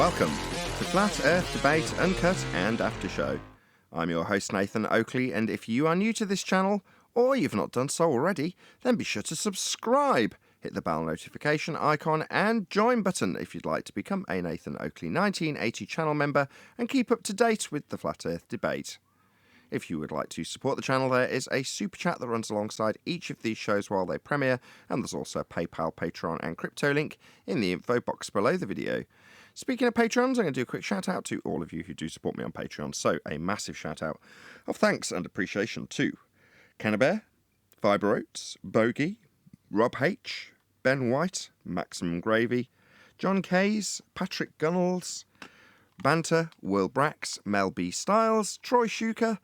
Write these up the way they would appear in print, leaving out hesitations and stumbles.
Welcome to Flat Earth Debate Uncut and After Show. I'm your host Nathan Oakley, and if you are new to this channel, or you've not done so already, then be sure to subscribe. Hit the bell notification icon and join button if you'd like to become a Nathan Oakley 1980 channel member and keep up to date with the Flat Earth debate. If you would like to support the channel, there is a super chat that runs alongside each of these shows while they premiere, and there's also a PayPal, Patreon and crypto link in the info box below the video. Speaking of Patrons, I'm going to do a quick shout out to all of you who do support me on Patreon. So a massive shout out of thanks and appreciation to Cannabear, Fibre Oats, Bogey, Rob H, Ben White, Maximum Gravy, John Kays, Patrick Gunnels, Banter, Will Brax, Mel B Styles, Troy Shuker,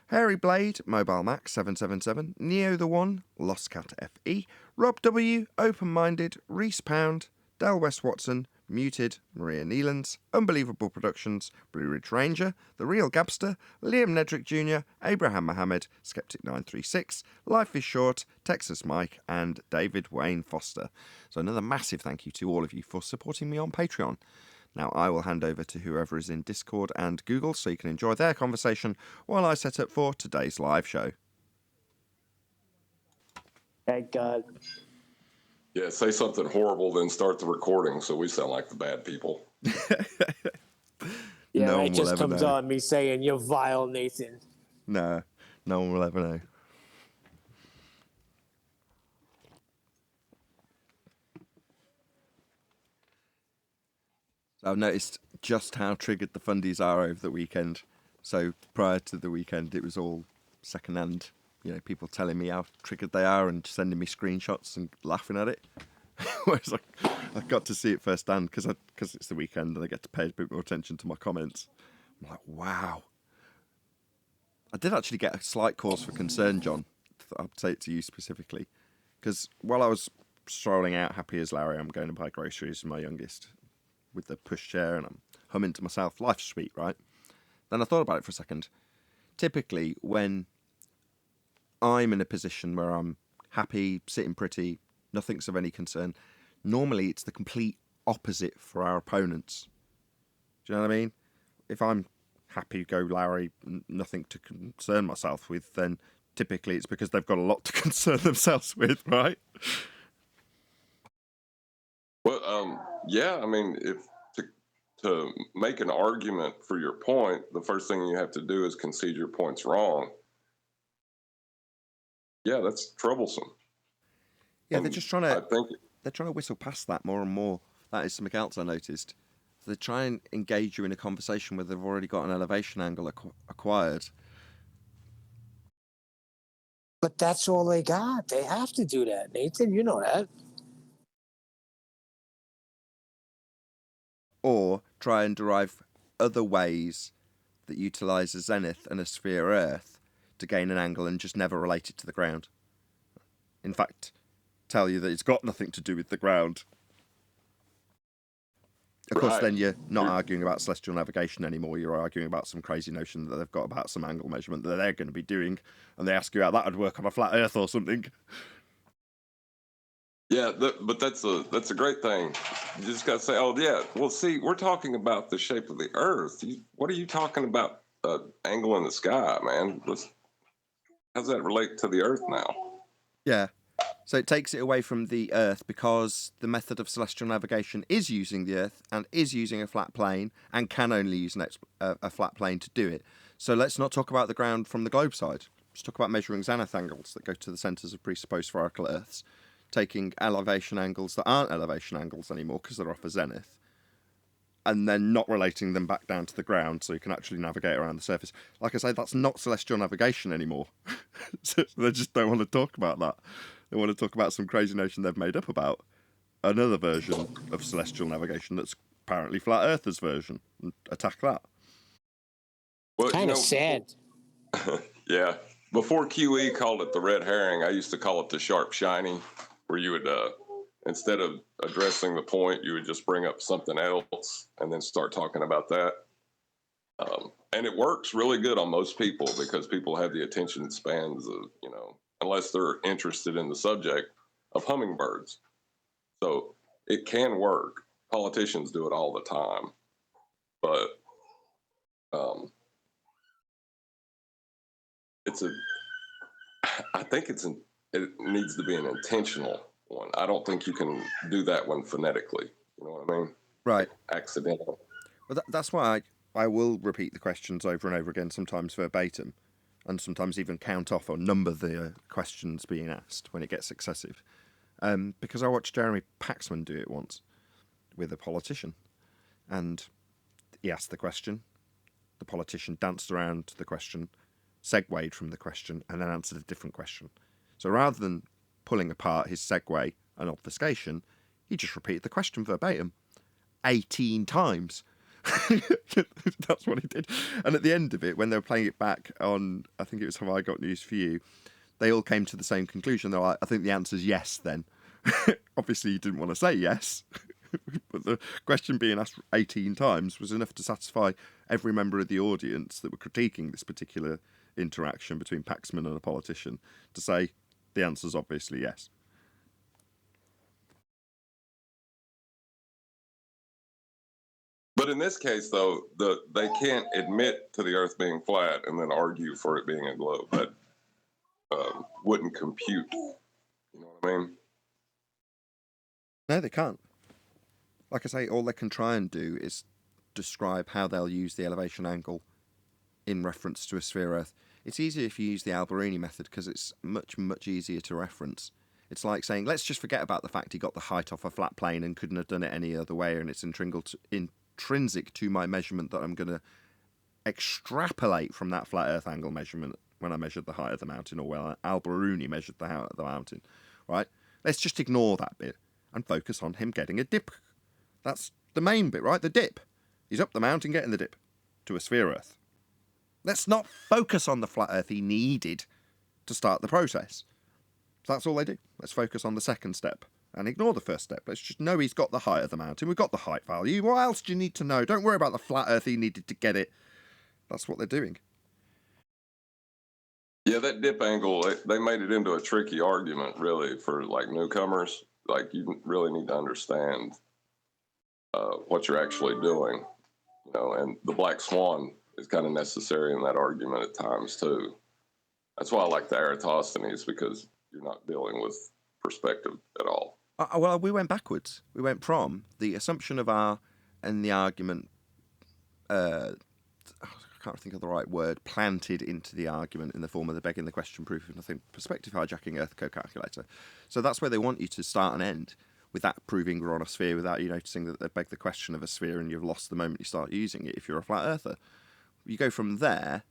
Hairy Blade, Mobile Max 777, Neo the One, Lost Cat FE, Rob W, Open Minded, Reese Pound, Del West Watson, Muted, Maria Neelands, Unbelievable Productions, Blue Ridge Ranger, The Real Gabster, Liam Nedrick Jr., Abraham Mohammed, Skeptic936, Life is Short, Texas Mike, and David Wayne Foster. So another massive thank you to all of you for supporting me on Patreon. Now I will hand over to whoever is in Discord and Google so you can enjoy their conversation while I set up for today's live show. Thank God. Yeah, say something horrible, then start the recording so we sound like the bad people. Yeah, No one it will just ever comes know. on me saying, "You're vile, Nathan." No one will ever know. I've noticed just how triggered the fundies are over the weekend. So prior to the weekend, it was all second-hand. You know, people telling me how triggered they are and sending me screenshots and laughing at it. Whereas I got to see it firsthand because it's the weekend and I get to pay a bit more attention to my comments. I'm like, wow. I did actually get a slight cause for concern, John. I'd say it to you specifically. Because while I was strolling out happy as Larry, I'm going to buy groceries with my youngest with the pushchair and I'm humming to myself, life's sweet, right? Then I thought about it for a second. Typically, when I'm in a position where I'm happy, sitting pretty, nothing's of any concern, normally it's the complete opposite for our opponents. Do you know what I mean? If I'm happy, go Larry, nothing to concern myself with, then typically it's because they've got a lot to concern themselves with, right? Well, yeah, I mean, if to make an argument for your point, the first thing you have to do is concede your point's wrong. Yeah, that's troublesome. Yeah, And they're just trying to whistle past that more and more. That is something else I noticed. They try and engage you in a conversation where they've already got an elevation angle acquired. But that's all they got. They have to do that, Nathan. You know that. Or try and derive other ways that utilise a zenith and a sphere Earth to gain an angle and just never relate it to the ground. In fact, tell you that it's got nothing to do with the ground. Of course, then you're not arguing about celestial navigation anymore. You're arguing about some crazy notion that they've got about some angle measurement that they're going to be doing, and they ask you how that would work on a flat Earth or something. Yeah, but that's a great thing. You just got to say, oh yeah, well, see, we're talking about the shape of the Earth. What are you talking about? Angle in the sky, man. How's that relate to the Earth now? Yeah. So it takes it away from the Earth because the method of celestial navigation is using the Earth and is using a flat plane and can only use a flat plane to do it. So let's not talk about the ground from the globe side. Let's talk about measuring zenith angles that go to the centres of presupposed spherical Earths, taking elevation angles that aren't elevation angles anymore because they're off a zenith, and then not relating them back down to the ground so you can actually navigate around the surface. Like I say, that's not celestial navigation anymore. So they just don't want to talk about that. They want to talk about some crazy notion they've made up about another version of celestial navigation that's apparently flat Earthers' version, and attack that. Well, Kind of sad. Yeah. Before QE called it the red herring, I used to call it the sharp shiny, where you would, instead of addressing the point, you would just bring up something else and then start talking about that. And it works really good on most people because people have the attention spans of, unless they're interested in the subject, of hummingbirds. So it can work. Politicians do it all the time. but it's a. I think it needs to be an intentional one. I don't think you can do that one phonetically. You know what I mean? Right. Accidental. Well, that's why I will repeat the questions over and over again, sometimes verbatim, and sometimes even count off or number the questions being asked when it gets excessive. Because I watched Jeremy Paxman do it once with a politician, and he asked the question, the politician danced around the question, segued from the question, and then answered a different question. So rather than pulling apart his segue and obfuscation, he just repeated the question verbatim 18 times. That's what he did. And at the end of it, when they were playing it back on, I think it was Have I Got News for You, they all came to the same conclusion. They're like, I think the answer's yes then. Obviously, you didn't want to say yes. But the question being asked 18 times was enough to satisfy every member of the audience that were critiquing this particular interaction between Paxman and a politician to say the answer's obviously yes. But in this case, though, they can't admit to the Earth being flat and then argue for it being a globe. That wouldn't compute. You know what I mean? No, they can't. Like I say, all they can try and do is describe how they'll use the elevation angle in reference to a sphere Earth. It's easier if you use the Alberini method because it's much, much easier to reference. It's like saying, let's just forget about the fact he got the height off a flat plane and couldn't have done it any other way, and it's intrinsic to my measurement that I'm going to extrapolate from that flat Earth angle measurement when I measured the height of the mountain, or when Alberini measured the height of the mountain, right? Let's just ignore that bit and focus on him getting a dip. That's the main bit, right? The dip. He's up the mountain getting the dip to a sphere Earth. Let's not focus on the flat Earth he needed to start the process. So that's all they do. Let's focus on the second step and ignore the first step. Let's just know he's got the height of the mountain. We've got the height value. What else do you need to know? Don't worry about the flat Earth he needed to get it. That's what they're doing. Yeah, that dip angle, they made it into a tricky argument, really, for like newcomers. Like, you really need to understand what you're actually doing, you know, and the black swan is kind of necessary in that argument at times too. That's why I like the Eratosthenes, because you're not dealing with perspective at all. Well, we went backwards. We went from the assumption of R and the argument, I can't think of the right word, planted into the argument in the form of the begging the question proof of nothing perspective hijacking Earth co-calculator. So that's where they want you to start and end, with that proving we're on a sphere without you noticing that they beg the question of a sphere and you've lost the moment you start using it if you're a flat earther. You go from there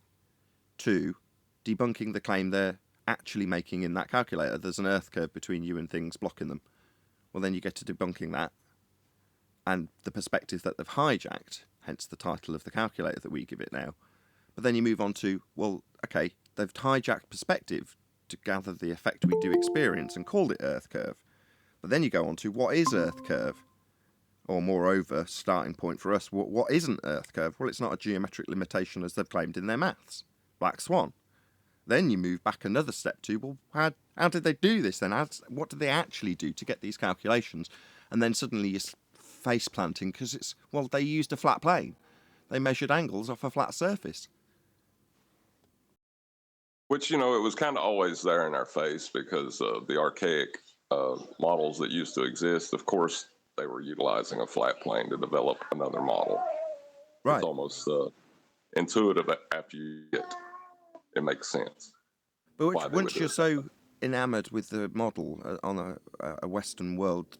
to debunking the claim they're actually making in that calculator. There's an Earth curve between you and things blocking them. Well, then you get to debunking that and the perspective that they've hijacked, hence the title of the calculator that we give it now. But then you move on to, well, okay, they've hijacked perspective to gather the effect we do experience and called it Earth curve. But then you go on to what is Earth curve? Or moreover, starting point for us, what isn't Earth curve? Well, it's not a geometric limitation as they've claimed in their maths. Black swan. Then you move back another step to, well, how did they do this then? What did they actually do to get these calculations? And then suddenly you're face planting because it's, well, they used a flat plane. They measured angles off a flat surface. Which, you know, it was kind of always there in our face because the archaic models that used to exist, of course, they were utilizing a flat plane to develop another model. Right. It's almost intuitive after you get it. It makes sense. But once you're so enamored with the model on a Western world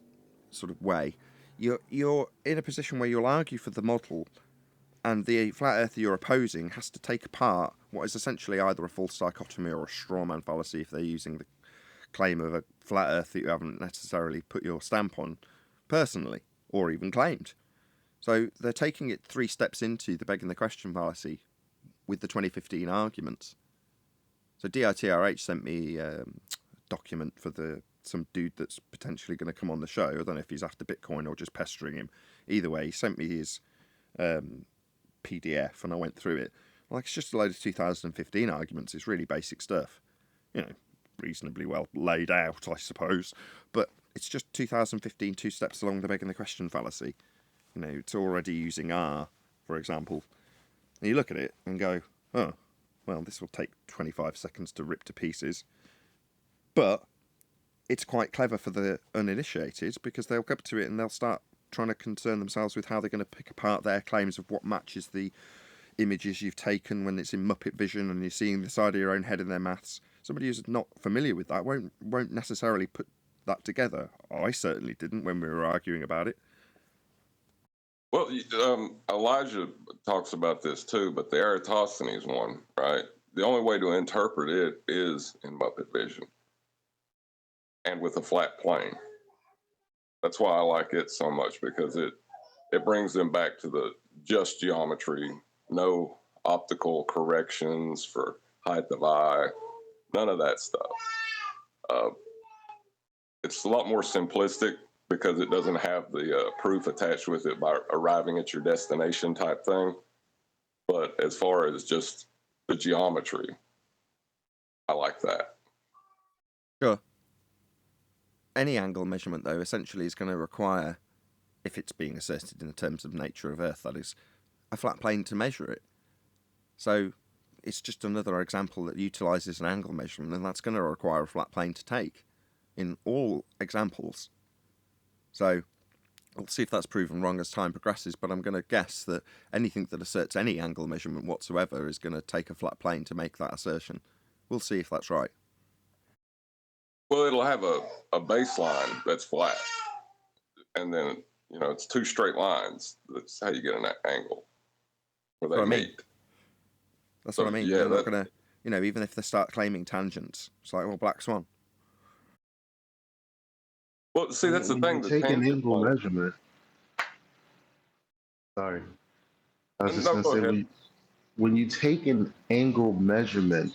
sort of way, you're in a position where you'll argue for the model, and the flat earther you're opposing has to take apart what is essentially either a false dichotomy or a straw man fallacy if they're using the claim of a flat earth that you haven't necessarily put your stamp on personally or even claimed. So they're taking it 3 steps into the begging the question fallacy with the 2015 arguments. So DITRH sent me a document for some dude that's potentially going to come on the show. I don't know if he's after Bitcoin or just pestering him. Either way, he sent me his PDF and I went through it. Like, it's just a load of 2015 arguments. It's really basic stuff. You know, reasonably well laid out, I suppose. But it's just 2015 2 steps along the begging the question fallacy. You know, it's already using R for example, and you look at it and go, oh, well, this will take 25 seconds to rip to pieces. But it's quite clever for the uninitiated, because they'll go up to it and they'll start trying to concern themselves with how they're going to pick apart their claims of what matches the images you've taken when it's in Muppet vision and you're seeing the side of your own head in their maths. Somebody who's not familiar with that won't necessarily put that together. I certainly didn't when we were arguing about it. Well, Elijah talks about this too, but the Eratosthenes one, right? The only way to interpret it is in Muppet vision and with a flat plane. That's why I like it so much, because it brings them back to the just geometry, no optical corrections for height of eye, none of that stuff. It's a lot more simplistic because it doesn't have the proof attached with it by arriving at your destination type thing. But as far as just the geometry, I like that. Sure. Any angle measurement, though, essentially is going to require, if it's being asserted in the terms of nature of Earth, that is, a flat plane to measure it. So it's just another example that utilises an angle measurement, and that's going to require a flat plane to take in all examples. So we'll see if that's proven wrong as time progresses, but I'm going to guess that anything that asserts any angle measurement whatsoever is going to take a flat plane to make that assertion. We'll see if that's right. Well, it'll have a baseline that's flat, and then, it's two straight lines. That's how you get an angle where they meet. That's what I mean. Yeah, They're not going to, even if they start claiming tangents, it's like, well, black swan. Well, see, that's the thing. Take an angle measurement. Sorry, I was just going to say, when you take an angle measurement,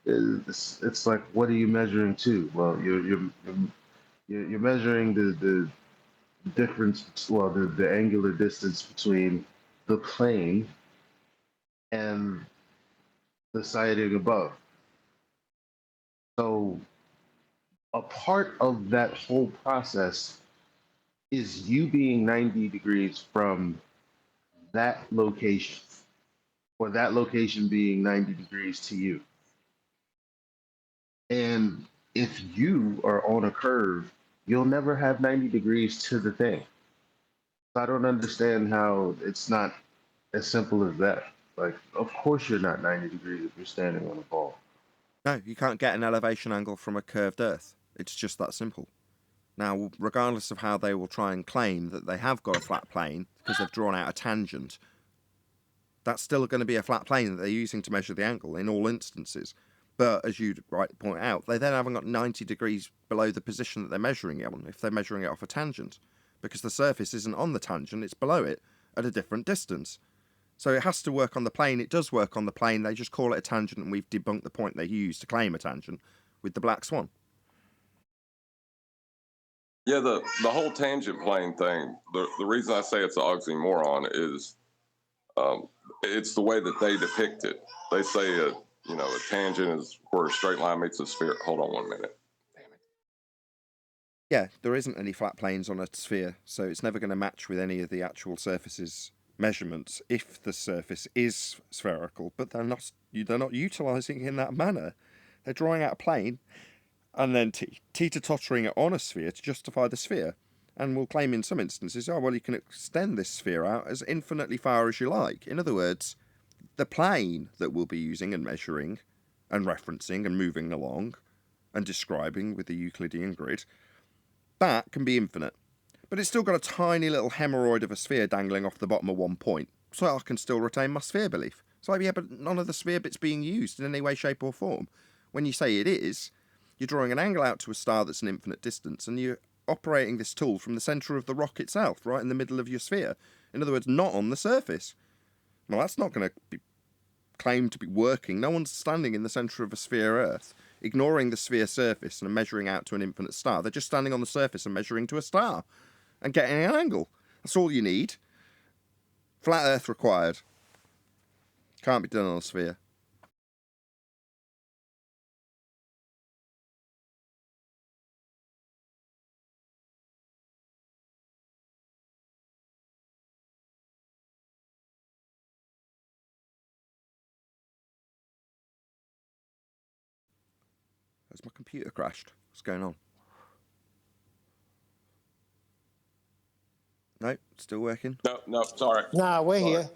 it's like, what are you measuring to? Well, you're measuring the difference, well, the angular distance between the plane and the siding above. So a part of that whole process is you being 90 degrees from that location, or that location being 90 degrees to you. And if you are on a curve, you'll never have 90 degrees to the thing. So I don't understand how it's not as simple as that. Like, of course you're not 90 degrees if you're standing on a ball. No, you can't get an elevation angle from a curved Earth. It's just that simple. Now, regardless of how they will try and claim that they have got a flat plane because they've drawn out a tangent, that's still going to be a flat plane that they're using to measure the angle in all instances. But as you rightly point out, they then haven't got 90 degrees below the position that they're measuring it on if they're measuring it off a tangent, because the surface isn't on the tangent, it's below it at a different distance. So it has to work on the plane. It does work on the plane. They just call it a tangent, and we've debunked the point they used to claim a tangent with the black swan. Yeah, the whole tangent plane thing, the reason I say it's an oxymoron is it's the way that they depict it. They say a tangent is where a straight line meets a sphere. Hold on 1 minute. Damn it. Yeah, there isn't any flat planes on a sphere, so it's never going to match with any of the actual surface's measurements if the surface is spherical, but they're not utilising it in that manner. They're drawing out a plane and then teeter-tottering it on a sphere to justify the sphere, and will claim in some instances, oh, well, you can extend this sphere out as infinitely far as you like. In other words, the plane that we'll be using and measuring and referencing and moving along and describing with the Euclidean grid, that can be infinite. But it's still got a tiny little hemorrhoid of a sphere dangling off the bottom of one point, so I can still retain my sphere belief. It's like, yeah, but none of the sphere bit's being used in any way, shape or form. When you say it is, you're drawing an angle out to a star that's an infinite distance, and you're operating this tool from the centre of the rock itself, right in the middle of your sphere. In other words, not on the surface. Well, that's not going to be claimed to be working. No one's standing in the centre of a sphere Earth, ignoring the sphere surface and measuring out to an infinite star. They're just standing on the surface and measuring to a star and getting an angle. That's all you need. Flat Earth required. Can't be done on a sphere. Has my computer crashed? What's going on? No, still working. No, sorry. Nah, we're here.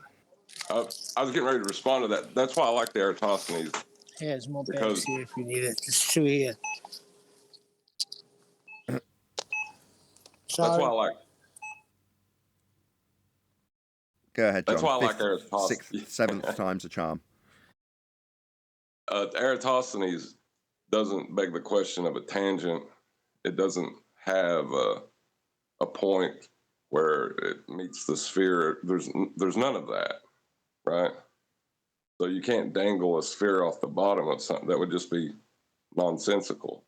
I was getting ready to respond to that. That's why I like the Eratosthenes. Yeah, there's more Because- bags here if you need it. There's two here. That's why I like. Go ahead, John. That's why I like Fifth, Eratosthenes. sixth, seventh time's a charm. Eratosthenes doesn't beg the question of a tangent. It doesn't have a point where it meets the sphere. There's none of that, right? So you can't dangle a sphere off the bottom of something. That would just be nonsensical.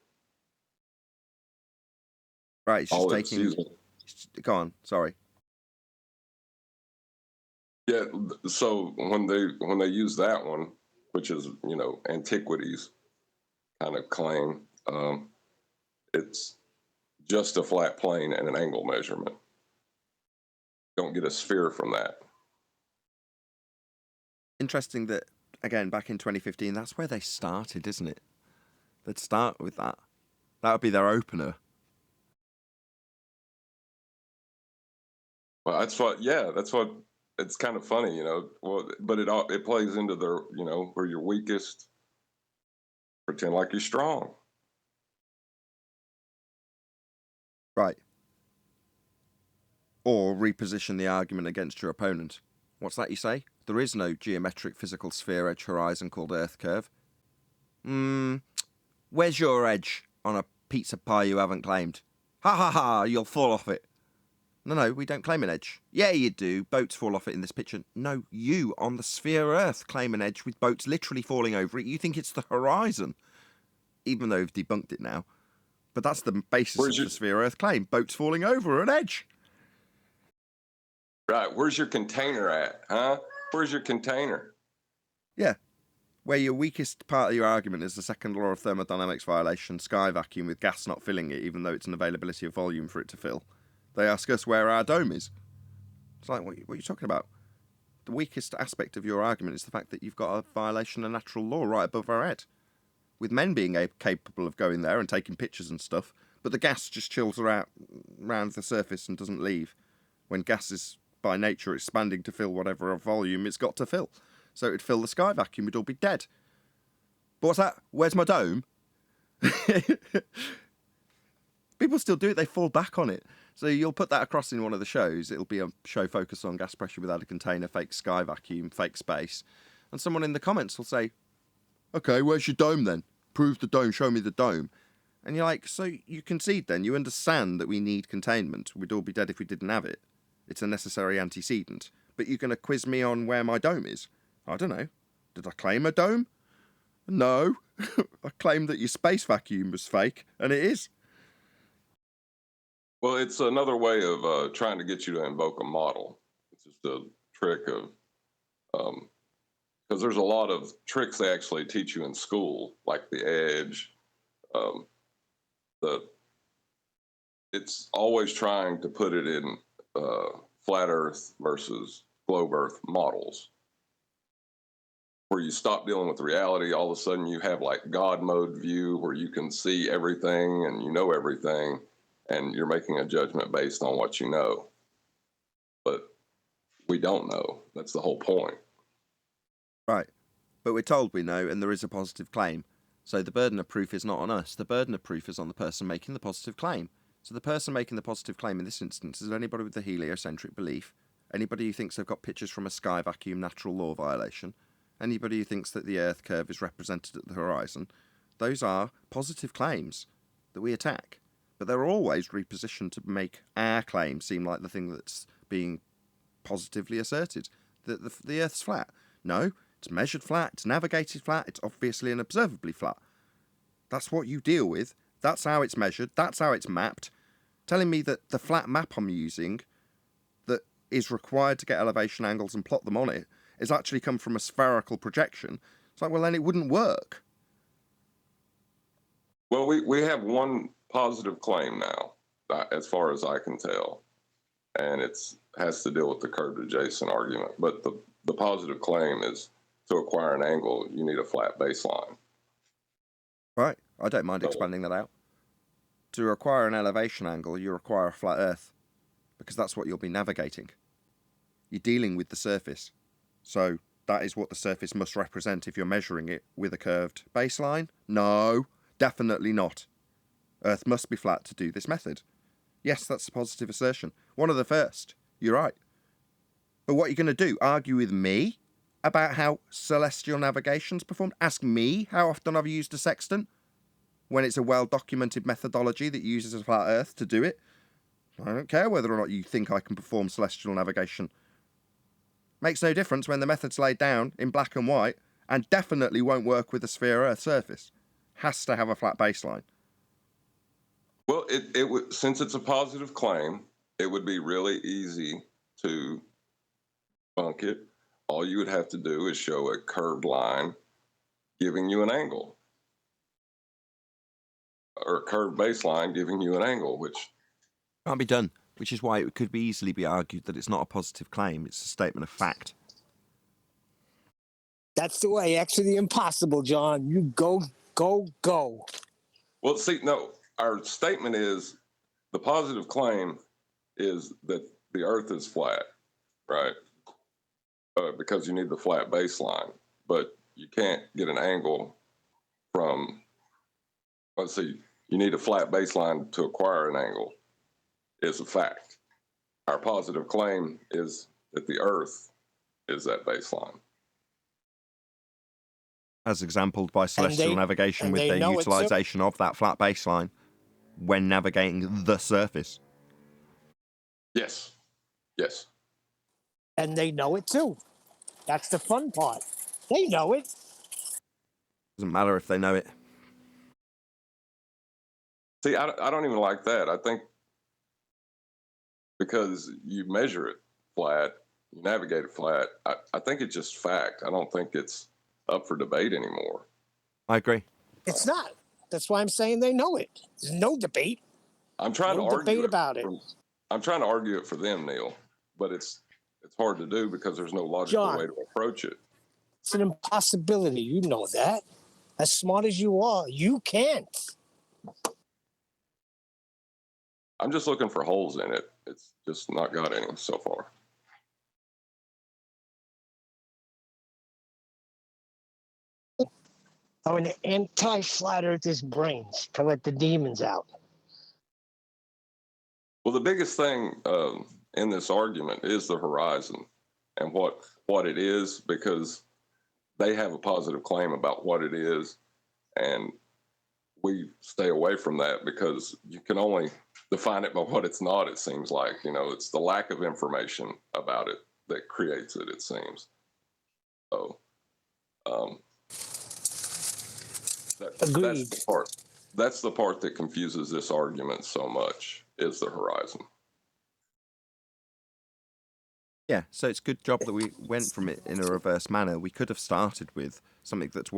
Right, it's just All taking... Go on, sorry. Yeah, so when they use that one, which is, antiquities kind of claim, it's just a flat plane and an angle measurement. Don't get a sphere from that. Interesting that, again, back in 2015, that's where they started, isn't it? They'd start with that. That would be their opener. Well, that's what it's kind of funny, well, but it plays into their, where you're weakest, pretend like you're strong. Right. Or reposition the argument against your opponent. What's that you say? There is no geometric physical sphere edge horizon called Earth curve. Where's your edge on a pizza pie you haven't claimed? Ha ha ha, you'll fall off it. No, we don't claim an edge. Yeah, you do. Boats fall off it in this picture. No, you, on the sphere Earth, claim an edge with boats literally falling over it. You think it's the horizon, even though we've debunked it now. But that's the basis of the sphere Earth claim. Boats falling over an edge. Right, where's your container at, huh? Where's your container? Yeah, where your weakest part of your argument is the second law of thermodynamics violation, sky vacuum with gas not filling it, even though it's an availability of volume for it to fill. They ask us where our dome is. It's like, what are you talking about? The weakest aspect of your argument is the fact that you've got a violation of natural law right above our head. With men being capable of going there and taking pictures and stuff, but the gas just chills around the surface and doesn't leave. When gas is, by nature, expanding to fill whatever volume it's got to fill. So it'd fill the sky vacuum, we'd all be dead. But what's that? Where's my dome? People still do it, they fall back on it. So you'll put that across in one of the shows. It'll be a show focused on gas pressure without a container, fake sky vacuum, fake space. And someone in the comments will say, okay, where's your dome then? Prove the dome, show me the dome. And you're like, so you concede then, you understand that we need containment. We'd all be dead if we didn't have it. It's a necessary antecedent. But you're going to quiz me on where my dome is? I don't know. Did I claim a dome? No. I claimed that your space vacuum was fake, and it is. Well, it's another way of trying to get you to invoke a model. It's just a trick of, because there's a lot of tricks they actually teach you in school, like the edge. It's always trying to put it in flat Earth versus globe Earth models, where you stop dealing with reality. All of a sudden, you have like God mode view, where you can see everything and you know everything. And you're making a judgment based on what you know. But we don't know. That's the whole point. Right. But we're told we know, and there is a positive claim. So the burden of proof is not on us. The burden of proof is on the person making the positive claim. So the person making the positive claim in this instance is anybody with a heliocentric belief, anybody who thinks they've got pictures from a sky vacuum natural law violation, anybody who thinks that the Earth curve is represented at the horizon. Those are positive claims that we attack. But they're always repositioned to make our claim seem like the thing that's being positively asserted. That the Earth's flat. No, it's measured flat, it's navigated flat, it's obviously and observably flat. That's what you deal with. That's how it's measured. That's how it's mapped. Telling me that the flat map I'm using that is required to get elevation angles and plot them on it is actually come from a spherical projection. It's like, well, then it wouldn't work. Well, we have one positive claim now, as far as I can tell, and has to deal with the curved adjacent argument. But the positive claim is to acquire an angle, you need a flat baseline. Right. I don't mind expanding that out. To require an elevation angle, you require a flat Earth, because that's what you'll be navigating. You're dealing with the surface, so that is what the surface must represent if you're measuring it with a curved baseline. No, definitely not. Earth must be flat to do this method. Yes, that's a positive assertion. One of the first. You're right. But what are you going to do? Argue with me about how celestial navigation's performed? Ask me how often I've used a sextant when it's a well-documented methodology that uses a flat Earth to do it? I don't care whether or not you think I can perform celestial navigation. Makes no difference when the method's laid down in black and white, and definitely won't work with a sphere Earth surface. Has to have a flat baseline. Well, it would, since it's a positive claim, it would be really easy to debunk it. All you would have to do is show a curved line giving you an angle, or a curved baseline giving you an angle, which can't be done, which is why it could be easily be argued that it's not a positive claim, it's a statement of fact. That's the way. X to the impossible, John. You go. Well, see, no, our statement is the positive claim is that the Earth is flat, right? Because you need the flat baseline, but you can't get an angle from, let's see, you need a flat baseline to acquire an angle. Is a fact. Our positive claim is that the Earth is that baseline. As exampled by celestial navigation with their utilisation of that flat baseline when navigating the surface. Yes. Yes. And they know it too. That's the fun part. They know it. Doesn't matter if they know it. See, I don't even like that. I think because you measure it flat, you navigate it flat, I think it's just fact. I don't think it's up for debate anymore. I agree. It's not. That's why I'm saying they know it. There's no debate. I'm trying to argue debate about it. I'm trying to argue it for them, Neil, but it's hard to do because there's no logical way to approach it. It's an impossibility. You know that. As smart as you are, you can't. I'm just looking for holes in it. It's just not got any so far. Oh, an anti-flat earthist brains to let the demons out. Well, the biggest thing in this argument is the horizon and what it is, because they have a positive claim about what it is, and we stay away from that because you can only define it by what it's not, it seems like. You know, it's the lack of information about it that creates it, it seems. So, agreed. That's the part that confuses this argument so much, is the horizon. Yeah, so it's a good job that we went from it in a reverse manner. We could have started with something that's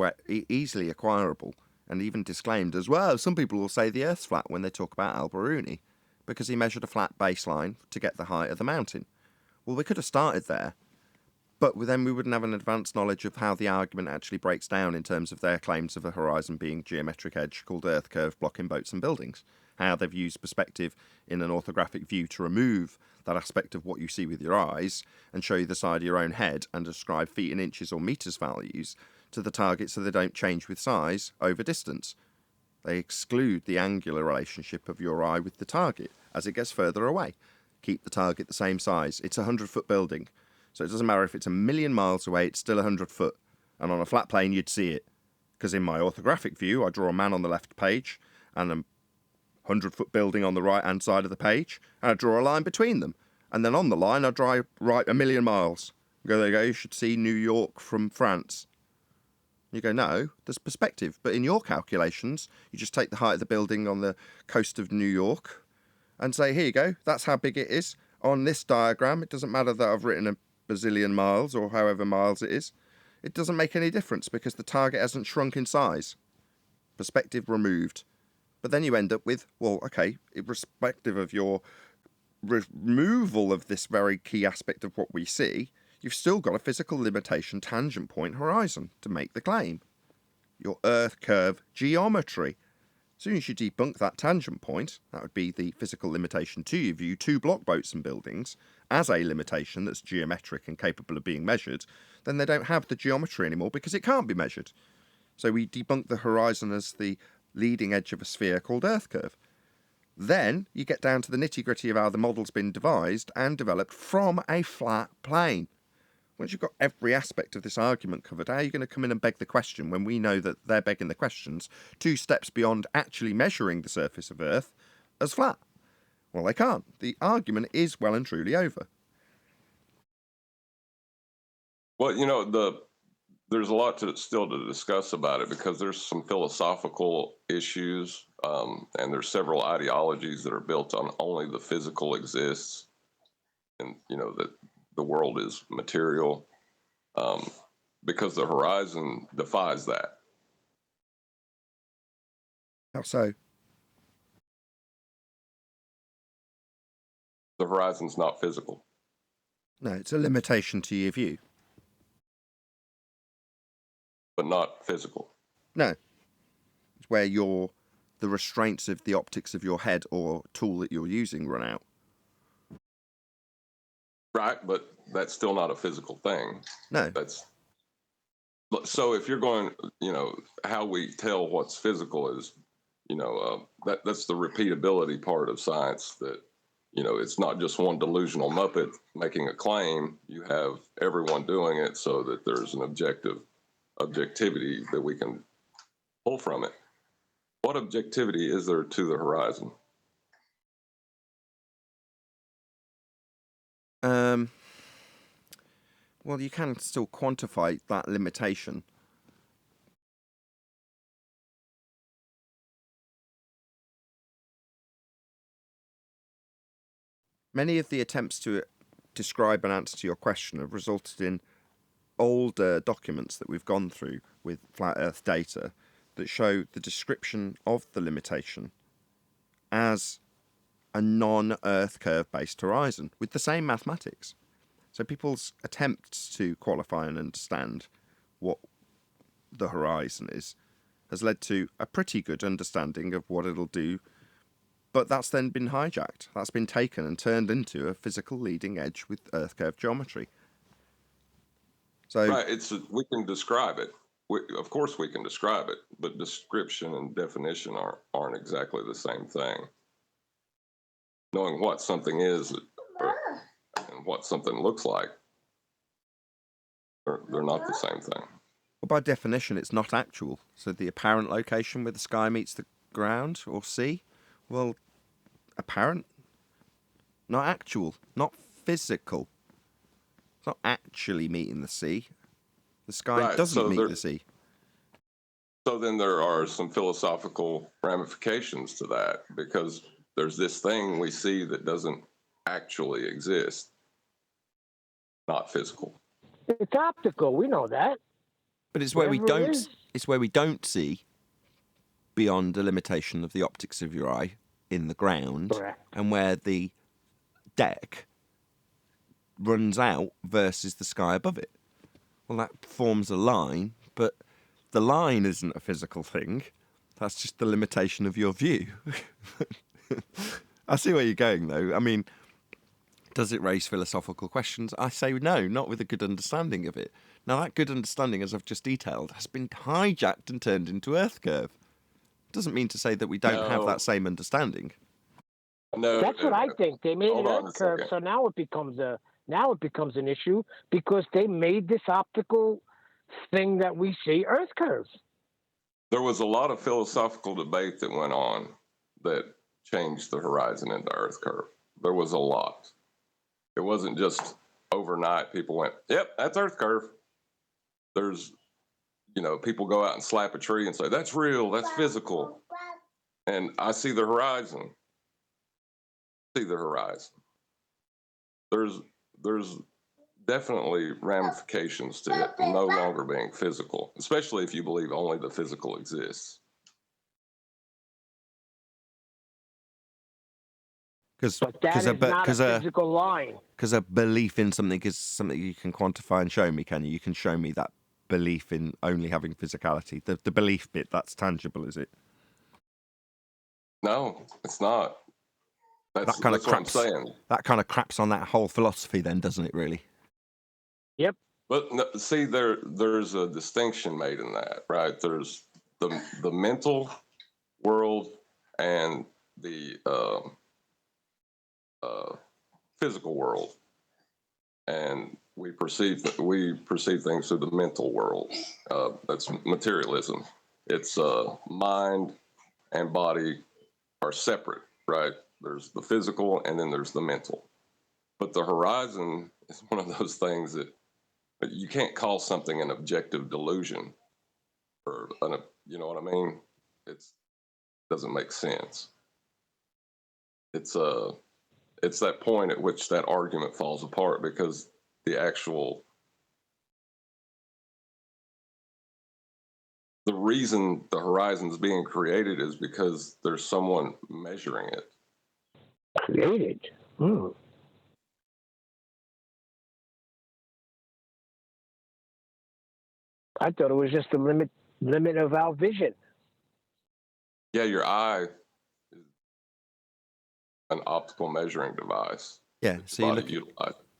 easily acquirable and even disclaimed as well. Some people will say the Earth's flat when they talk about Al-Biruni because he measured a flat baseline to get the height of the mountain. Well, we could have started there, but then we wouldn't have an advanced knowledge of how the argument actually breaks down in terms of their claims of a horizon being geometric edge called Earth curve blocking boats and buildings, how they've used perspective in an orthographic view to remove that aspect of what you see with your eyes and show you the side of your own head and ascribe feet and inches or meters values to the target so they don't change with size over distance. They exclude the angular relationship of your eye with the target as it gets further away. Keep the target the same size. It's a 100-foot building, so it doesn't matter if it's a million miles away, it's still 100 foot. And on a flat plane, you'd see it. Because in my orthographic view, I draw a man on the left page and a 100-foot building on the right-hand side of the page, and I draw a line between them. And then on the line, I write a million miles. There you go, you should see New York from France. You go, no, there's perspective. But in your calculations, you just take the height of the building on the coast of New York and say, here you go, that's how big it is. On this diagram, it doesn't matter that I've written a bazillion miles or however miles it is. It doesn't make any difference because the target hasn't shrunk in size. Perspective removed. But then you end up with, well, okay, irrespective of your removal of this very key aspect of what we see, you've still got a physical limitation tangent point horizon to make the claim. Your Earth curve geometry. As soon as you debunk that tangent point, that would be the physical limitation to your view to block boats and buildings, as a limitation that's geometric and capable of being measured, then they don't have the geometry anymore because it can't be measured. So we debunk the horizon as the leading edge of a sphere called Earth curve. Then you get down to the nitty-gritty of how the model's been devised and developed from a flat plane. Once you've got every aspect of this argument covered, how are you going to come in and beg the question when we know that they're begging the questions 2 steps beyond actually measuring the surface of Earth as flat? Well, they can't. The argument is well and truly over. Well, you know, there's a lot still to discuss about it because there's some philosophical issues, and there's several ideologies that are built on only the physical exists, and you know that the world is material, because the horizon defies that. How so? The horizon's not physical. No, it's a limitation to your view. But not physical. No. It's where the restraints of the optics of your head or tool that you're using run out. Right, but that's still not a physical thing. No. So if you're going, you know, how we tell what's physical is, you know, that's the repeatability part of science, that, you know, it's not just one delusional muppet making a claim. You have everyone doing it so that there's an objectivity that we can pull from it. What objectivity is there to the horizon? Well, you can still quantify that limitation. Many of the attempts to describe an answer to your question have resulted in older documents that we've gone through with flat Earth data that show the description of the limitation as a non-Earth curve based horizon with the same mathematics. So people's attempts to qualify and understand what the horizon is has led to a pretty good understanding of what it'll do, but that's then been hijacked. That's been taken and turned into a physical leading edge with Earth curve geometry. So, right, we can describe it. Of course we can describe it, but description and definition aren't exactly the same thing. Knowing what something is and what something looks like, they're not the same thing. Well, by definition, it's not actual. So the apparent location where the sky meets the ground or sea, well, apparent, not actual, not physical. It's not actually meeting the sea. The sky doesn't meet the sea. So then there are some philosophical ramifications to that, because there's this thing we see that doesn't actually exist, not physical. It's optical. We know that. But it's where we don't. It's where we don't see beyond the limitation of the optics of your eye in the ground, Correct. And where the deck runs out versus the sky above it. Well, that forms a line, but the line isn't a physical thing. That's just the limitation of your view. I see where you're going, though. I mean, does it raise philosophical questions? I say no, not with a good understanding of it. Now, that good understanding, as I've just detailed, has been hijacked and turned into Earth curve. Doesn't mean to say that we don't have that same understanding. No, that's what I think. They made an Earth curve, so now it becomes an issue because they made this optical thing that we see Earth curves. There was a lot of philosophical debate that went on that changed the horizon into Earth curve. There was a lot. It wasn't just overnight people went, yep, that's Earth curve. There's, you know, people go out and slap a tree and say, that's real, that's physical. And I see the horizon. See the horizon. There's definitely ramifications to it no longer being physical, especially if you believe only the physical exists. Because a physical line. Because a belief in something is something you can quantify and show me, can you? You can show me that belief in only having physicality. The belief bit, that's tangible, is it? No, it's not. That's That kind of what I'm craps. saying. That kind of craps on that whole philosophy, then, doesn't it? Really? Yep. But see, there's a distinction made in that, right? There's the mental world and the physical world, and we perceive things through the mental world. That's materialism. It's mind and body are separate, right? There's the physical and then there's the mental. But the horizon is one of those things that you can't call something an objective delusion, or you know what I mean? It doesn't make sense. It's that point at which that argument falls apart, because the reason the horizon is being created is because there's someone measuring it. Created. I thought it was just the limit of our vision. Yeah, your eye is an optical measuring device. Yeah, so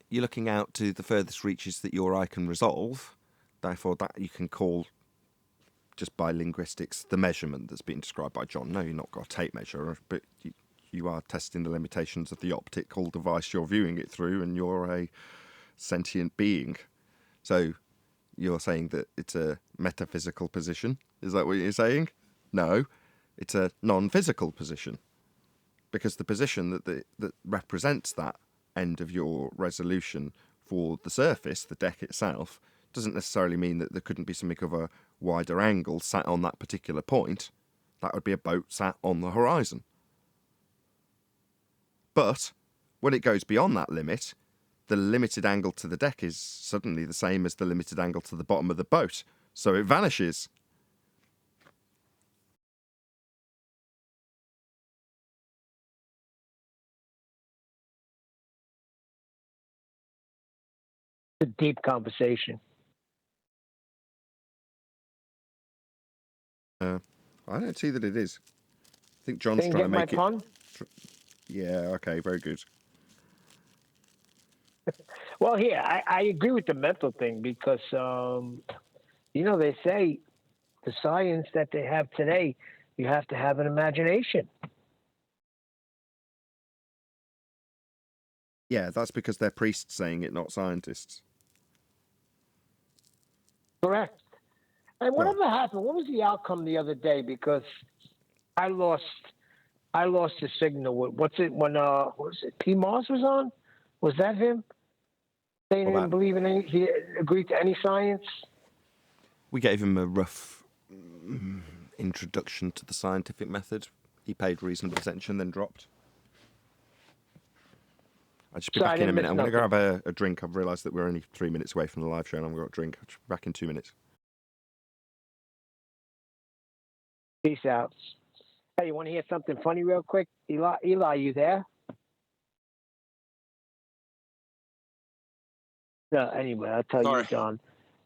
you're looking out to the furthest reaches that your eye can resolve. Therefore, that you can call, just by linguistics, the measurement that's been described by John. No, you've not got a tape measure, but you are testing the limitations of the optical device you're viewing it through, and you're a sentient being. So you're saying that it's a metaphysical position? Is that what you're saying? No, it's a non-physical position. Because the position that represents that end of your resolution for the surface, the deck itself, doesn't necessarily mean that there couldn't be something of a wider angle sat on that particular point. That would be a boat sat on the horizon. But when it goes beyond that limit, the limited angle to the deck is suddenly the same as the limited angle to the bottom of the boat. So it vanishes. A deep conversation. I don't see that it is. I think John's trying to make it. Pun? Yeah, okay, very good. Well, I agree with the mental thing, because, they say the science that they have today, you have to have an imagination. Yeah, that's because they're priests saying it, not scientists. Correct. And whatever happened, what was the outcome the other day? Because I lost the signal. What's it when was it P. Moss was on? Was that him? Saying he didn't believe in any, he agreed to any science? We gave him a rough introduction to the scientific method. He paid reasonable attention, then dropped. I'll just be back in a minute. I'm going to grab a drink. I've realised that we're only 3 minutes away from the live show, and I'm going to drink. I'll be back in 2 minutes. Peace out. Hey, you want to hear something funny real quick? Eli, you there? No, anyway, I'll tell you, John.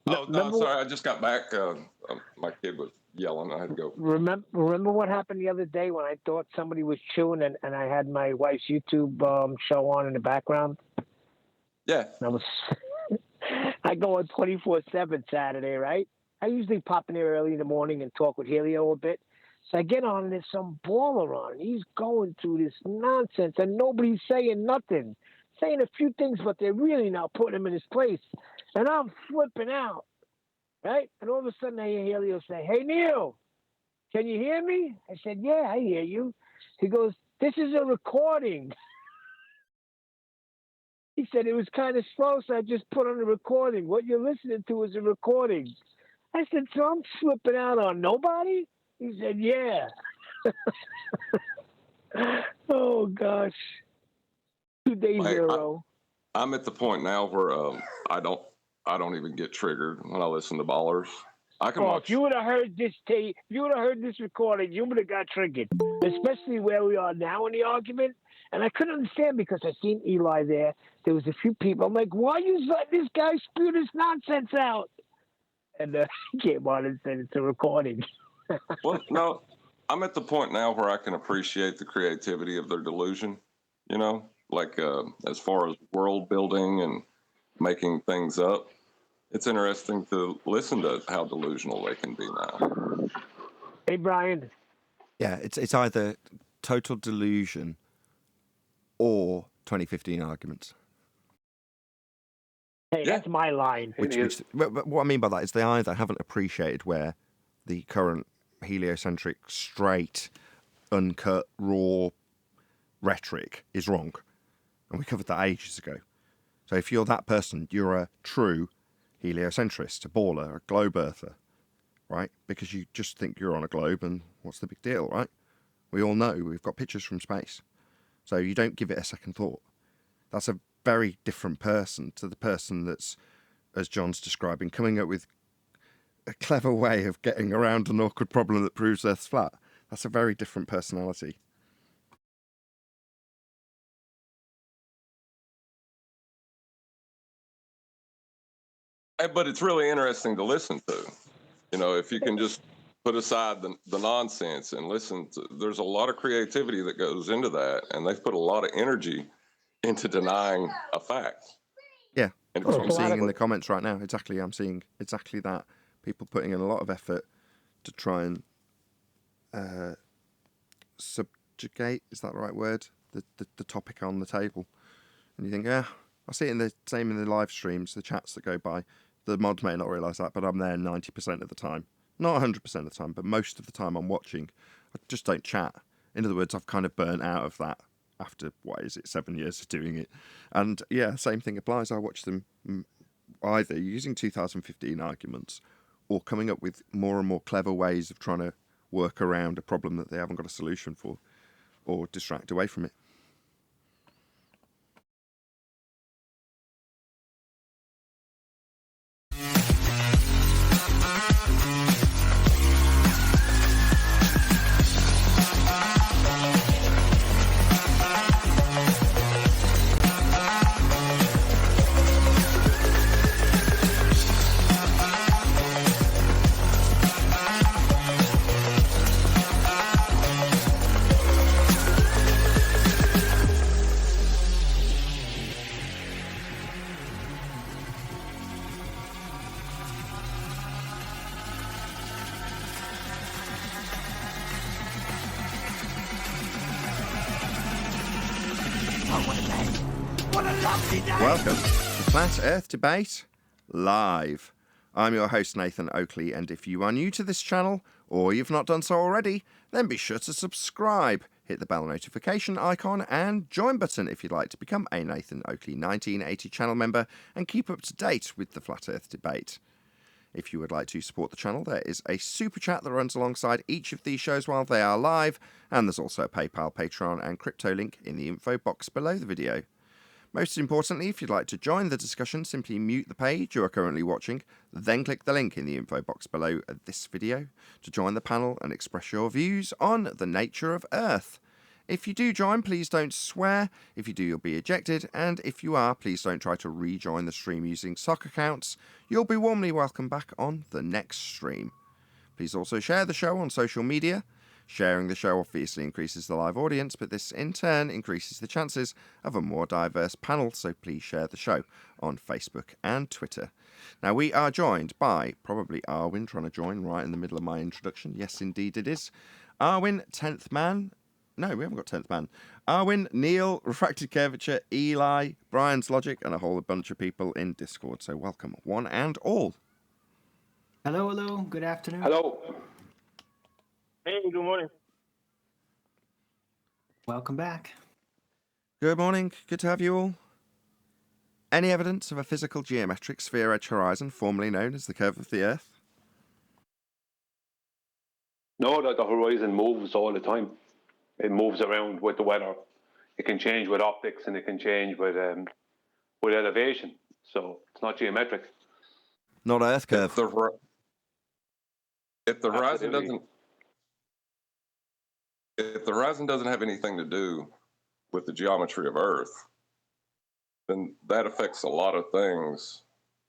Sorry, I just got back. My kid was yelling. I had to go. Remember what happened the other day when I thought somebody was chewing and I had my wife's YouTube show on in the background? Yeah. I go on 24/7 Saturday, right? I usually pop in there early in the morning and talk with Helio a bit. So I get on and there's some baller on. He's going through this nonsense and nobody's saying nothing. Saying a few things, but they're really not putting him in his place. And I'm flipping out, right? And all of a sudden I hear Helio say, "Hey, Neil, can you hear me?" I said, "Yeah, I hear you." He goes, "This is a recording." He said, "It was kind of slow, so I just put on the recording. What you're listening to is a recording." I said, "So I'm flipping out on nobody?" He said, "Yeah." Oh, gosh. 2 days in a row. I'm at the point now where I don't even get triggered when I listen to ballers. I can watch. If you would have heard this tape, if you would have heard this recording, you would have got triggered, especially where we are now in the argument. And I couldn't understand because I seen Eli there. There was a few people. I'm like, why you let this guy spew this nonsense out? And he came on and said it's a recording. Well, no, I'm at the point now where I can appreciate the creativity of their delusion, you know, like as far as world building and making things up. It's interesting to listen to how delusional they can be now. Hey, Brian. Yeah, it's either total delusion or 2015 arguments. Hey, Yeah. that's my line. Which what I mean by that is they either haven't appreciated where the current heliocentric, straight, uncut, raw rhetoric is wrong. And we covered that ages ago. So if you're that person, you're a true heliocentrist, a baller, a globe earther, right? Because you just think you're on a globe and what's the big deal, right? We all know we've got pictures from space. So you don't give it a second thought. That's a very different person to the person that's, as John's describing, coming up with a clever way of getting around an awkward problem that proves Earth's flat. That's a very different personality. But it's really interesting to listen to. You know, if you can just put aside the nonsense and listen to, there's a lot of creativity that goes into that, and they've put a lot of energy into denying a fact. Yeah, and that's what I'm seeing in the comments right now. Exactly, I'm seeing exactly that. People putting in a lot of effort to try and subjugate, is that the right word? The topic on the table. And you think, yeah, I see it in the same in the live streams, the chats that go by. The mods may not realise that, but I'm there 90% of the time. Not 100% of the time, but most of the time I'm watching. I just don't chat. In other words, I've kind of burnt out of that after, 7 years of doing it. And yeah, same thing applies. I watch them either using 2015 arguments or coming up with more and more clever ways of trying to work around a problem that they haven't got a solution for or distract away from it. Welcome to Flat Earth Debate Live. I'm your host, Nathan Oakley, and if you are new to this channel, or you've not done so already, then be sure to subscribe, hit the bell notification icon, and join button if you'd like to become a Nathan Oakley 1980 channel member and keep up to date with the Flat Earth Debate. If you would like to support the channel, there is a super chat that runs alongside each of these shows while they are live, and there's also a PayPal, Patreon, and crypto link in the info box below the video. Most importantly, if you'd like to join the discussion, simply mute the page you are currently watching, then click the link in the info box below this video to join the panel and express your views on the nature of Earth. If you do join, please don't swear. If you do, you'll be ejected. And if you are, please don't try to rejoin the stream using sock accounts. You'll be warmly welcomed back on the next stream. Please also share the show on social media. Sharing the show obviously increases the live audience, but this in turn increases the chances of a more diverse panel, so please share the show on Facebook and Twitter. Now, we are joined by probably Arwin trying to join right in the middle of my introduction. Yes, indeed it is. Arwin, 10th man. No, we haven't got 10th man. Arwin, Neil, Refracted Curvature, Eli, Brian's Logic, and a whole bunch of people in Discord. So welcome, one and all. Hello, hello. Good afternoon. Hello. Hey, good morning. Welcome back. Good morning. Good to have you all. Any evidence of a physical geometric sphere edge horizon, formerly known as the curve of the Earth? No, the horizon moves all the time. It moves around with the weather. It can change with optics and it can change with elevation. So it's not geometric. Not Earth curve. If the horizon Absolutely. doesn't, if the horizon doesn't have anything to do with the geometry of Earth, then that affects a lot of things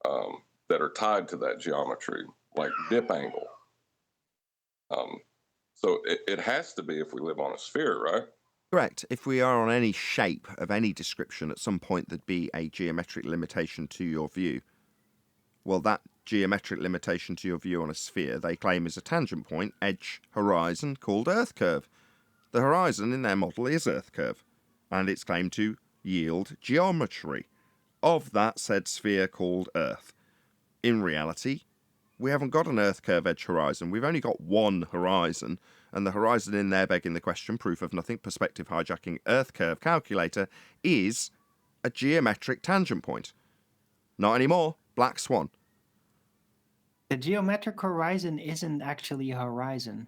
that are tied to that geometry, like dip angle. So it has to be if we live on a sphere, right? Correct. If we are on any shape of any description, at some point there'd be a geometric limitation to your view. Well, that geometric limitation to your view on a sphere they claim is a tangent point, edge, horizon, called Earth curve. The horizon in their model is Earth curve, and it's claimed to yield geometry of that said sphere called Earth. In reality, we haven't got an Earth curve edge horizon. We've only got one horizon, and the horizon in there begging the question, proof of nothing, perspective hijacking Earth curve calculator, is a geometric tangent point. Not anymore. Black swan. The geometric horizon isn't actually a horizon.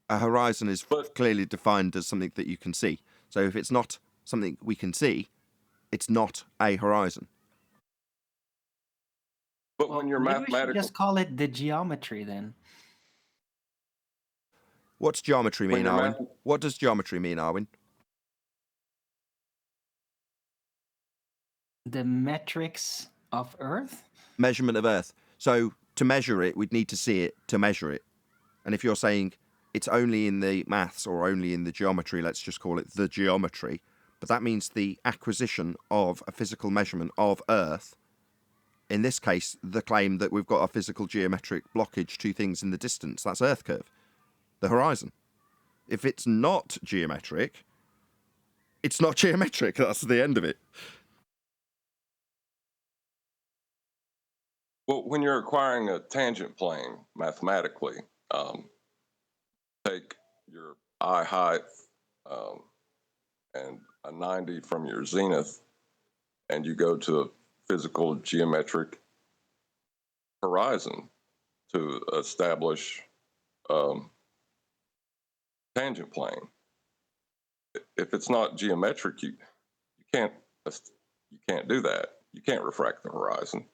A horizon is clearly defined as something that you can see. So if it's not something we can see, it's not a horizon. But when you're maybe we should mathematical, just call it the geometry then. What's geometry When mean, you're Arwin? What does geometry mean, Arwin? The metrics of Earth? Measurement of Earth. So to measure it, we'd need to see it to measure it. And if you're saying it's only in the maths or only in the geometry, let's just call it the geometry, but that means the acquisition of a physical measurement of Earth. In this case, the claim that we've got a physical geometric blockage to things in the distance, that's Earth curve, the horizon. If it's not geometric, it's not geometric. That's the end of it. well, when you're acquiring a tangent plane mathematically, take your eye height and a 90 from your zenith, and you go to a physical geometric horizon to establish tangent plane. If it's not geometric, you can't do that. You can't refract the horizon.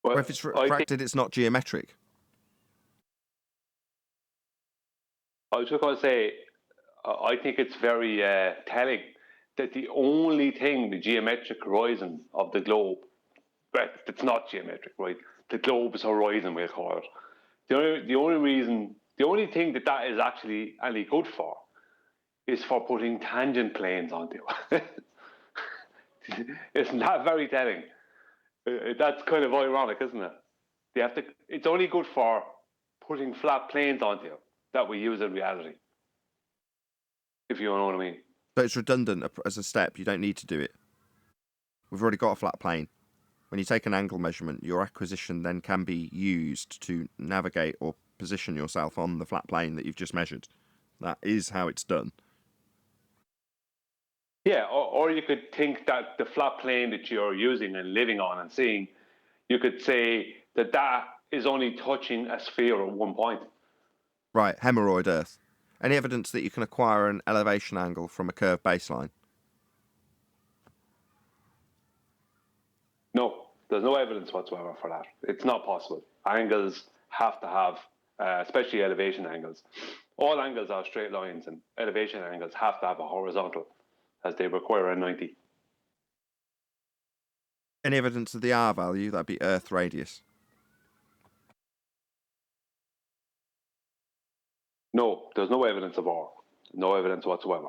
Or if it's refracted, it's not geometric. I was just going to say, I think it's very telling that the only thing, the geometric horizon of the globe, but it's not geometric, right? The globe's horizon, we'll call it. The only thing that is actually any good for is for putting tangent planes onto it. It's not very telling. That's kind of ironic, isn't it? It's only good for putting flat planes onto it that we use in reality, if you know what I mean. So it's redundant as a step. You don't need to do it. We've already got a flat plane. When you take an angle measurement, your acquisition then can be used to navigate or position yourself on the flat plane that you've just measured. That is how it's done. Yeah, or you could think that the flat plane that you're using and living on and seeing, you could say that is only touching a sphere at one point. Right, hemorrhoid Earth. Any evidence that you can acquire an elevation angle from a curved baseline? No, there's no evidence whatsoever for that. It's not possible. Angles have to have, especially elevation angles. All angles are straight lines, and elevation angles have to have a horizontal, as they require a 90. Any evidence of the R value? That'd be Earth radius. No, there's no evidence of R. No evidence whatsoever.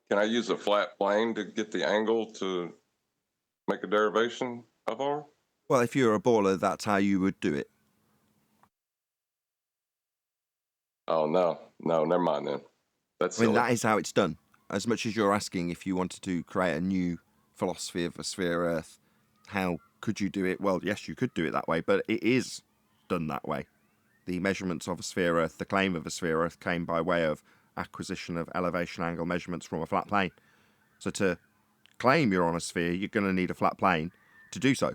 Can I use a flat plane to get the angle to make a derivation of R? Well, if you're a baller, that's how you would do it. Oh, no, never mind then. That's I mean, silly. that is how it's done. As much as you're asking if you wanted to create a new philosophy of a sphere Earth, how could you do it? Well, yes, you could do it that way, but it is done that way. The measurements of a sphere Earth, the claim of a sphere Earth came by way of acquisition of elevation angle measurements from a flat plane. So to claim you're on a sphere, you're going to need a flat plane to do so.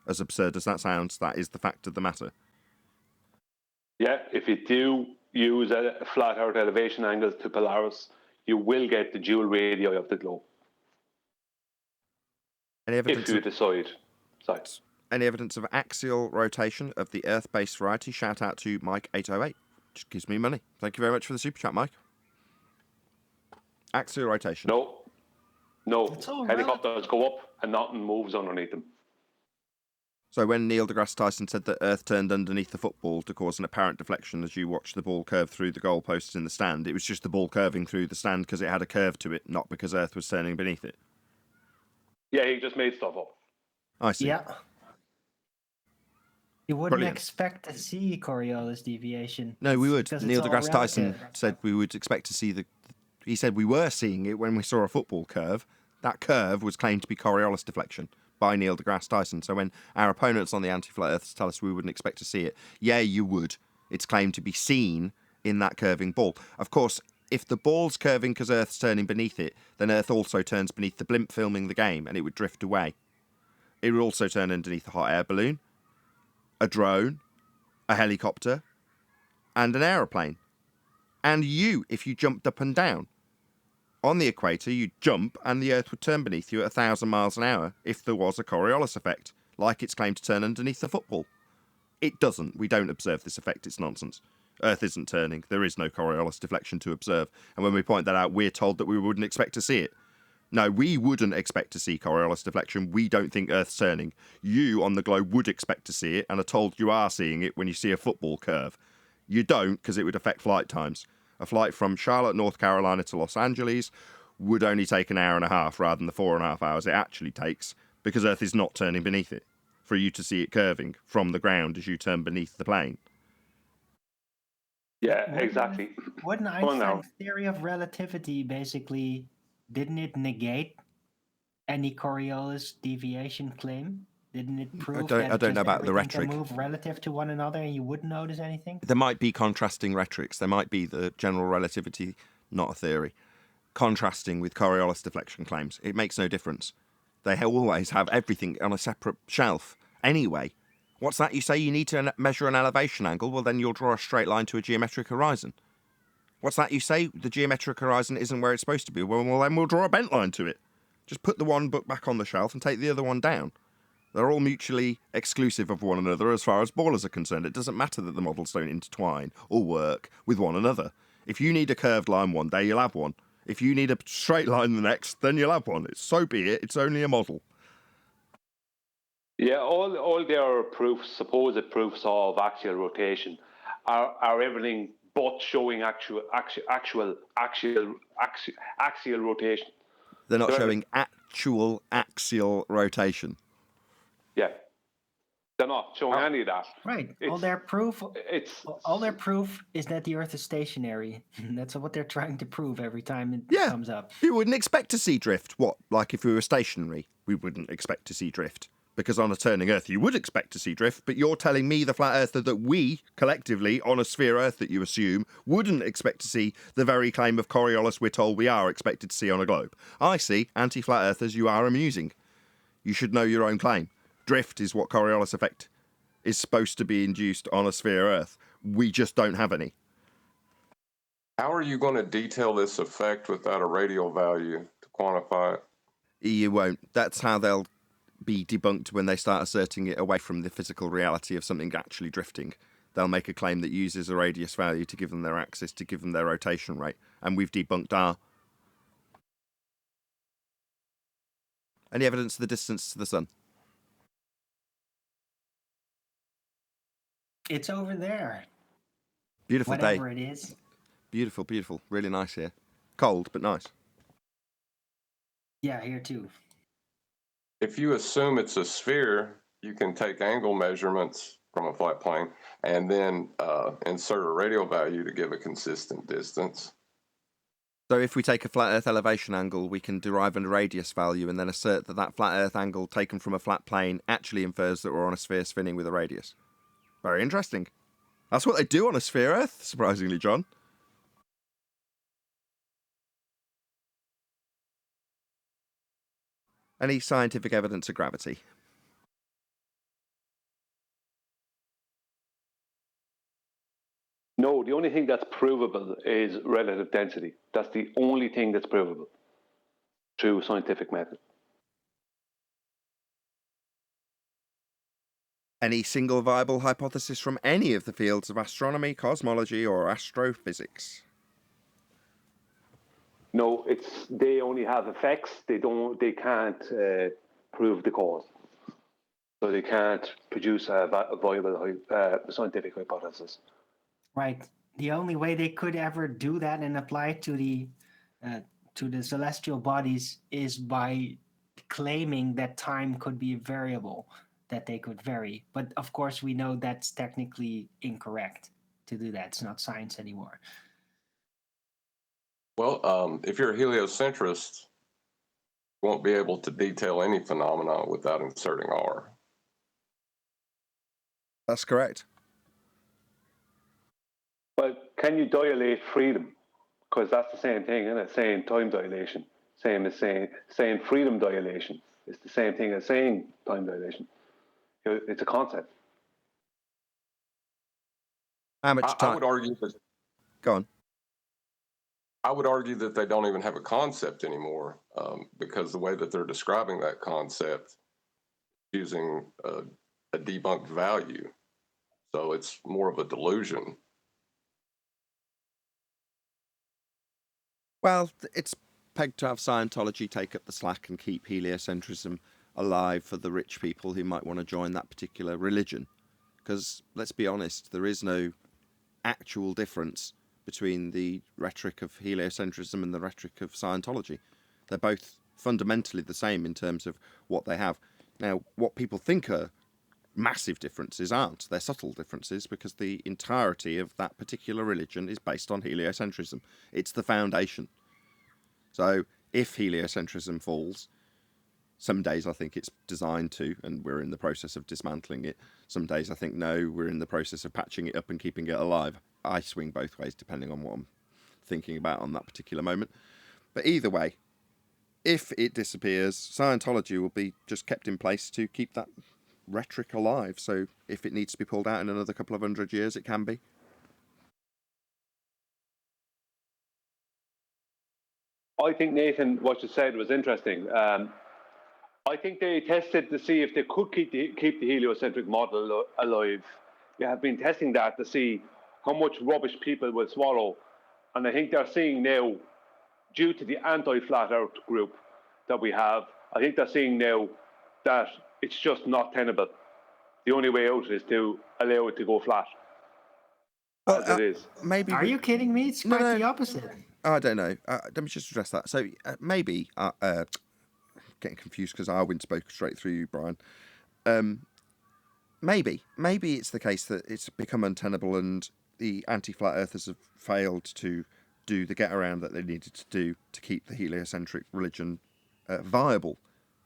As absurd as that sounds, that is the fact of the matter. Yeah, if you do use a flat Earth elevation angles to Polaris, you will get the dual radii of the globe. Any evidence If you decide. Sorry. Any evidence of axial rotation of the Earth-based variety? Shout out to Mike808. Just gives me money. Thank you very much for the super chat, Mike. Axial rotation. No. It's all Helicopters go up and nothing moves underneath them. So when Neil deGrasse Tyson said that Earth turned underneath the football to cause an apparent deflection as you watched the ball curve through the goalposts in the stand, it was just the ball curving through the stand because it had a curve to it, not because Earth was turning beneath it. Yeah, he just made stuff up. I see. Yeah. You wouldn't Brilliant. expect to see Coriolis deviation. No, we would. because it's Neil all deGrasse Tyson relative. said we would expect to see the... He said we were seeing it when we saw a football curve. That curve was claimed to be Coriolis deflection by Neil deGrasse Tyson. So when our opponents on the anti-flat earthers tell us we wouldn't expect to see it, yeah, you would. It's claimed to be seen in that curving ball. Of course, if the ball's curving because Earth's turning beneath it, then Earth also turns beneath the blimp filming the game, and it would drift away. It would also turn underneath a hot air balloon, a drone, a helicopter, and an aeroplane. And you, if you jumped up and down. On the equator, you'd jump and the Earth would turn beneath you at 1,000 miles an hour if there was a Coriolis effect, like it's claimed to turn underneath the football. It doesn't. We don't observe this effect. It's nonsense. Earth isn't turning. There is no Coriolis deflection to observe. And when we point that out, we're told that we wouldn't expect to see it. No, we wouldn't expect to see Coriolis deflection. We don't think Earth's turning. You on the globe would expect to see it and are told you are seeing it when you see a football curve. You don't, because it would affect flight times. A flight from Charlotte, North Carolina to Los Angeles would only take an hour and a half rather than the 4.5 hours it actually takes, because Earth is not turning beneath it, for you to see it curving from the ground as you turn beneath the plane. Yeah, exactly. Wouldn't Come on now. Einstein's theory of relativity basically, didn't it negate any Coriolis deviation claim? Didn't it prove I don't just know about the everything rhetoric. can move relative to one another and you wouldn't notice anything? There might be contrasting rhetorics. There might be the general relativity, not a theory, contrasting with Coriolis deflection claims. It makes no difference. They always have everything on a separate shelf. Anyway, what's that you say? You need to measure an elevation angle? Well, then you'll draw a straight line to a geometric horizon. What's that you say? The geometric horizon isn't where it's supposed to be. Well, then we'll draw a bent line to it. Just put the one book back on the shelf and take the other one down. They're all mutually exclusive of one another as far as ballers are concerned. It doesn't matter that the models don't intertwine or work with one another. If you need a curved line one day, you'll have one. If you need a straight line the next, then you'll have one. So be it. It's only a model. Yeah, all their proofs, supposed proofs of axial rotation, are everything but showing actual rotation. They're not showing actual axial rotation. Yeah, they're not showing any of that. Right. All their proof is that the Earth is stationary. That's what they're trying to prove every time it comes up. You wouldn't expect to see drift. What? Like if we were stationary, we wouldn't expect to see drift. Because on a turning Earth, you would expect to see drift, but you're telling me, the flat earther, that we, collectively, on a sphere Earth that you assume, wouldn't expect to see the very claim of Coriolis we're told we are expected to see on a globe. I see, anti-flat earthers, you are amusing. You should know your own claim. Drift is what Coriolis effect is supposed to be induced on a sphere Earth. We just don't have any. How are you going to detail this effect without a radial value to quantify it? You won't. That's how they'll be debunked when they start asserting it away from the physical reality of something actually drifting. They'll make a claim that uses a radius value to give them their axis, to give them their rotation rate, and we've debunked R. Any evidence of the distance to the sun? It's over there. Beautiful day. Whatever it is. Beautiful, beautiful. Really nice here. Cold, but nice. Yeah, here too. If you assume it's a sphere, you can take angle measurements from a flat plane and then insert a radial value to give a consistent distance. So if we take a flat Earth elevation angle, we can derive a radius value and then assert that that flat Earth angle taken from a flat plane actually infers that we're on a sphere spinning with a radius. Very interesting. That's what they do on a sphere Earth, surprisingly, John. Any scientific evidence of gravity? No, the only thing that's provable is relative density. That's the only thing that's provable through scientific method. Any single viable hypothesis from any of the fields of astronomy, cosmology, or astrophysics? No, they only have effects. They can't prove the cause. so they can't produce a viable scientific hypothesis. Right. The only way they could ever do that and apply it to the celestial bodies is by claiming that time could be a variable that they could vary. But of course, we know that's technically incorrect to do that. It's not science anymore. Well, if you're a heliocentrist, you won't be able to detail any phenomena without inserting R. That's correct. But can you dilate freedom? Because that's the same thing, isn't it? Saying time dilation, same as saying freedom dilation. It's the same thing as saying time dilation. It's a concept. How much time? I would argue that. Go on. I would argue that they don't even have a concept anymore, because the way that they're describing that concept using a debunked value, so it's more of a delusion. Well, it's pegged to have Scientology take up the slack and keep heliocentrism alive for the rich people who might want to join that particular religion. Because, let's be honest, there is no actual difference between the rhetoric of heliocentrism and the rhetoric of Scientology. They're both fundamentally the same in terms of what they have. Now, what people think are massive differences aren't. They're subtle differences because the entirety of that particular religion is based on heliocentrism. It's the foundation. So if heliocentrism falls, some days I think it's designed to, and we're in the process of dismantling it. Some days I think, no, we're in the process of patching it up and keeping it alive. I swing both ways depending on what I'm thinking about on that particular moment. But either way, if it disappears, Scientology will be just kept in place to keep that rhetoric alive. So if it needs to be pulled out in another couple of 100 years, it can be. I think, Nathan, what you said was interesting. I think they tested to see if they could keep the heliocentric model alive. They have been testing that to see how much rubbish people will swallow. And I think they're seeing now, due to the anti-flat earth group that we have, I think they're seeing now that it's just not tenable. The only way out is to allow it to go flat. Well, as it is. Maybe. Are you kidding me? It's quite the opposite. I don't know. Let me just address that. So maybe, getting confused because Arwin spoke straight through you, Brian. Maybe it's the case that it's become untenable and the anti-flat earthers have failed to do the get-around that they needed to do to keep the heliocentric religion viable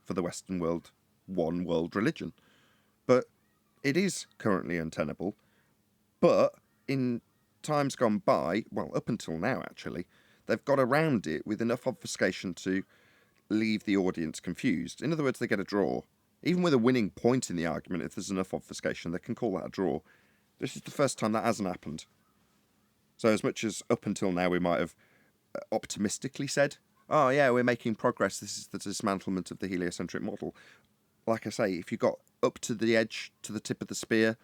for the Western world, one world religion. But it is currently untenable. But in times gone by, well, up until now actually, they've got around it with enough obfuscation to leave the audience confused. In other words, they get a draw. Even with a winning point in the argument, if there's enough obfuscation, they can call that a draw. This is the first time that hasn't happened. So as much as up until now we might have optimistically said, oh yeah, we're making progress, this is the dismantlement of the heliocentric model. Like I say, if you got up to the edge, to the tip of the spear,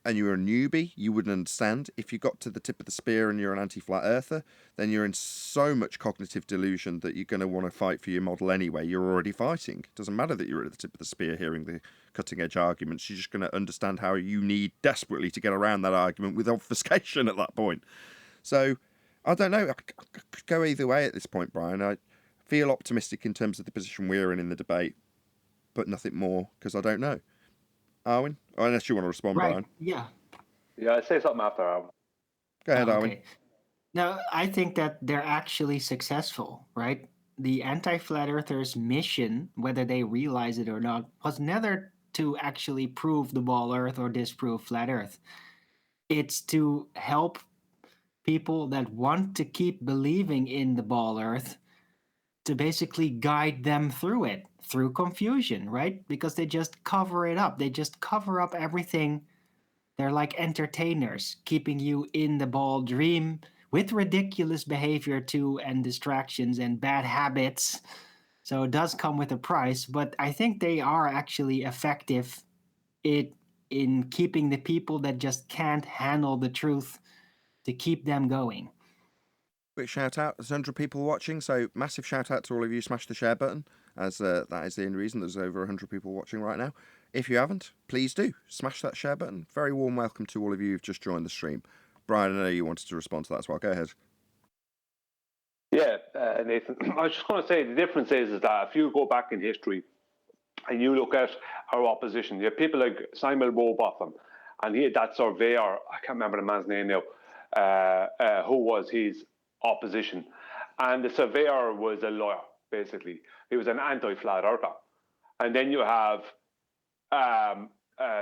and you're a newbie, you wouldn't understand. If you got to the tip of the spear and you're an anti-flat earther, then you're in so much cognitive delusion that you're going to want to fight for your model anyway. You're already fighting. It doesn't matter that you're at the tip of the spear hearing the cutting-edge arguments. You're just going to understand how you need desperately to get around that argument with obfuscation at that point. So, I don't know. I could go either way at this point, Brian. I feel optimistic in terms of the position we're in the debate, but nothing more, because I don't know. Arwin? Oh, unless you want to respond, Right. Brian. Yeah, I'll say something after Arwin. Go ahead, Arwin. Okay. Now, I think that they're actually successful, right? The anti-flat earthers' mission, whether they realize it or not, was never to actually prove the ball earth or disprove flat earth. It's to help people that want to keep believing in the ball earth to basically guide them through it, through confusion, right? Because they just cover it up. They just cover up everything. They're like entertainers, keeping you in the ball dream with ridiculous behavior too, and distractions and bad habits. So it does come with a price, but I think they are actually effective in keeping the people that just can't handle the truth to keep them going. Quick shout out, there's 100 people watching, so massive shout out to all of you. Smash the share button, as that is the only reason there's over 100 people watching right now. If you haven't, please do smash that share button. Very warm welcome to all of you who've just joined the stream. Brian, I know you wanted to respond to that as well. Go ahead. Yeah, Nathan. I was just going to say the difference is that if you go back in history and you look at our opposition, you have people like Simon Rowbotham, and he had that surveyor, I can't remember the man's name now, who was his opposition. And the surveyor was a lawyer, basically. He was an anti-flat earther. And then you have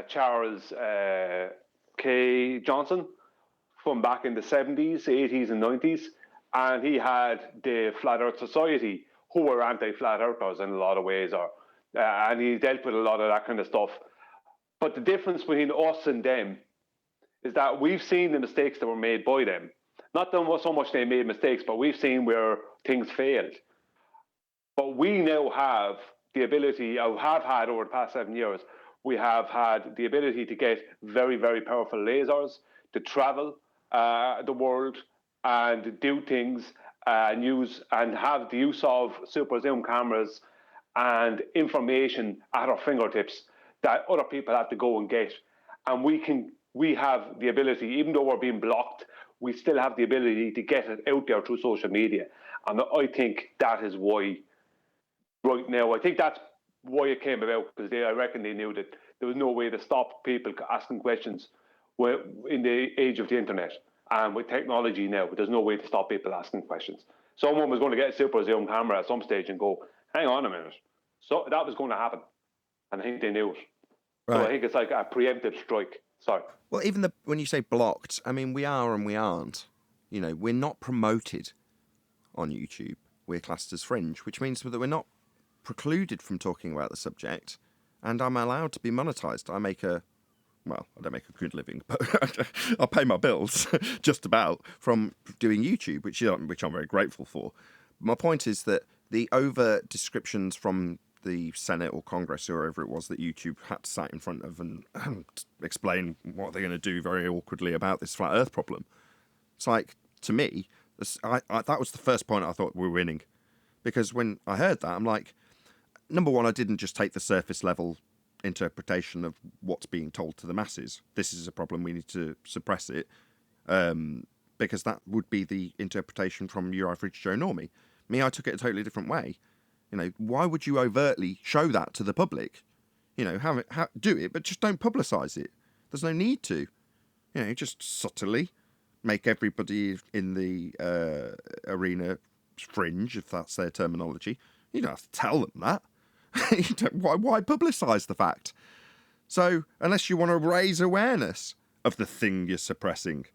Charles K. Johnson from back in the 70s, 80s and 90s. And he had the Flat Earth Society, who were anti-flat earthers in a lot of ways, and he dealt with a lot of that kind of stuff. But the difference between us and them is that we've seen the mistakes that were made by them. Not so much they made mistakes, but we've seen where things failed. But we now have the ability, or have had over the past 7 years, we have had the ability to get very, very powerful lasers, to travel the world and do things and use and have the use of super zoom cameras and information at our fingertips that other people have to go and get. And we have the ability, even though we're being blocked, we still have the ability to get it out there through social media. And I think that is why, right now, I think that's why it came about, because I reckon they knew that there was no way to stop people asking questions in the age of the internet. And with technology now, there's no way to stop people asking questions. Someone was going to get a super zoom camera at some stage and go, hang on a minute. So that was going to happen. And I think they knew it. Right. So I think it's like a preemptive strike. Sorry. Well, even when you say blocked, I mean, we are and we aren't. You know, we're not promoted on YouTube. We're classed as fringe, which means that we're not precluded from talking about the subject. And I'm allowed to be monetized. Well, I don't make a good living, but I'll pay my bills just about from doing YouTube, which I'm very grateful for. My point is that the over descriptions from the Senate or Congress or wherever it was that YouTube had to sit in front of and explain what they're going to do very awkwardly about this flat Earth problem. It's like, to me, that was the first point I thought we were winning. Because when I heard that, I'm like, number one, I didn't just take the surface level interpretation of what's being told to the masses. This is a problem, we need to suppress it, because that would be the interpretation from your average Joe Normie. Me, I took it a totally different way. You know, why would you overtly show that to the public? You know, do it, but just don't publicise it. There's no need to. You know, just subtly make everybody in the arena fringe, if that's their terminology. You don't have to tell them that. Why publicise the fact? So, unless you want to raise awareness of the thing you're suppressing.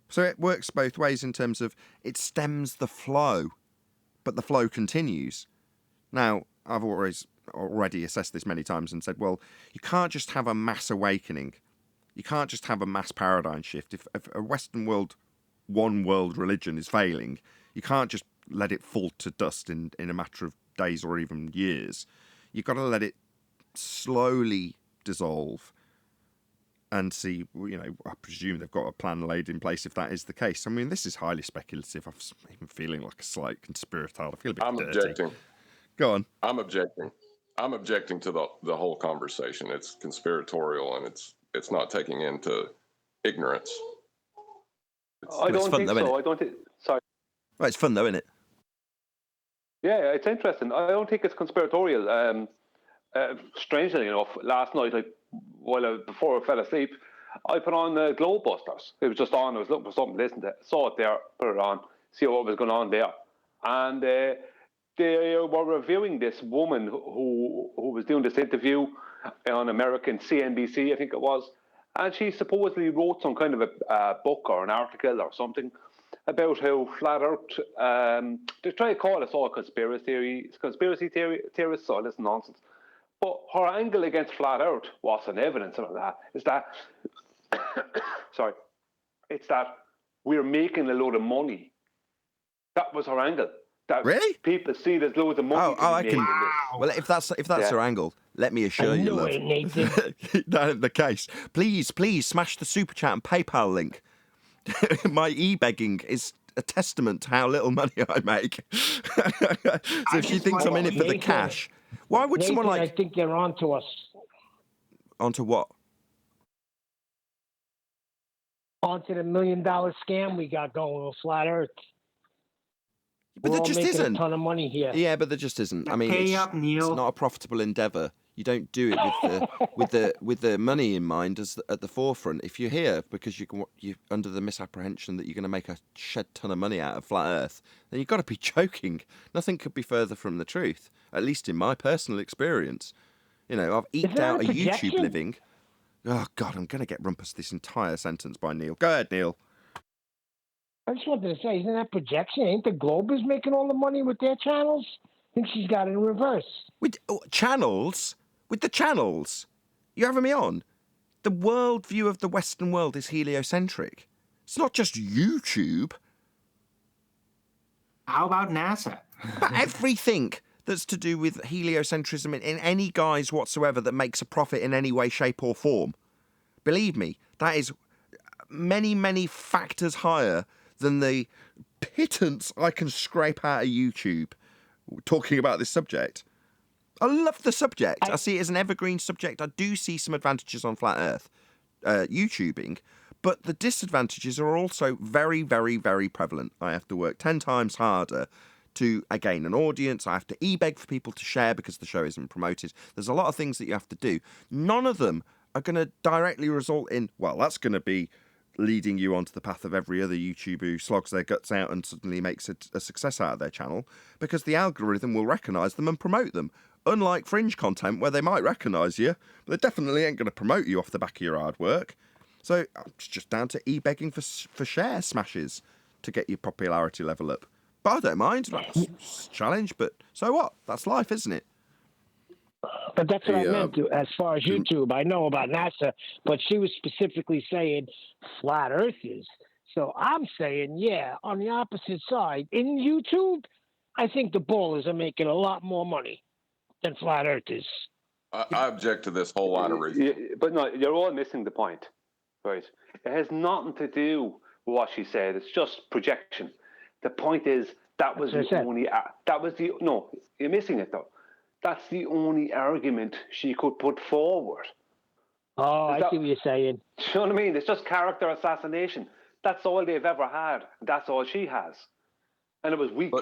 So it works both ways in terms of it stems the flow, but the flow continues. Now, I've already assessed this many times and said, well, you can't just have a mass awakening. You can't just have a mass paradigm shift. If a Western world, one world religion is failing, you can't just let it fall to dust in a matter of days or even years. You've got to let it slowly dissolve and see, you know, I presume they've got a plan laid in place if that is the case. I mean, this is highly speculative. I'm even feeling like a slight conspirator. I feel a bit dirty. Objecting. Go on. I'm objecting to the whole conversation. It's conspiratorial and it's not taking into ignorance. I don't think so. I don't think. Sorry. Well, it's fun though, isn't it? Yeah, it's interesting. I don't think it's conspiratorial. Strangely enough, last night, before I fell asleep, I put on Globebusters. It was just on. I was looking for something to listen to. Saw it there, put it on, see what was going on there. And they were reviewing this woman who was doing this interview on American CNBC, I think it was. And she supposedly wrote some kind of a book or an article or something about how flat Earth, they try to call us all conspiracy theorists, all this nonsense. But her angle against flat Earth wasn't evidence of that. It's that, sorry, it's that we're making a load of money. That was her angle. That really? People see there's loads of money. Well, if that's her angle, let me assure you, love. That ain't the case. Please smash the super chat and PayPal link. My e-begging is a testament to how little money I make. So if she thinks I'm in it for the cash, why would someone I think they're onto us. Onto what? Onto the $1 million scam we got going with Flat Earth. But We're there all just making isn't a ton of money here. Yeah, but there just isn't. I mean, it's not a profitable endeavor. You don't do it with the money in mind at the forefront. If you're here because you're under the misapprehension that you're going to make a shed ton of money out of Flat Earth, then you've got to be joking. Nothing could be further from the truth, at least in my personal experience. You know, I've eked out a YouTube living. Oh, God, I'm going to get rumpus this entire sentence by Neil. Go ahead, Neil. I just wanted to say, isn't that projection? Ain't the Globers making all the money with their channels? I think she's got it in reverse. With channels? With the channels? You having me on? The worldview of the Western world is heliocentric. It's not just YouTube. How about NASA? Everything that's to do with heliocentrism in any guise whatsoever that makes a profit in any way, shape or form. Believe me, that is many, many factors higher than the pittance I can scrape out of YouTube talking about this subject. I love the subject. I see it as an evergreen subject. I do see some advantages on Flat Earth YouTubing, but the disadvantages are also very, very, very prevalent. I have to work 10 times harder to gain an audience. I have to e-beg for people to share because the show isn't promoted. There's a lot of things that you have to do. None of them are going to directly result in, well, that's going to be leading you onto the path of every other YouTuber who slogs their guts out and suddenly makes a success out of their channel, because the algorithm will recognise them and promote them. Unlike fringe content where they might recognise you, but they definitely ain't going to promote you off the back of your hard work. So it's just down to e-begging for share smashes to get your popularity level up. But I don't mind. That's a challenge, but so what? That's life, isn't it? But that's what I meant to, as far as YouTube. I know about NASA, but she was specifically saying flat earthers. So I'm saying, yeah, on the opposite side, in YouTube, I think the ballers are making a lot more money than flat earthers. I object to this whole line of reasoning. But no, you're all missing the point, right? It has nothing to do with what she said. It's just projection. The point is that was the only. No, you're missing it though. That's the only argument she could put forward. Oh, I see what you're saying. Do you know what I mean? It's just character assassination. That's all they've ever had. That's all she has. And it was weak.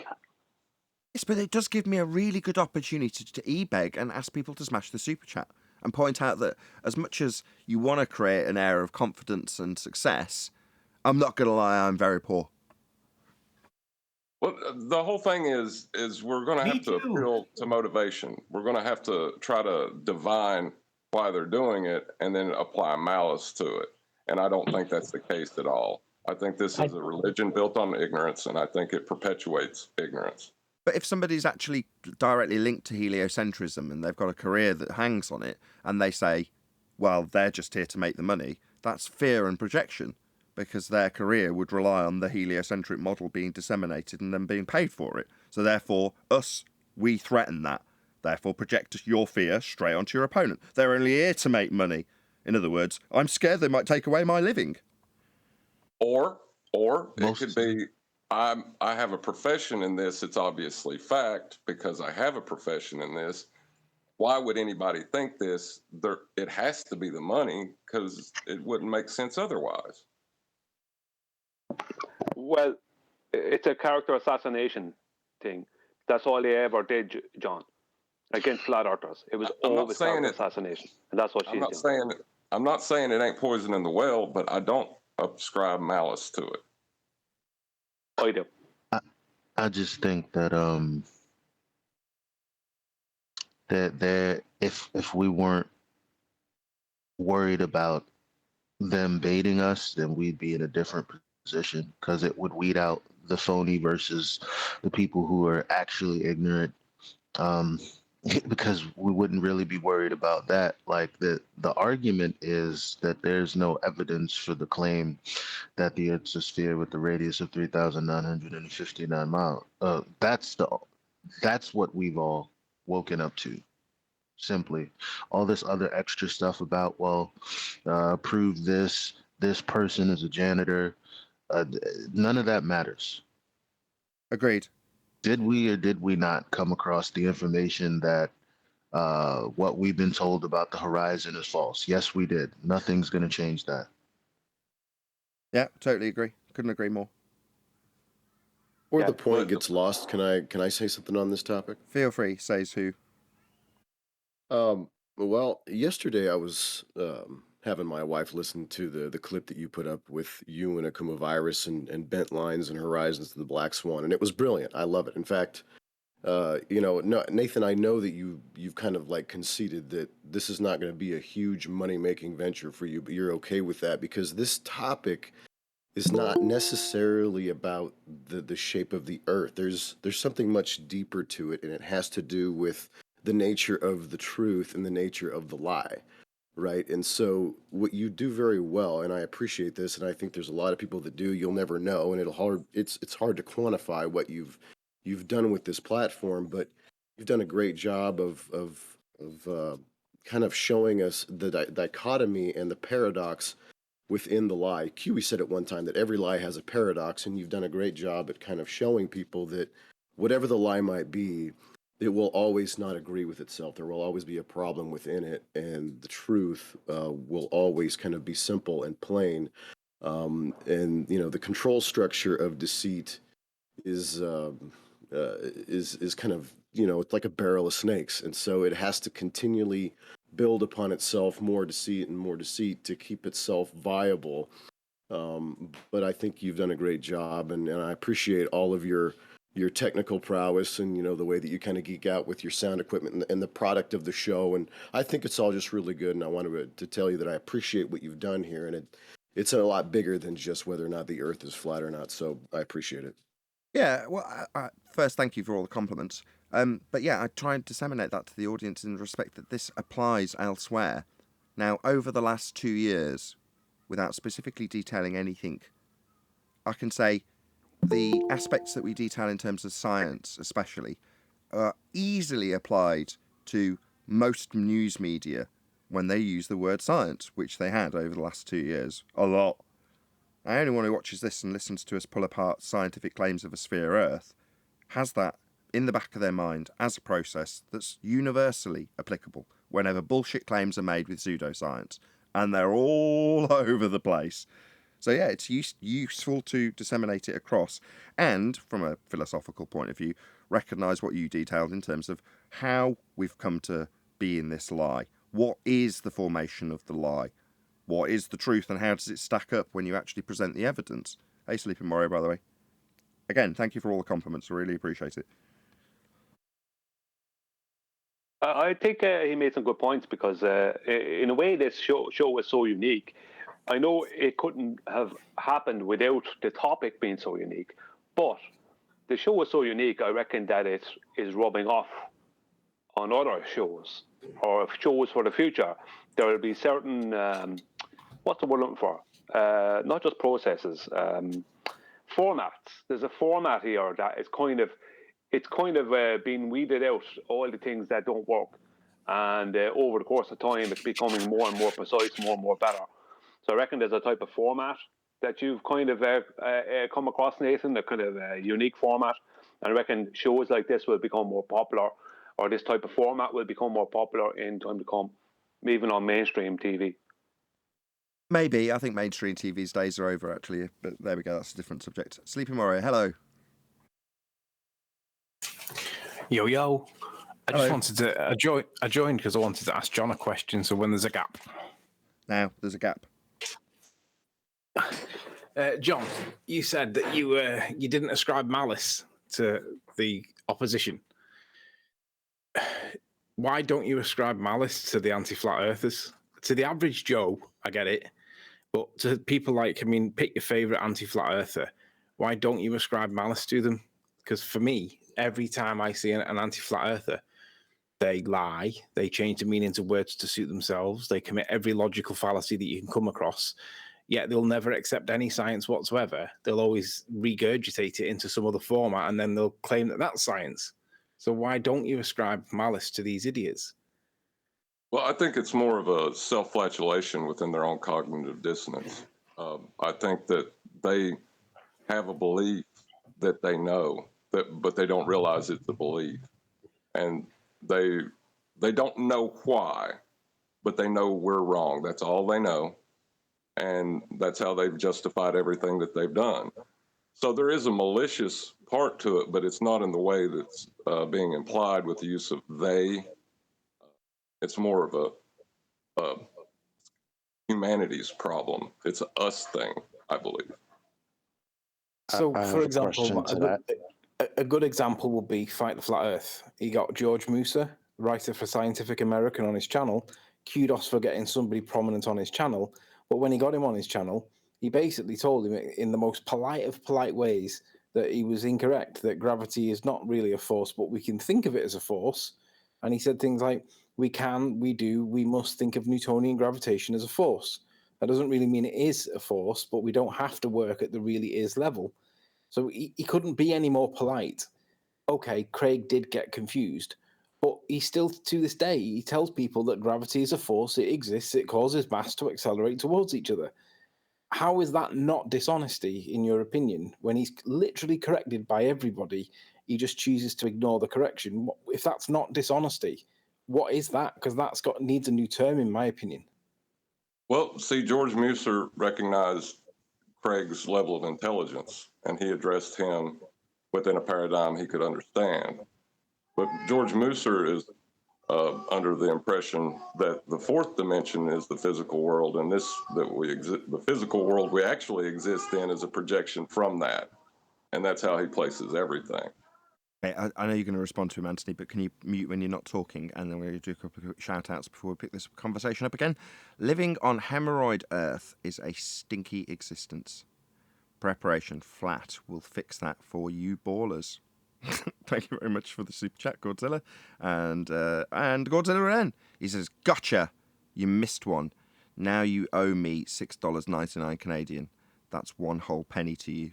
Yes, but it does give me a really good opportunity to e-beg and ask people to smash the super chat and point out that as much as you want to create an air of confidence and success, I'm not going to lie, I'm very poor. Well, the whole thing is we're going to have to appeal to motivation. We're going to have to try to divine why they're doing it and then apply malice to it. And I don't think that's the case at all. I think this is a religion built on ignorance, and I think it perpetuates ignorance. But if somebody's actually directly linked to heliocentrism and they've got a career that hangs on it, and they say, well, they're just here to make the money, that's fear and projection, because their career would rely on the heliocentric model being disseminated and them being paid for it. So therefore, we threaten that. Therefore, project your fear straight onto your opponent. They're only here to make money. In other words, I'm scared they might take away my living. Or it could be, I have a profession in this. It's obviously fact because I have a profession in this. Why would anybody think this? It has to be the money because it wouldn't make sense otherwise. Well, it's a character assassination thing. That's all they ever did, John, against flat earthers. It was always character assassination, and that's what she's doing. I'm not saying it ain't poison in the well, but I don't ascribe malice to it. I do. I just think that if we weren't worried about them baiting us, then we'd be in a different position because it would weed out the phony versus the people who are actually ignorant. Because we wouldn't really be worried about that. Like the argument is that there's no evidence for the claim that the Earth's a sphere with a radius of 3,959 miles. That's what we've all woken up to. Simply, all this other extra stuff about prove this person is a janitor. None of that matters. Agreed. Did we or did we not come across the information that what we've been told about the horizon is false? Yes, we did. Nothing's going to change that. Yeah, totally agree. Couldn't agree more. Or the point gets lost. Can I say something on this topic? Feel free. Says who? Well, yesterday I was having my wife listen to the clip that you put up with you and Akuma Virus and bent lines and horizons to the Black Swan, and it was brilliant. I love it. In fact, no, Nathan, I know that you've kind of like conceded that this is not going to be a huge money-making venture for you, but you're okay with that because this topic is not necessarily about the shape of the Earth. There's something much deeper to it, and it has to do with the nature of the truth and the nature of the lie, right? And so what you do very well, and I appreciate this, and I think there's a lot of people that do, you'll never know, and it's hard to quantify what you've done with this platform, but you've done a great job of kind of showing us the dichotomy and the paradox within the lie. Kiwi said at one time that every lie has a paradox, and you've done a great job at kind of showing people that whatever the lie might be, it will always not agree with itself. There will always be a problem within it, and the truth will always kind of be simple and plain. And the control structure of deceit is kind of it's like a barrel of snakes, and so it has to continually build upon itself more deceit to keep itself viable. But I think you've done a great job, and I appreciate all of your technical prowess and the way that you kind of geek out with your sound equipment and the product of the show, and I think it's all just really good. And I wanted to tell you that I appreciate what you've done here, and it's a lot bigger than just whether or not the Earth is flat or not. So I appreciate it. Yeah, well, first, thank you for all the compliments. But yeah, I try and disseminate that to the audience in respect that this applies elsewhere. Now, over the last 2 years, without specifically detailing anything, I can say the aspects that we detail in terms of science, especially, are easily applied to most news media when they use the word science, which they had over the last 2 years. A lot. Now, anyone who watches this and listens to us pull apart scientific claims of a sphere Earth has that in the back of their mind as a process that's universally applicable whenever bullshit claims are made with pseudoscience. And they're all over the place. So yeah, it's useful to disseminate it across and, from a philosophical point of view, recognise what you detailed in terms of how we've come to be in this lie. What is the formation of the lie? What is the truth and how does it stack up when you actually present the evidence? Hey, Sleeping Mario, by the way. Again, thank you for all the compliments. I really appreciate it. I think he made some good points because, in a way, this show was so unique. I know it couldn't have happened without the topic being so unique, but the show was so unique, I reckon that it is rubbing off on other shows or shows for the future. There will be certain, what's the word I'm looking for? Not just processes, formats. There's a format here that is kind of being weeded out, all the things that don't work. And over the course of time, it's becoming more and more precise, more and more better. So I reckon there's a type of format that you've kind of come across, Nathan, a kind of unique format. And I reckon shows like this will become more popular, or this type of format will become more popular in time to come, even on mainstream TV. Maybe. I think mainstream TV's days are over, actually. But there we go. That's a different subject. Sleepy Mario, hello. Yo. I Hello. just wanted to... I joined because I wanted to ask John a question, so when there's a gap. Now, there's a gap. John, you said that you didn't ascribe malice to the opposition. Why don't you ascribe malice to the anti-flat earthers? To the average Joe, I get it, but to people like, pick your favourite anti-flat earther, why don't you ascribe malice to them? Because for me, every time I see an anti-flat earther, they lie, they change the meaning to words to suit themselves, they commit every logical fallacy that you can come across, yet they'll never accept any science whatsoever. They'll always regurgitate it into some other format, and then they'll claim that that's science. So why don't you ascribe malice to these idiots? Well, I think it's more of a self-flagellation within their own cognitive dissonance. I think that they have a belief that they know, but they don't realize it's a belief. And they don't know why, but they know we're wrong. That's all they know. And that's how they've justified everything that they've done. So there is a malicious part to it, but it's not in the way that's being implied with the use of they. It's more of a humanity's problem. It's an us thing, I believe. So, I have for a example, question to that. a good example would be Fight the Flat Earth. He got George Musa, writer for Scientific American, on his channel. Kudos for getting somebody prominent on his channel. But when he got him on his channel, he basically told him in the most polite of polite ways that he was incorrect, that gravity is not really a force, but we can think of it as a force. And he said things like, we must think of Newtonian gravitation as a force. That doesn't really mean it is a force, but we don't have to work at the really is level. So he couldn't be any more polite. Okay, Craig did get confused, but he still, to this day, he tells people that gravity is a force, it exists, it causes mass to accelerate towards each other. How is that not dishonesty, in your opinion, when he's literally corrected by everybody? He just chooses to ignore the correction. If that's not dishonesty, what is that? Because needs a new term, in my opinion. Well, see, George Muser recognized Craig's level of intelligence, and he addressed him within a paradigm he could understand. But George Muser is under the impression that the fourth dimension is the physical world, and the physical world we actually exist in is a projection from that, and that's how he places everything. Okay, I know you're going to respond to him, Anthony, but can you mute when you're not talking? And then we're going to do a couple of quick shout-outs before we pick this conversation up again. Living on hemorrhoid Earth is a stinky existence. Preparation flat will fix that for you ballers. Thank you very much for the super chat, Godzilla. And Godzilla N. He says, gotcha, you missed one. Now you owe me $6.99 Canadian. That's one whole penny to you.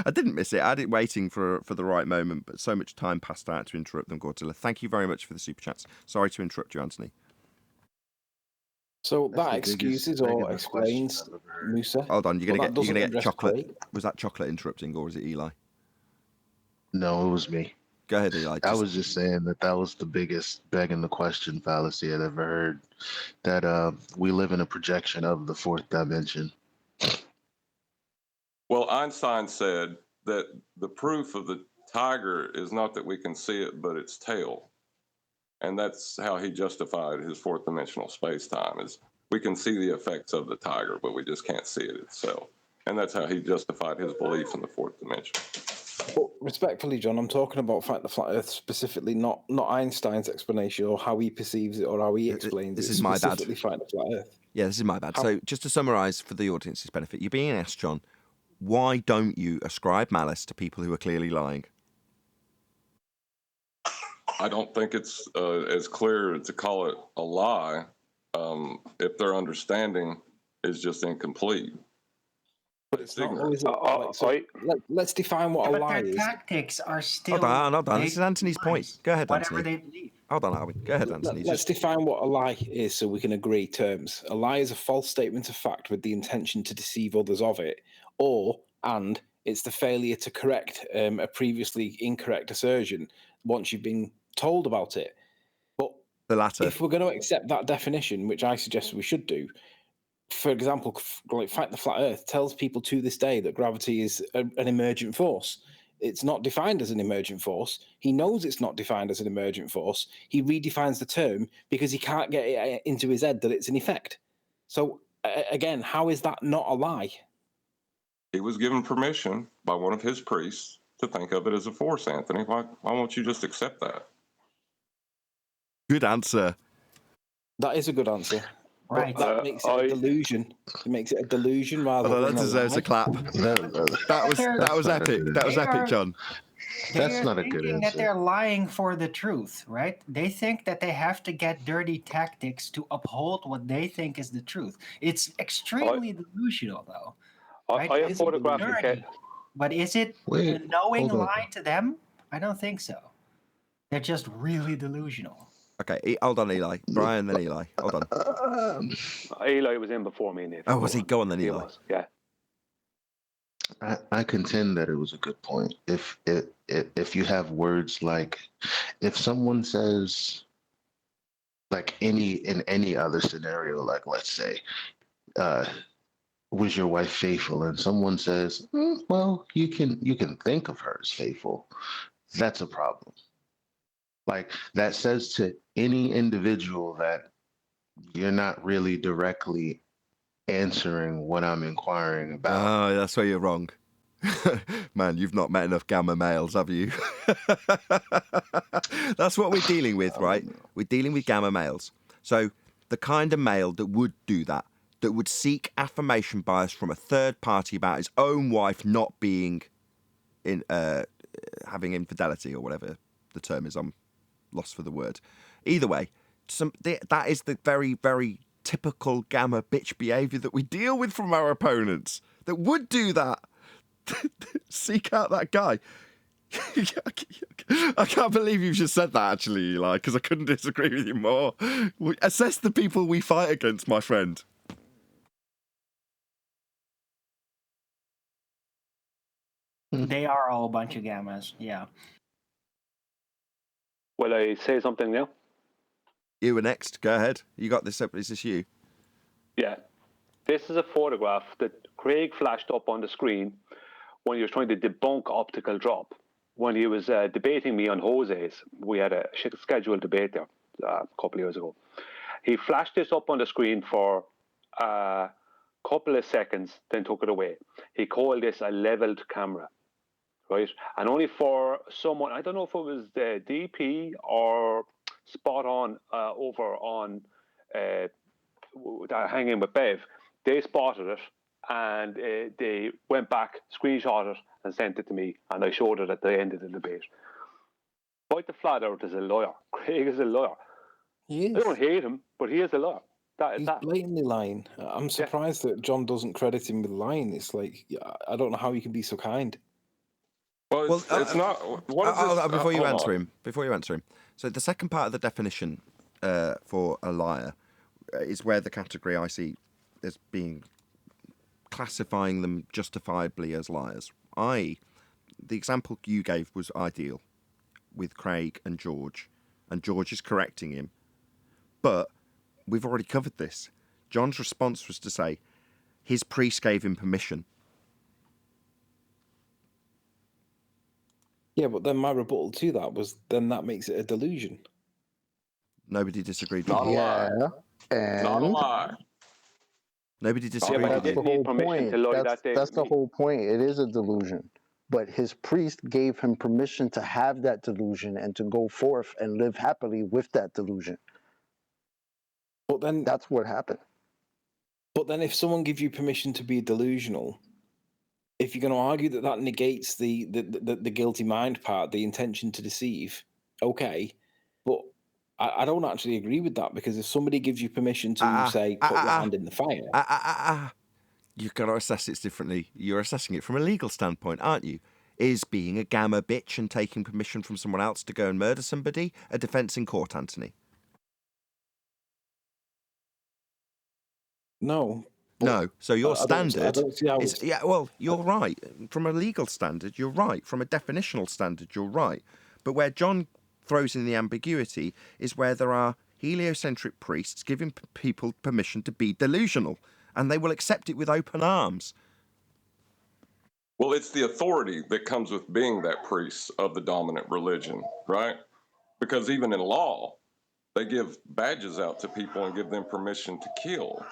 I didn't miss it. I had it waiting for the right moment, but so much time passed out to interrupt them, Godzilla. Thank you very much for the super chats. Sorry to interrupt you, Anthony. So that excuses or explains Musa. Hold on, you're gonna get chocolate. Craig. Was that chocolate interrupting, or was it Eli? No, it was me. Go ahead, Eli. I was just saying that was the biggest begging the question fallacy I'd ever heard. That we live in a projection of the fourth dimension. Well, Einstein said that the proof of the tiger is not that we can see it, but its tail. And that's how he justified his fourth dimensional space-time, is we can see the effects of the tiger, but we just can't see it itself. And that's how he justified his belief in the fourth dimension. But respectfully, John, I'm talking about the flat Earth specifically, not Einstein's explanation or how he perceives it or how he explains it. This is my bad. Specifically fight the flat Earth. Yeah, this is my bad. So just to summarise for the audience's benefit, you're being asked, John, why don't you ascribe malice to people who are clearly lying? I don't think it's as clear to call it a lie if their understanding is just incomplete. But it's not always let's define what a lie But their is. tactics are still... Hold on. This is Anthony's point. Go ahead, whatever Anthony. they believe. Hold on, Alvin. Go ahead, Anthony. Let's define what a lie is so we can agree terms. A lie is a false statement of fact with the intention to deceive others of it, and it's the failure to correct a previously incorrect assertion once you've been told about it. But the latter. If we're going to accept that definition, which I suggest we should do, for example, like Fight the Flat Earth tells people to this day that gravity is an emergent force. It's not defined as an emergent force. He knows it's not defined as an emergent force. He redefines the term because he can't get it into his head that it's an effect. So, again, how is that not a lie? He was given permission by one of his priests to think of it as a force, Anthony. Why won't you just accept that? Good answer. That is a good answer. Right. That makes it a delusion. It makes it a delusion rather than that deserves a clap. That was epic. That was epic, John. That's not a good answer. That they're lying for the truth, right? They think that they have to get dirty tactics to uphold what they think is the truth. It's extremely delusional, though. Right? I have photographic. But is it a knowing lie to them? I don't think so. They're just really delusional. Okay, hold on, Eli. Brian, then Eli. Hold on. Eli was in before me, Nathan. Oh, was he? Go on then, Eli. Was, yeah. I contend that it was a good point. If you have words like, if someone says, like in any other scenario, like let's say, uh, was your wife faithful? And someone says, well, you can think of her as faithful. That's a problem. Like that says to any individual that you're not really directly answering what I'm inquiring about. Oh, that's where you're wrong. Man, you've not met enough gamma males, have you? That's what we're dealing with, right? We're dealing with gamma males. So the kind of male that would do that would seek affirmation bias from a third party about his own wife not being in having infidelity or whatever the term is. I'm lost for the word. Either way, that is the very, very typical gamma bitch behaviour that we deal with from our opponents that would do that. Seek out that guy. I can't believe you've just said that, actually, Eli, because I couldn't disagree with you more. Assess the people we fight against, my friend. They are all a bunch of gammas, yeah. Will I say something now? You were next. Go ahead. You got this. Is this you? Yeah. This is a photograph that Craig flashed up on the screen when he was trying to debunk optical drop. When he was debating me on Jose's, we had a scheduled debate there a couple of years ago. He flashed this up on the screen for a couple of seconds, then took it away. He called this a leveled camera, right? And only for someone, I don't know if it was the DP or Spot On over on Hanging with Bev, they spotted it and they went back, screenshot it and sent it to me, and I showed it at the end of the debate. Quite the flat out is a lawyer. Craig is a lawyer. He is. I don't hate him, but he is a lawyer. He's blatantly lying. I'm surprised that John doesn't credit him with lying. It's like, I don't know how he can be so kind. Well, it's not. What is this? Before you answer him. So the second part of the definition for a liar is where the category I see as being classifying them justifiably as liars. The example you gave was ideal with Craig and George is correcting him. But we've already covered this. John's response was to say his priest gave him permission. Yeah, but then my rebuttal to that was then that makes it a delusion. Nobody disagreed with Not a you. lie. And Not a lie. Nobody disagreed that's with the you. whole point. That's the whole point. It is a delusion. But his priest gave him permission to have that delusion and to go forth and live happily with that delusion. But then that's what happened. But then if someone gives you permission to be delusional, if you're going to argue that that negates the guilty mind part, the intention to deceive, okay. But I don't actually agree with that, because if somebody gives you permission to say, put your hand in the fire. You've got to assess it differently. You're assessing it from a legal standpoint, aren't you? Is being a gamma bitch and taking permission from someone else to go and murder somebody a defence in court, Anthony? No. No. So your standard I don't see how is... Yeah, well, you're right. From a legal standard, you're right. From a definitional standard, you're right. But where John throws in the ambiguity is where there are heliocentric priests giving people permission to be delusional, and they will accept it with open arms. Well, it's the authority that comes with being that priest of the dominant religion, right? Because even in law, they give badges out to people and give them permission to kill.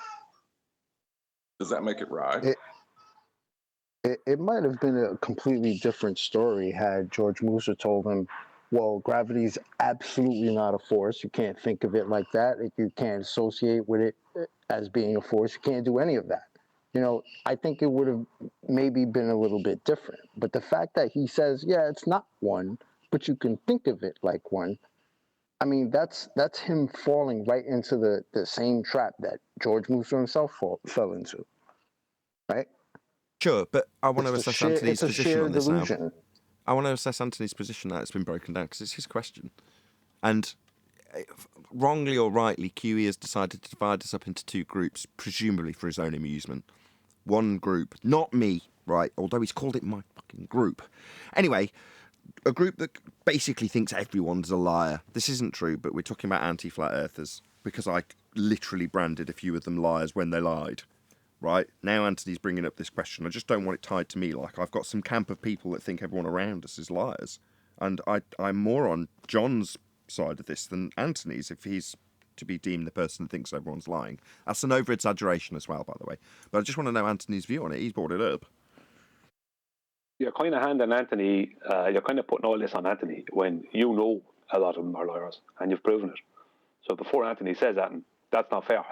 Does that make it right? It might have been a completely different story had George Musa told him, well, gravity is absolutely not a force. You can't think of it like that. You can't associate with it as being a force. You can't do any of that. You know, I think it would have maybe been a little bit different. But the fact that he says, yeah, it's not one, but you can think of it like one, I mean, that's him falling right into the same trap that George Musa himself fell into, right? Sure, but I want to assess Anthony's position on this delusion. now. I want to assess Anthony's position now. It's been broken down because it's his question. And wrongly or rightly, QE has decided to divide us up into two groups, presumably for his own amusement. One group, not me, right? Although he's called it my fucking group. Anyway, a group that basically thinks everyone's a liar. This isn't true, but we're talking about anti-flat earthers because I literally branded a few of them liars when they lied. Right? Now Anthony's bringing up this question. I just don't want it tied to me. Like, I've got some camp of people that think everyone around us is liars. And I'm more on John's side of this than Anthony's, if he's to be deemed the person that thinks everyone's lying. That's an over-exaggeration as well, by the way. But I just want to know Anthony's view on it. He's brought it up. You're kind of handing Anthony, you're kind of putting all this on Anthony when you know a lot of them are liars and you've proven it. So before Anthony says that, that's not fair.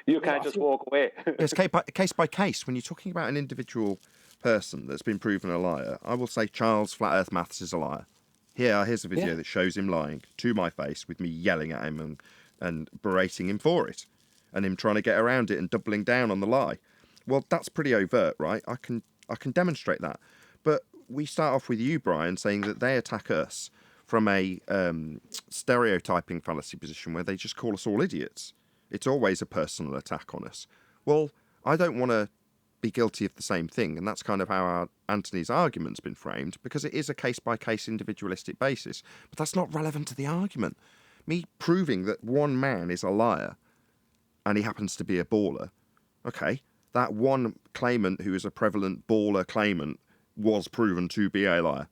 You can't just walk away. It's case by case. When you're talking about an individual person that's been proven a liar, I will say Charles Flat Earth Maths is a liar. Here's a video that shows him lying to my face with me yelling at him and berating him for it and him trying to get around it and doubling down on the lie. Well, that's pretty overt, right? I can demonstrate that. But we start off with you, Brian, saying that they attack us from a stereotyping fallacy position where they just call us all idiots. It's always a personal attack on us. Well, I don't want to be guilty of the same thing, and that's kind of how Anthony's argument's been framed, because it is a case-by-case individualistic basis. But that's not relevant to the argument. Me proving that one man is a liar, and he happens to be a baller, okay, that one claimant who is a prevalent baller claimant was proven to be a liar.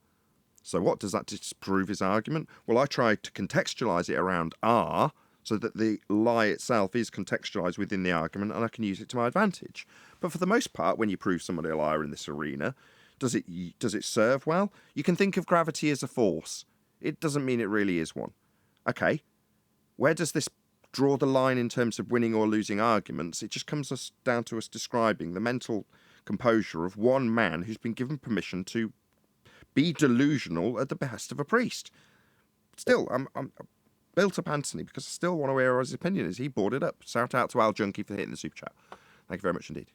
So what, does that disprove his argument? Well, I tried to contextualise it around R so that the lie itself is contextualised within the argument and I can use it to my advantage. But for the most part, when you prove somebody a liar in this arena, does it serve well? You can think of gravity as a force. It doesn't mean it really is one. Okay, where does this draw the line in terms of winning or losing arguments? It just comes down to us describing the mental composure of one man who's been given permission to be delusional at the behest of a priest. Still, I'm built up Anthony because I still want to hear his opinion as he brought it up. Shout out to Al Junkie for hitting the super chat. Thank you very much indeed.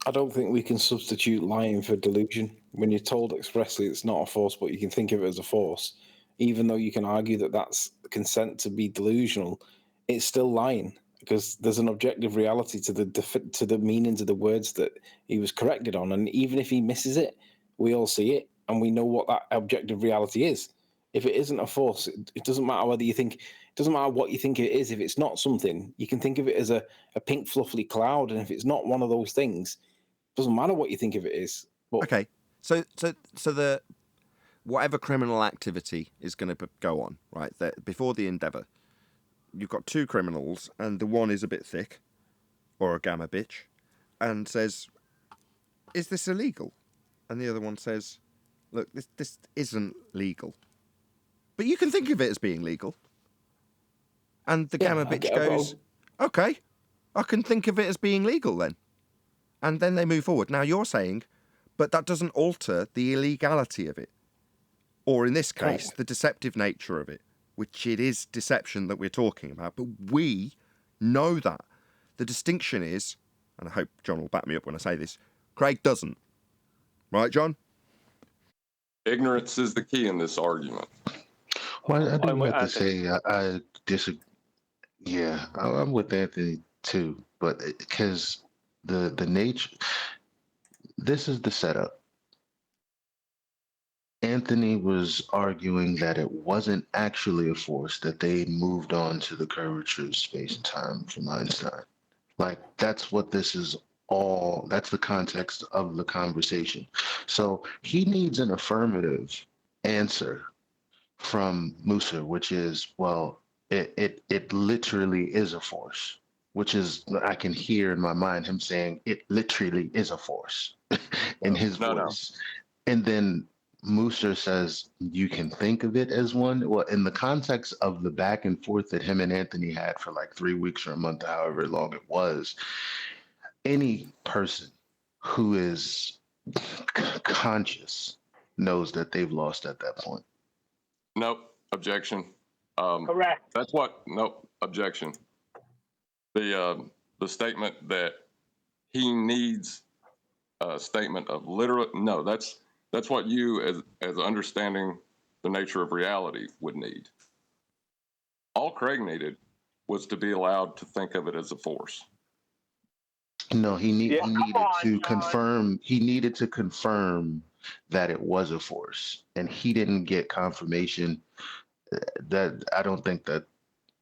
I don't think we can substitute lying for delusion. When you're told expressly it's not a force, but you can think of it as a force, even though you can argue that that's consent to be delusional, it's still lying because there's an objective reality to the meanings of the words that he was corrected on. And even if he misses it, we all see it and we know what that objective reality is. If it isn't a force, it doesn't matter whether you think, it doesn't matter what you think it is. If it's not something, you can think of it as a pink fluffy cloud. And if it's not one of those things, it doesn't matter what you think of it is. But okay. So the whatever criminal activity is going to go on, right? Before the endeavour, you've got two criminals and the one is a bit thick or a gamma bitch and says, is this illegal? And the other one says, look, this isn't legal. But you can think of it as being legal. And the gamma bitch goes, okay, I can think of it as being legal then. And then they move forward. Now you're saying, but that doesn't alter the illegality of it. Or in this case, the deceptive nature of it, which it is deception that we're talking about. But we know that. The distinction is, and I hope John will back me up when I say this, Craig doesn't. Right, John? Ignorance is the key in this argument. Well, I do have to say I disagree. Yeah, I'm with Anthony too, but because the nature, this is the setup. Anthony was arguing that it wasn't actually a force, that they moved on to the curvature of space and time from Einstein. Like, that's what this is all, that's the context of the conversation. So he needs an affirmative answer from Musa, which is, well, it literally is a force, which is, I can hear in my mind him saying, it literally is a force in his voice. No. And then Musa says, you can think of it as one. Well, in the context of the back and forth that him and Anthony had for like 3 weeks or a month, however long it was, any person who is conscious knows that they've lost at that point. Nope. Objection. Correct. That's what. Nope. Objection. The statement that he needs a statement of literal. No, that's what you, as understanding the nature of reality, would need. All Craig needed was to be allowed to think of it as a force. No, Yeah, he come needed on, to John. confirm. He needed to confirm that it was a force, and he didn't get confirmation. That I don't think you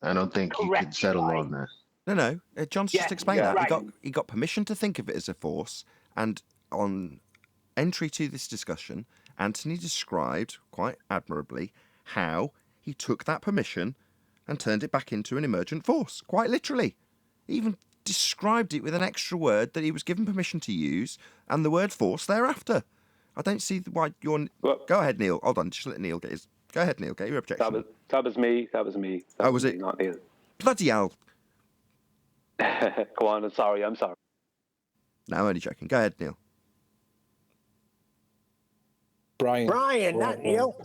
could Correct, settle right? on that. No. John's just Yeah, explained that. right. He got permission to think of it as a force, and on entry to this discussion, Anthony described quite admirably how he took that permission and turned it back into an emergent force, quite literally. He even described it with an extra word that he was given permission to use, and the word force thereafter. I don't see why you're... Well, Go ahead, Neil. Hold on, just let Neil get his... Go ahead, Neil, get your objection. that was me. That was me. That was me, it? not Neil. Bloody hell. Go on. I'm sorry. No, I'm only joking. Go ahead, Neil. Brian, not Neil.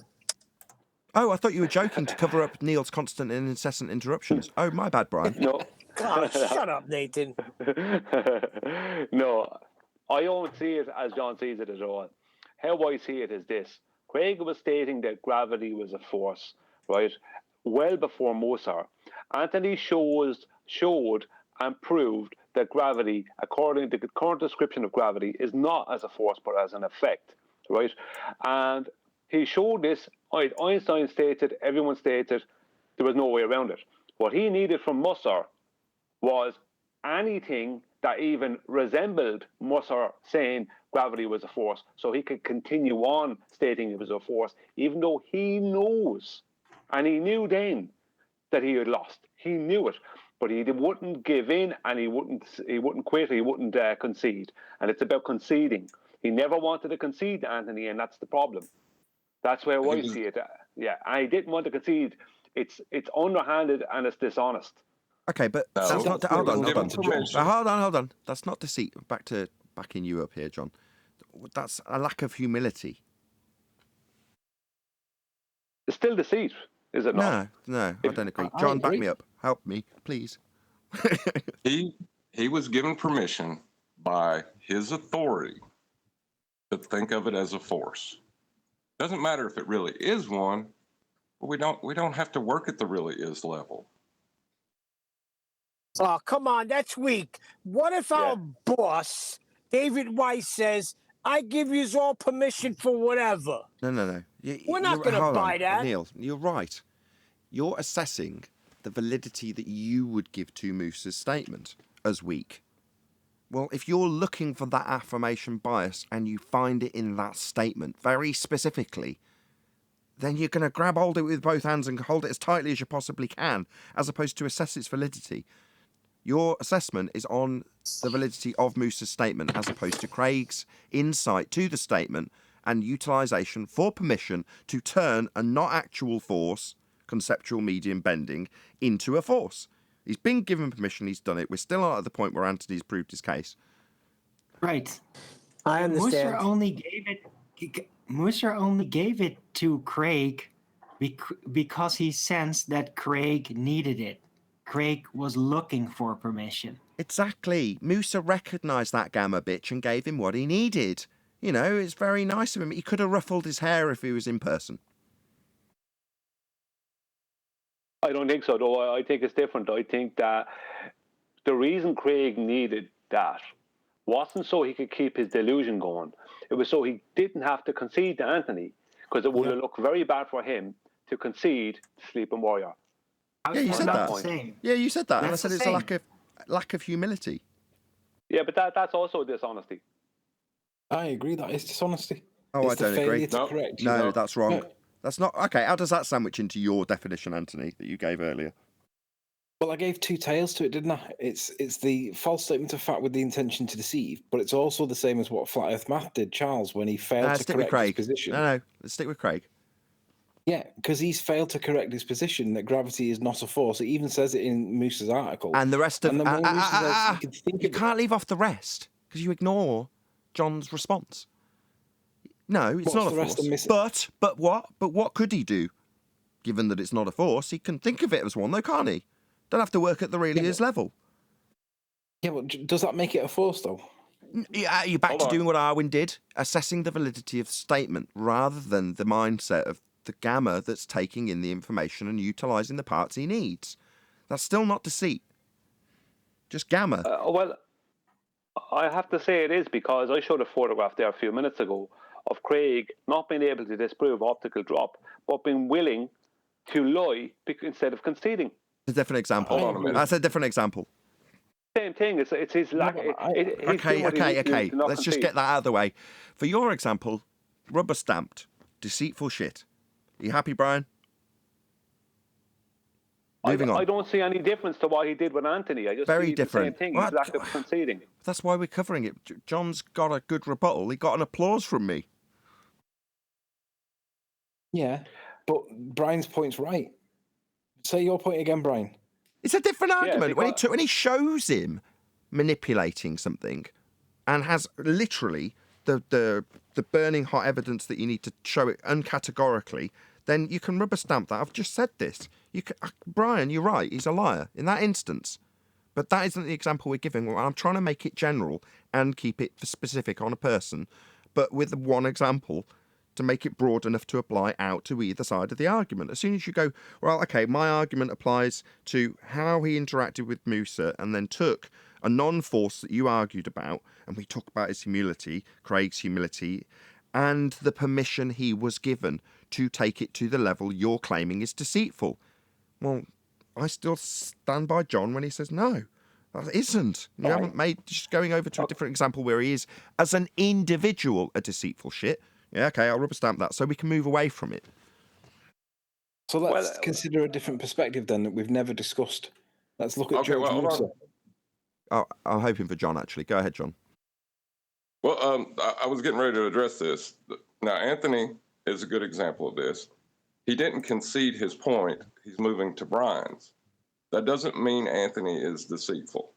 Oh, I thought you were joking to cover up Neil's constant and incessant interruptions. Oh, my bad, Brian. No. God, shut up, Nathan. No, I don't see it as John sees it at all. How I see it is this. Craig was stating that gravity was a force, right? Well before Mozart. Anthony showed and proved that gravity, according to the current description of gravity, is not as a force but as an effect, right? And he showed this. Einstein stated, everyone stated, there was no way around it. What he needed from Musser was anything that even resembled Musser saying gravity was a force, so he could continue on stating it was a force, even though he knows, and he knew then that he had lost. He knew it, but he wouldn't give in, and he wouldn't quit, he wouldn't concede. And it's about conceding. He never wanted to concede, Anthony, and that's the problem. That's where I see it. Yeah, I didn't want to concede. It's underhanded and it's dishonest. Okay, but No, that's not... Hold on. Hold on. That's not deceit. Backing you up here, John. That's a lack of humility. It's still deceit, is it not? No, I don't agree. John, back me up. Help me, please. He was given permission by his authority to think of it as a force. Doesn't matter if it really is one, but we don't have to work at the really is level. Oh, come on, that's weak. What if our boss, David Weiss, says, I give you all permission for whatever? No. We're not going to buy that. Neil, you're right. You're assessing the validity that you would give to Moose's statement as weak. Well, if you're looking for that affirmation bias and you find it in that statement very specifically, then you're going to grab hold of it with both hands and hold it as tightly as you possibly can, as opposed to assess its validity. Your assessment is on the validity of Moose's statement as opposed to Craig's insight to the statement and utilisation for permission to turn a not actual force, conceptual medium bending, into a force. He's been given permission, he's done it. We're still not at the point where Anthony's proved his case. Right. I understand. Musser only gave it to Craig because he sensed that Craig needed it. Craig was looking for permission. Exactly. Musa recognised that gamma bitch and gave him what he needed. You know, it's very nice of him. He could have ruffled his hair if he was in person. I don't think so, though. I think it's different. I think that the reason Craig needed that wasn't so he could keep his delusion going. It was so he didn't have to concede to Anthony, because it would have looked very bad for him to concede to Sleeping Warrior. Yeah, you said that. Yeah, you said that. And I said it's a lack of humility. Yeah, but that's also dishonesty. I agree that it's dishonesty. Oh, It's I the don't agree. failure to correct, No, that's wrong. No. That's not... Okay, how does that sandwich into your definition, Anthony, that you gave earlier? Well, I gave two tails to it, didn't I? It's the false statement of fact with the intention to deceive, but it's also the same as what Flat Earth Math did, Charles, when he failed to correct his position. No, let's stick with Craig. Yeah, because he's failed to correct his position that gravity is not a force. It even says it in Moose's article. And the rest of... you can't leave off the rest, because you ignore John's response. No, it's not a force. But what? But what could he do? Given that it's not a force, he can think of it as one, though, can't he? Don't have to work at the really is level. Yeah, but does that make it a force, though? You're back to doing what Arwin did, assessing the validity of the statement rather than the mindset of the gamma that's taking in the information and utilising the parts he needs. That's still not deceit. Just gamma. I have to say it is, because I showed a photograph there a few minutes ago of Craig not being able to disprove optical drop, but being willing to lie instead of conceding. It's a different example. Hold on a minute. That's a different example. Same thing. It's his lack. Okay. Let's just get that out of the way. For your example, rubber stamped, deceitful shit. Are you happy, Brian? Moving on. I don't see any difference to what he did with Anthony. I just Very see different. the same thing. Well, His lack of conceding. That's why we're covering it. John's got a good rebuttal. He got an applause from me. Yeah, but Brian's point's right. Say your point again, Brian. It's a different argument. Because... When he shows him manipulating something and has literally the burning hot evidence that you need to show it uncategorically, then you can rubber stamp that. I've just said this. Brian, you're right. He's a liar in that instance. But that isn't the example we're giving. I'm trying to make it general and keep it specific on a person, but with one example to make it broad enough to apply out to either side of the argument. As soon as you go, well, okay, my argument applies to how he interacted with Musa and then took a non-force that you argued about, and we talk about his humility, Craig's humility, and the permission he was given to take it to the level you're claiming is deceitful. Well, I still stand by John when he says no. That isn't. You haven't made, just going over to a different example where he is, as an individual, a deceitful shit. Yeah, okay, I'll rubber stamp that so we can move away from it. So let's consider a different perspective then that we've never discussed. Let's look at George Musa. Oh, I'm hoping for John, actually. Go ahead, John. Well, I was getting ready to address this. Now, Anthony is a good example of this. He didn't concede his point. He's moving to Brian's. That doesn't mean Anthony is deceitful.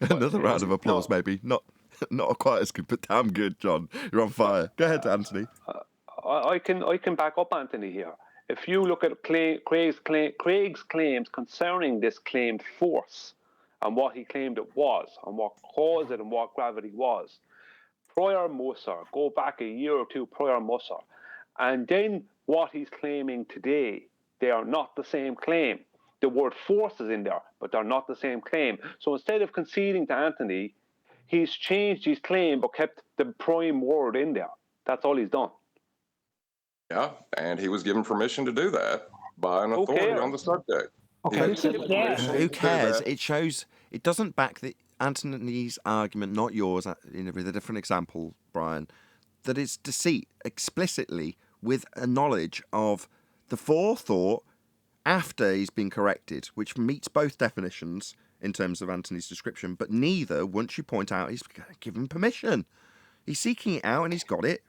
Another round of applause, maybe. Not quite as good, but damn good, John. You're on fire. Go ahead, Anthony. I can back up Anthony here. If you look at Craig's claims concerning this claimed force and what he claimed it was and what caused it and what gravity was, prior Musa, go back a year or two prior Musa, and then what he's claiming today, they are not the same claim. The word force is in there, but they're not the same claim. So instead of conceding to Anthony, he's changed his claim but kept the prime word in there. That's all he's done. Yeah, and he was given permission to do that by an authority on the subject. Okay, who cares? It shows, it doesn't back Anthony's argument, not yours, with a different example, Brian, that it's deceit explicitly with a knowledge of the forethought after he's been corrected, which meets both definitions in terms of Anthony's description, but neither, once you point out, he's given permission. He's seeking it out and he's got it.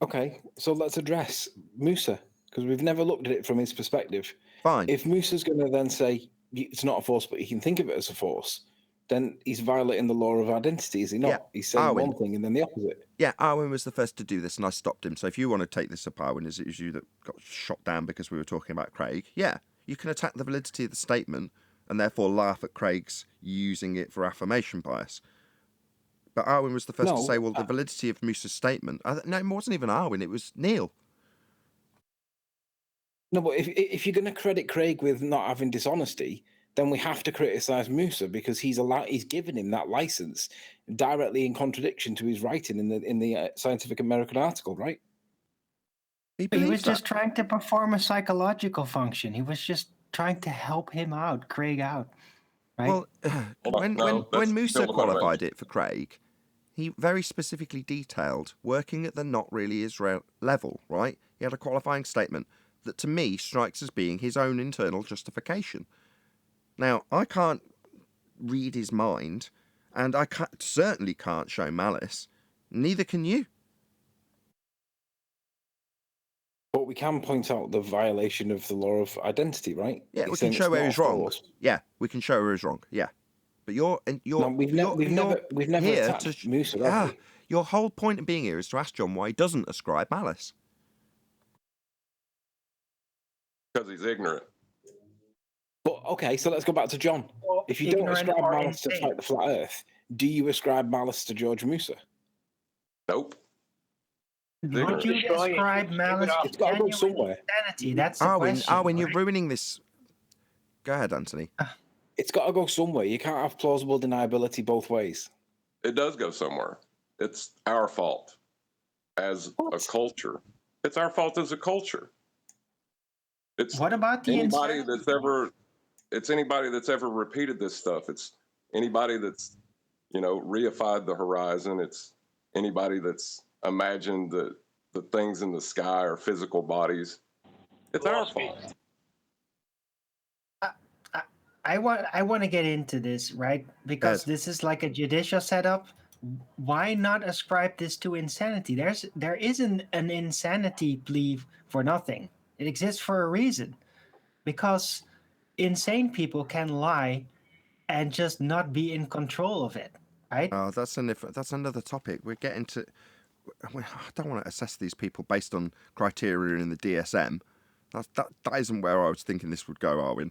Okay, so let's address Musa, because we've never looked at it from his perspective. Fine. If Musa's going to then say it's not a force, but he can think of it as a force, then he's violating the law of identity, is he not? Yeah. He's saying one thing and then the opposite. Yeah, Arwen was the first to do this, and I stopped him. So if you want to take this up, Arwen, as it was you that got shot down because we were talking about Craig, yeah, you can attack the validity of the statement and therefore laugh at Craig's using it for affirmation bias. But Arwen was the first to say, well, the validity of Musa's statement. No, it wasn't even Arwen, it was Neil. No, but if you're going to credit Craig with not having dishonesty, then we have to criticise Musa because he's given him that license directly in contradiction to his writing in the Scientific American article, right? He was just trying to perform a psychological function. He was just trying to help him out, Craig out. Right? Well, when Musa qualified it for Craig, he very specifically detailed working at the not really Israel level, right? He had a qualifying statement that to me strikes as being his own internal justification. Now, I can't read his mind, and I certainly can't show malice. Neither can you. But we can point out the violation of the law of identity, right? Yeah, we can show where he's wrong. Yeah, we can show where he's wrong. Yeah, but we've never attacked Musa. Your whole point of being here is to ask John why he doesn't ascribe malice. Because he's ignorant. But okay, so let's go back to John. If you don't ascribe malice to Fight the Flat Earth, do you ascribe malice to George Musa? Nope. Would you ascribe malice to genuine insanity? That's the question. Arwen, you're ruining this. Go ahead, Anthony. It's got to go somewhere. You can't have plausible deniability both ways. It does go somewhere. It's our fault as a culture. It's our fault as a culture. It's What about the anybody that's ever. It's anybody that's ever repeated this stuff. It's anybody that's, reified the horizon. It's anybody that's imagined that the things in the sky are physical bodies. It's our fault. I want to get into this, right? Because this is like a judicial setup. Why not ascribe this to insanity? There isn't an insanity plea for nothing. It exists for a reason. Because insane people can lie and just not be in control of it, right? Oh, that's another topic. We're getting to. I don't want to assess these people based on criteria in the DSM. That isn't where I was thinking this would go, Arwin.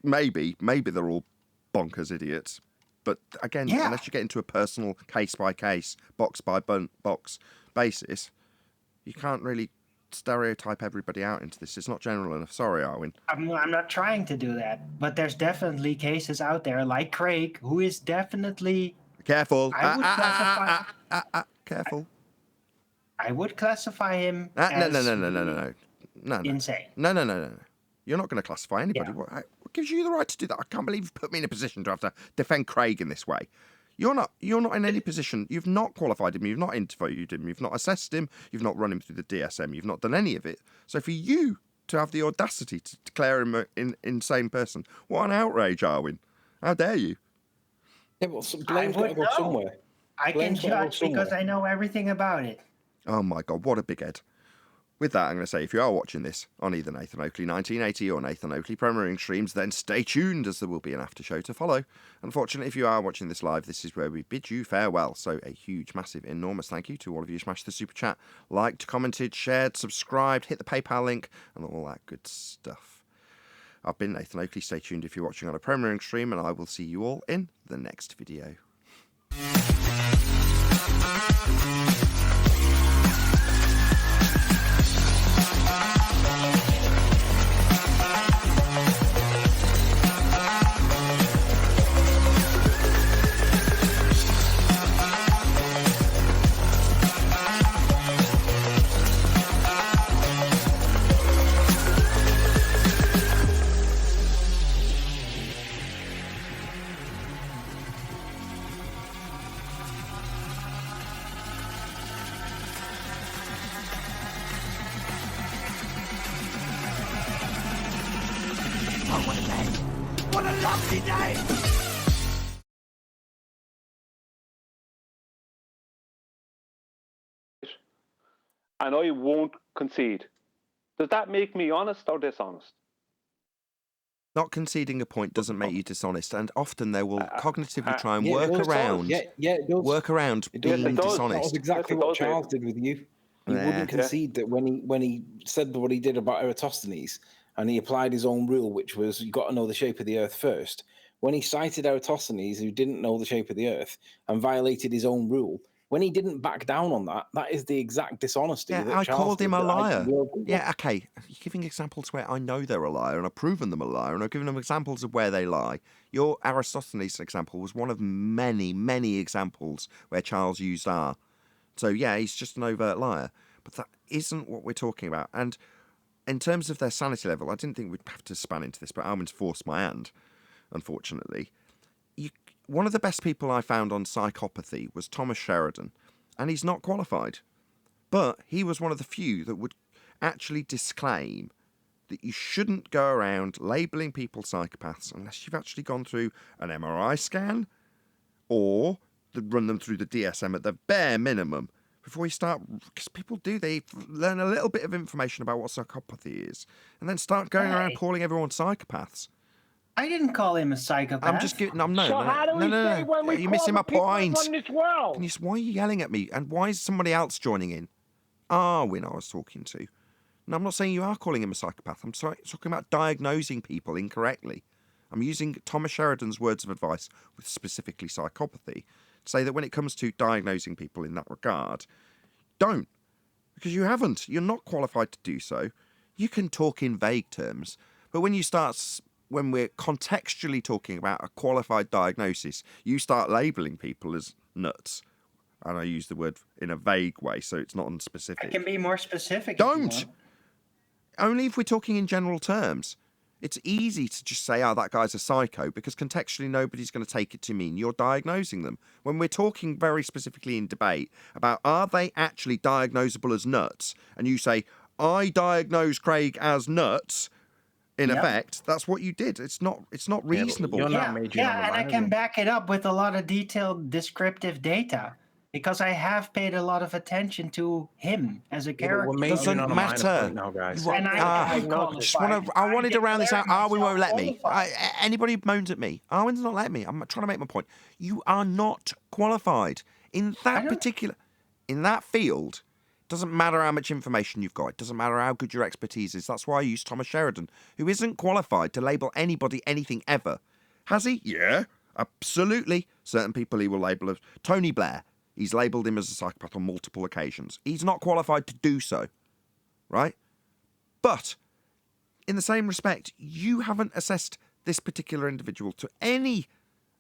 Maybe they're all bonkers idiots. But again, unless you get into a personal case-by-case, box-by-box basis, you can't really stereotype everybody out into this. It's not general enough. Sorry, Arwin. I'm not trying to do that. But there's definitely cases out there, like Craig, who is definitely... Careful. I would classify... Careful. I would classify him No. insane. No. You're not going to classify anybody. Yeah. What gives you the right to do that? I can't believe you've put me in a position to have to defend Craig in this way. You're not in any position. You've not qualified him. You've not interviewed him. You've not assessed him. You've not run him through the DSM. You've not done any of it. So for you to have the audacity to declare him an insane person, what an outrage, Arwin. How dare you? Yeah, well, blame's got to go somewhere. I can judge because I know everything about it. Oh my God, what a big head. With that, I'm going to say, if you are watching this on either Nathan Oakley 1980 or Nathan Oakley premiering streams, then stay tuned as there will be an after show to follow. Unfortunately, if you are watching this live, this is where we bid you farewell. So a huge, massive, enormous thank you to all of you who smashed the super chat, liked, commented, shared, subscribed, hit the PayPal link, and all that good stuff. I've been Nathan Oakley. Stay tuned if you're watching on a premiering stream, and I will see you all in the next video. What a lovely day! And I won't concede. Does that make me honest or dishonest? Not conceding a point doesn't make you dishonest, and often they will cognitively try and work around being dishonest. That was exactly what Charles did with you. He wouldn't concede that when he said what he did about Eratosthenes, and he applied his own rule, which was you got to know the shape of the Earth first. When he cited Eratosthenes, who didn't know the shape of the Earth and violated his own rule, when he didn't back down on that, that is the exact dishonesty. Yeah, I called him a liar. Yeah, okay. You're giving examples where I know they're a liar, and I've proven them a liar, and I've given them examples of where they lie. Your Aristophanes example was one of many, many examples where Charles used R. So, yeah, he's just an overt liar. But that isn't what we're talking about. And in terms of their sanity level, I didn't think we'd have to span into this, but Armin's forced my hand, unfortunately. One of the best people I found on psychopathy was Thomas Sheridan, and he's not qualified. But he was one of the few that would actually disclaim that you shouldn't go around labelling people psychopaths unless you've actually gone through an MRI scan or run them through the DSM at the bare minimum before you start, because people do, they learn a little bit of information about what psychopathy is and then start going around calling everyone psychopaths. I didn't call him a psychopath. I'm just giving. No. You're missing my point. Why are you yelling at me? And why is somebody else joining in? Arwin, I was talking to. No, I'm not saying you are calling him a psychopath. I'm talking about diagnosing people incorrectly. I'm using Thomas Sheridan's words of advice with specifically psychopathy to say that when it comes to diagnosing people in that regard, don't. Because you haven't. You're not qualified to do so. You can talk in vague terms. But when you start when we're contextually talking about a qualified diagnosis, you start labelling people as nuts. And I use the word in a vague way, so it's not unspecific. I can be more specific. Don't! Only if we're talking in general terms. It's easy to just say, oh, that guy's a psycho, because contextually nobody's going to take it to mean you're diagnosing them. When we're talking very specifically in debate about are they actually diagnosable as nuts, and you say, I diagnose Craig as nuts, in effect, that's what you did. It's not reasonable. And I can back it up with a lot of detailed descriptive data. Because I have paid a lot of attention to him as a character. It doesn't matter. Now, guys. I wanted to round this out. Arwen won't let me. Anybody moans at me. Arwen's not letting me. I'm trying to make my point. You are not qualified in that particular, in that field. Doesn't matter how much information you've got. It doesn't matter how good your expertise is. That's why I use Thomas Sheridan, who isn't qualified to label anybody anything ever. Has he? Yeah, absolutely. Certain people he will label as Tony Blair. He's labelled him as a psychopath on multiple occasions. He's not qualified to do so, right? But in the same respect, you haven't assessed this particular individual to any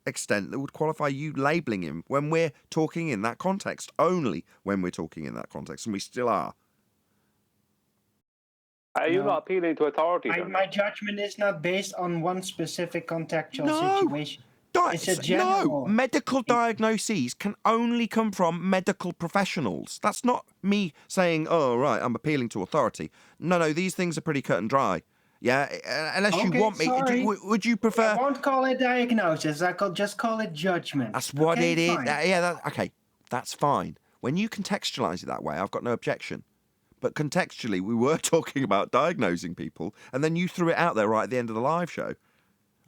extent that would qualify you labelling him when we're talking in that context, only when we're talking in that context, and we still are. Are you not appealing to authority? My judgment is not based on one specific contextual situation. It's a general. No, medical diagnoses can only come from medical professionals. That's not me saying, oh, right, I'm appealing to authority. No, these things are pretty cut and dry. Yeah, unless you want me, would you prefer... I won't call it diagnosis, I could just call it judgment. That's what it is. Okay, that's fine. When you contextualise it that way, I've got no objection. But contextually, we were talking about diagnosing people, and then you threw it out there right at the end of the live show.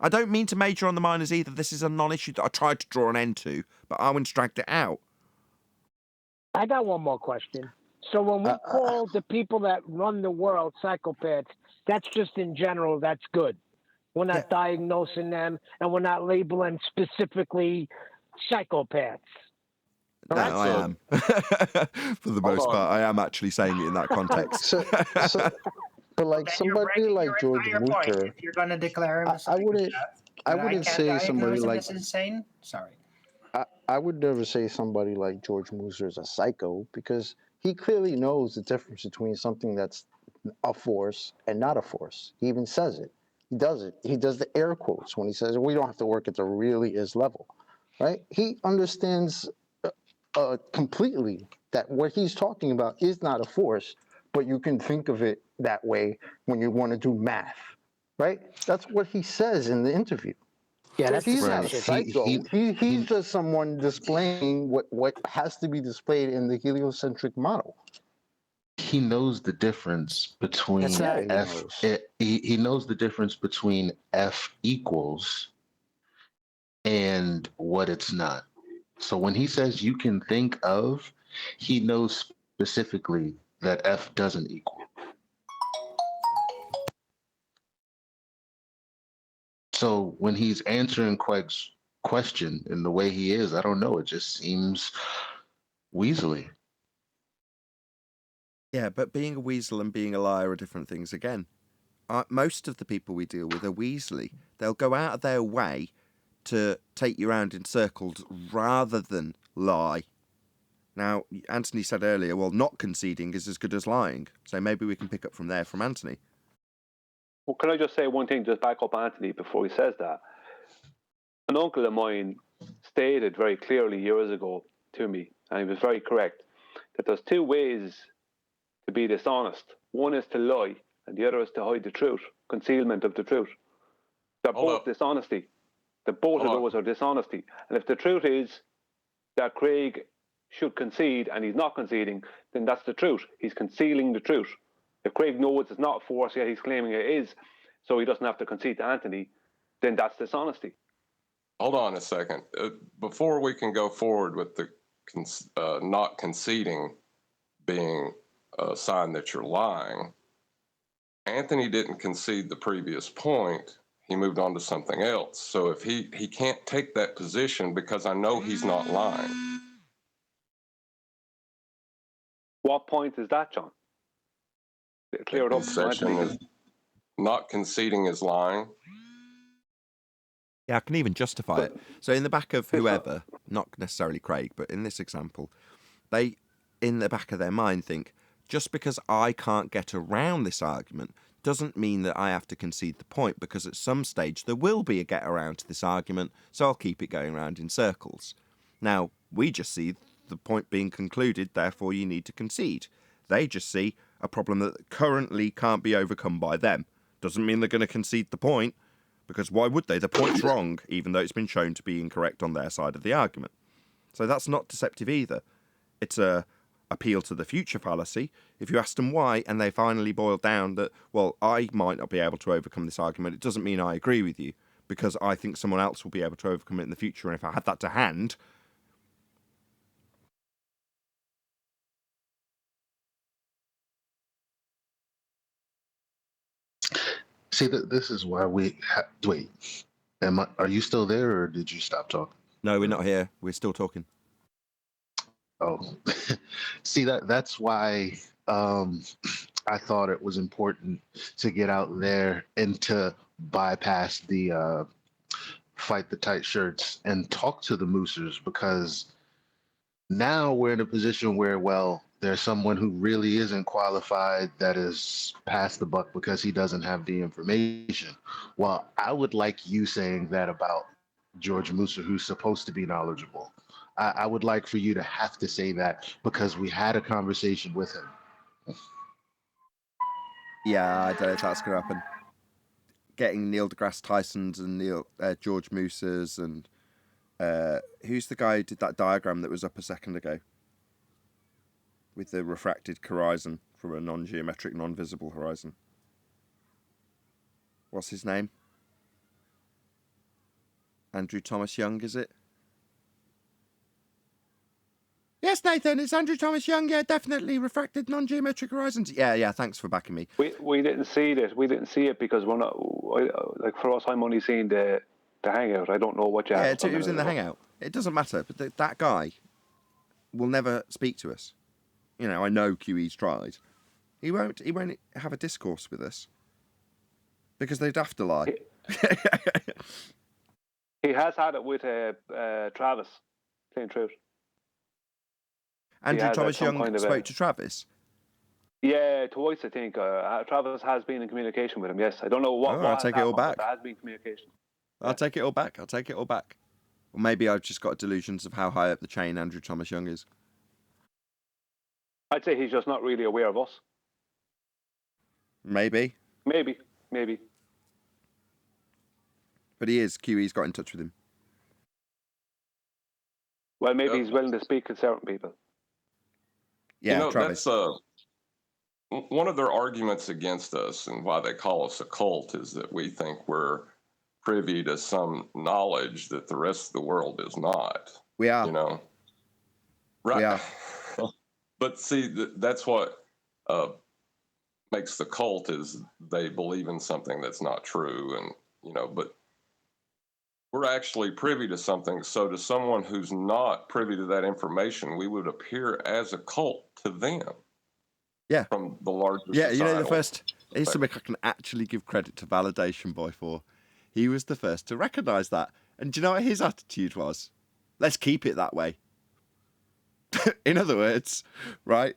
I don't mean to major on the minors either. This is a non-issue that I tried to draw an end to, but Arwen's dragged it out. I got one more question. So when we call the people that run the world psychopaths, that's just in general, that's good. We're not diagnosing them, and we're not labeling specifically psychopaths. No, I am. For the most part, I am actually saying it in that context. But like somebody like George Mutter, if you're going to declare him a I wouldn't say somebody like insane. Sorry, I would never say somebody like George Mutter is a psycho, because he clearly knows the difference between something that's a force and not a force. He even says it. He does it. He does the air quotes when he says we don't have to work at the really is level, right? He understands completely that what he's talking about is not a force, but you can think of it that way when you want to do math, right? That's what he says in the interview. Yeah, that's he's not a psycho. He's just someone displaying what has to be displayed in the heliocentric model. He knows the difference between F. He knows the difference between F equals and what it's not. So when he says you can think of, he knows specifically that F doesn't equal. So when he's answering Quaig's question in the way he is, I don't know, it just seems weaselly. Yeah, but being a weasel and being a liar are different things again. Most of the people we deal with are weaselly. They'll go out of their way to take you around in circles rather than lie. Now, Anthony said earlier, well, not conceding is as good as lying. So maybe we can pick up from there from Anthony. Well, can I just say one thing, just back up Anthony before he says that? An uncle of mine stated very clearly years ago to me, and he was very correct, that there's two ways to be dishonest. One is to lie, and the other is to hide the truth, concealment of the truth. They're both dishonesty. Both of those are dishonesty. And if the truth is that Craig should concede and he's not conceding, then that's the truth. He's concealing the truth. If Craig knows it's not force, yet he's claiming it is, so he doesn't have to concede to Anthony, then that's dishonesty. Hold on a second. Before we can go forward with the not conceding being a sign that you're lying, Anthony didn't concede the previous point. He moved on to something else. So if he can't take that position because I know he's not lying. What point is that, John? Clear it up. Concession is not conceding is lying. Yeah, I can even justify it. So in the back of whoever, not necessarily Craig, but in this example, they, in the back of their mind, think, just because I can't get around this argument doesn't mean that I have to concede the point, because at some stage there will be a get around to this argument, so I'll keep it going round in circles. Now, we just see the point being concluded, therefore you need to concede. They just see a problem that currently can't be overcome by them. Doesn't mean they're going to concede the point, because why would they? The point's wrong, even though it's been shown to be incorrect on their side of the argument. So that's not deceptive either. It's a appeal to the future fallacy. If you ask them why, and they finally boil down that, well, I might not be able to overcome this argument, it doesn't mean I agree with you, because I think someone else will be able to overcome it in the future, and if I had that to hand... See, this is why we wait. Are you still there, or did you stop talking? No, we're not here. We're still talking. Oh, see, that's why I thought it was important to get out there and to bypass the fight the tight shirts and talk to the moosers, because now we're in a position where, well, there's someone who really isn't qualified that is past the buck because he doesn't have the information. Well, I would like you saying that about George Mooser, who's supposed to be knowledgeable. I would like for you to have to say that, because we had a conversation with him. Yeah, I don't know if that's going to happen. Getting Neil deGrasse Tyson's and George Mooser's and who's the guy who did that diagram that was up a second ago with the refracted horizon from a non-geometric, non-visible horizon? What's his name? Andrew Thomas Young, is it? Yes, Nathan, it's Andrew Thomas Young. Yeah, definitely refracted non-geometric horizons. Yeah, thanks for backing me. We didn't see this. We didn't see it because we're not, like, for us, I'm only seeing the hangout. I don't know what you have. Yeah, it was in the hangout. It doesn't matter, but that guy will never speak to us. You know, I know QE's tried. He won't have a discourse with us because they'd have to lie. He has had it with Travis, plain truth. Andrew Thomas Young spoke to Travis? Yeah, twice, I think. Travis has been in communication with him, yes. I don't know what. I'll take it all back. There has been communication. I'll take it all back. Or maybe I've just got delusions of how high up the chain Andrew Thomas Young is. I'd say he's just not really aware of us. Maybe. But he is. QE's got in touch with him. Well, maybe he's willing to speak to certain people. Yeah, Travis. That's one of their arguments against us and why they call us a cult is that we think we're privy to some knowledge that the rest of the world is not. We are. You know? Right. We are. But see, that's what makes the cult is they believe in something that's not true. And, you know, but we're actually privy to something. So to someone who's not privy to that information, we would appear as a cult to them. Yeah. From the larger Yeah, you know, the first. Here's something I can actually give credit to Validation Boy for. He was the first to recognise that. And do you know what his attitude was? Let's keep it that way. In other words, right,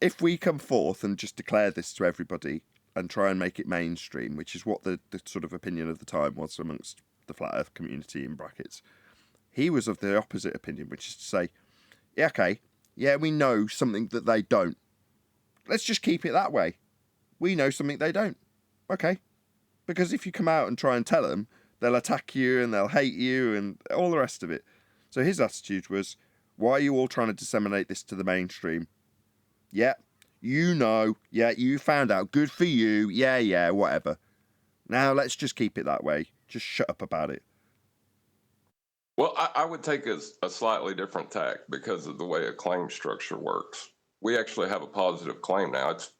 if we come forth and just declare this to everybody and try and make it mainstream, which is what the sort of opinion of the time was amongst the Flat Earth community in brackets, he was of the opposite opinion, which is to say, yeah, okay, yeah, we know something that they don't. Let's just keep it that way. We know something they don't. Okay. Because if you come out and try and tell them, they'll attack you and they'll hate you and all the rest of it. So his attitude was, why are you all trying to disseminate this to the mainstream? Yeah, you know. Yeah, you found out. Good for you. Yeah, whatever. Now let's just keep it that way. Just shut up about it. Well, I would take a slightly different tack because of the way a claim structure works. We actually have a positive claim now. It's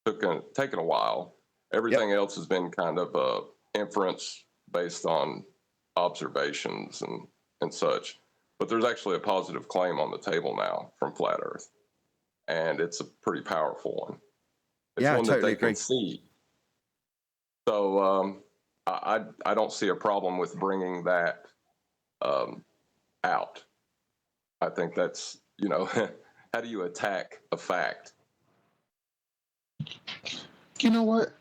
taken a while. Everything else has been kind of inference based on observations and such. But there's actually a positive claim on the table now from Flat Earth. And it's a pretty powerful one. It's one I totally that they agree. can see. So I don't see a problem with bringing that out. I think that's, how do you attack a fact? You know what?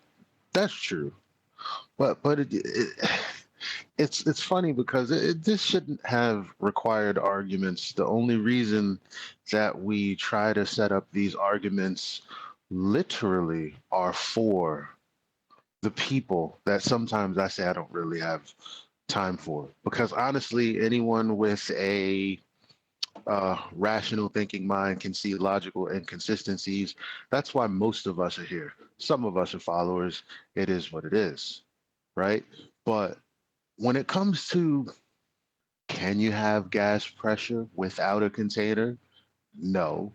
That's true. But it's funny because this shouldn't have required arguments. The only reason that we try to set up these arguments literally are for the people that sometimes I say I don't really have time for. Because honestly, anyone with a rational thinking mind can see logical inconsistencies. That's why most of us are here. Some of us are followers. It is what it is, right? But when it comes to, can you have gas pressure without a container? No,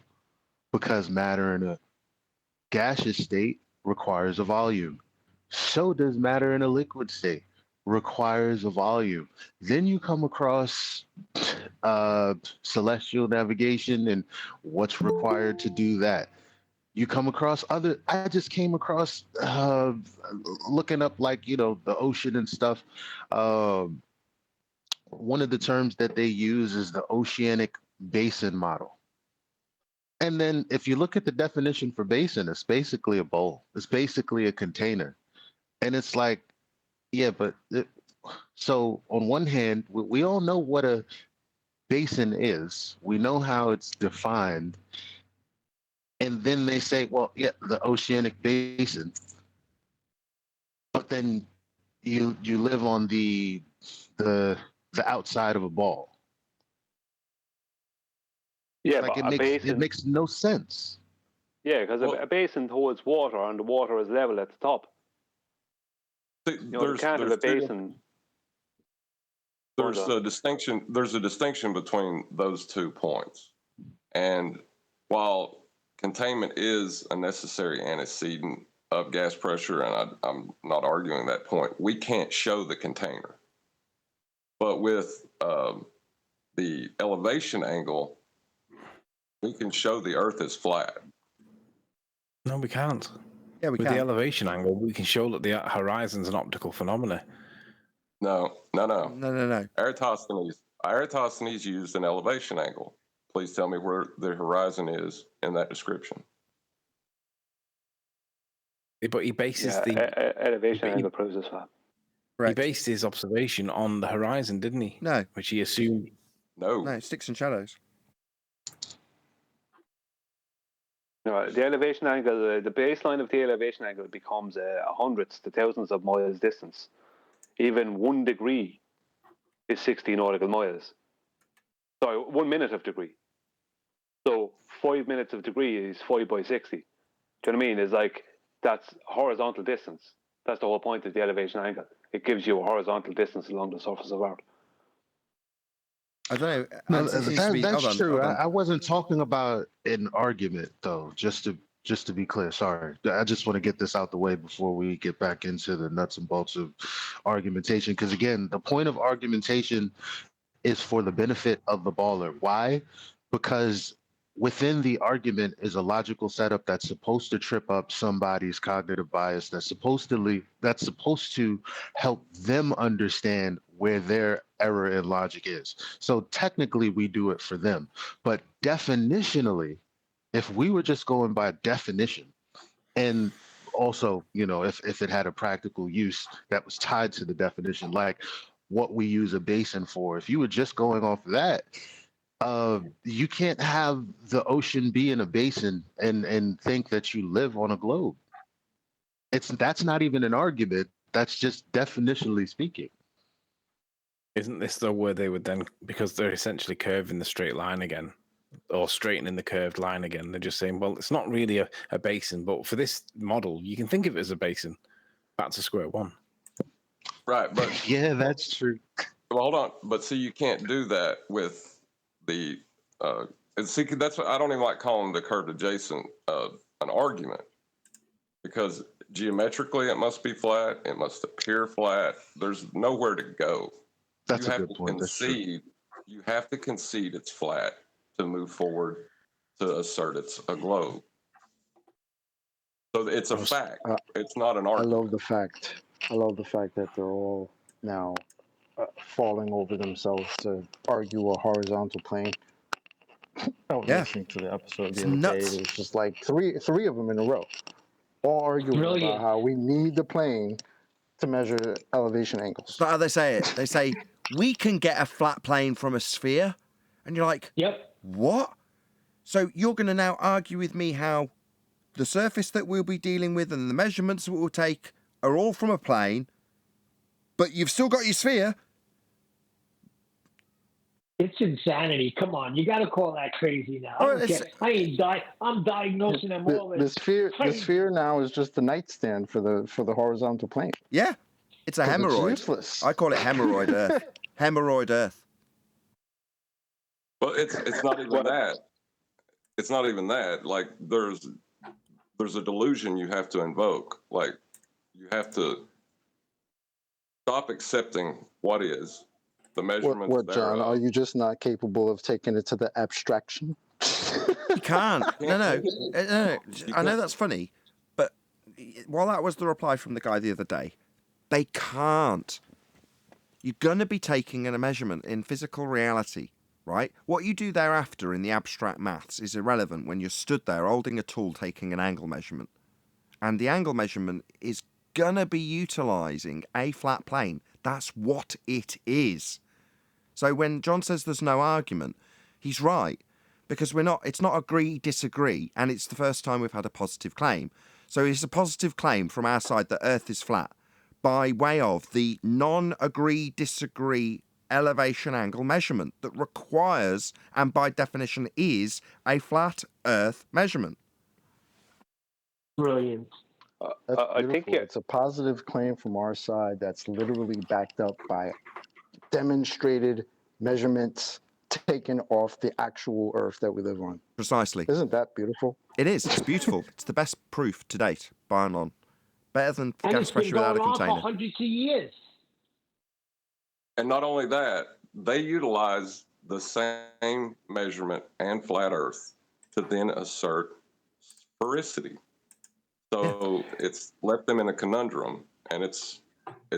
because matter in a gaseous state requires a volume. So does matter in a liquid state, requires a volume. Then you come across celestial navigation and what's required to do that. You come across I just came across looking up like, the ocean and stuff. One of the terms that they use is the oceanic basin model. And then if you look at the definition for basin, it's basically a bowl. It's basically a container. And it's like, yeah, but so on one hand, we all know what a basin is. We know how it's defined. And then they say, well, yeah, the oceanic basin. But then you live on the outside of a ball. Yeah, like but it makes no sense. Yeah, because a basin holds water, and the water is level at the top. You can't have a basin. There's a distinction. There's a distinction between those 2 points, and while containment is a necessary antecedent of gas pressure, and I'm not arguing that point, we can't show the container. But with the elevation angle, we can show the Earth is flat. No, we can't. Yeah, With the elevation angle, we can show that the horizon's an optical phenomena. No. No. Eratosthenes used an elevation angle. Please tell me where the horizon is in that description. But he bases elevation angle proves this fact. He based his observation on the horizon, didn't he? No. Which he assumed. No, sticks and shadows. No, the elevation angle, the baseline of the elevation angle becomes hundreds to thousands of miles distance. Even 1 degree is 60 nautical miles. Sorry, 1 minute of degree. So 5 minutes of degree is 5 by 60. Do you know what I mean? It's like, that's horizontal distance. That's the whole point of the elevation angle. It gives you a horizontal distance along the surface of Earth. I don't know. That's true. I wasn't talking about an argument, though. Just to be clear, sorry. I just want to get this out the way before we get back into the nuts and bolts of argumentation. Because again, the point of argumentation is for the benefit of the baller. Why? Because within the argument is a logical setup that's supposed to trip up somebody's cognitive bias. That's supposed to help them understand where their error in logic is. So technically we do it for them. But definitionally, if we were just going by definition, and also, if it had a practical use that was tied to the definition, like what we use a basin for, if you were just going off of that, you can't have the ocean be in a basin and think that you live on a globe. That's not even an argument. That's just definitionally speaking. Isn't this though where they would then, because they're essentially curving the straight line again, or straightening the curved line again, they're just saying, well, it's not really a basin, but for this model, you can think of it as a basin. Back to square one. Right, but yeah, that's true. Well, hold on, but see, you can't do that with the. See, that's what I don't even like calling the curved adjacent an argument, because geometrically it must be flat. It must appear flat. There's nowhere to go. That's a good point. You have to concede it's flat to move forward to assert it's a globe. So it's a fact. It's not an argument. I love the fact. I love the fact that they're all now falling over themselves to argue a horizontal plane. I was Yeah. listening to the episode It's the other nuts. day. It was just like three of them in a row, all arguing Brilliant. about how we need the plane to measure elevation angles. It's not how they say it. They say, we can get a flat plane from a sphere. And you're like, Yep. what? So you're going to now argue with me how the surface that we'll be dealing with and the measurements that we'll take are all from a plane, but you've still got your sphere? It's insanity. Come on, you got to call that crazy now. Oh, I'm diagnosing them all. The sphere now is just the nightstand for the horizontal plane. Yeah, it's a hemorrhoid. It's useless. I call it hemorrhoid Earth. Hemorrhoid Earth. Well, it's not even that. It's not even that. Like there's a delusion you have to invoke. Like you have to stop accepting what is the measurements. What, John? Are you just not capable of taking it to the abstraction? You can't. No. I know that's funny, but while that was the reply from the guy the other day, they can't. You're going to be taking a measurement in physical reality, right? What you do thereafter in the abstract maths is irrelevant when you're stood there holding a tool taking an angle measurement. And the angle measurement is going to be utilising a flat plane. That's what it is. So when John says there's no argument, he's right. Because it's not agree, disagree, and it's the first time we've had a positive claim. So it's a positive claim from our side that Earth is flat by way of the non-agree, disagree elevation angle measurement that requires, and by definition is, a flat Earth measurement. Brilliant. That's I think it's a positive claim from our side that's literally backed up by demonstrated measurements taken off the actual Earth that we live on. Precisely. Isn't that beautiful? It is. It's beautiful. It's the best proof to date, by and on. Better than And gas it's been pressure without a going on container. for hundreds of years. And not only that, they utilize the same measurement and flat Earth to then assert sphericity. So it's left them in a conundrum, and it's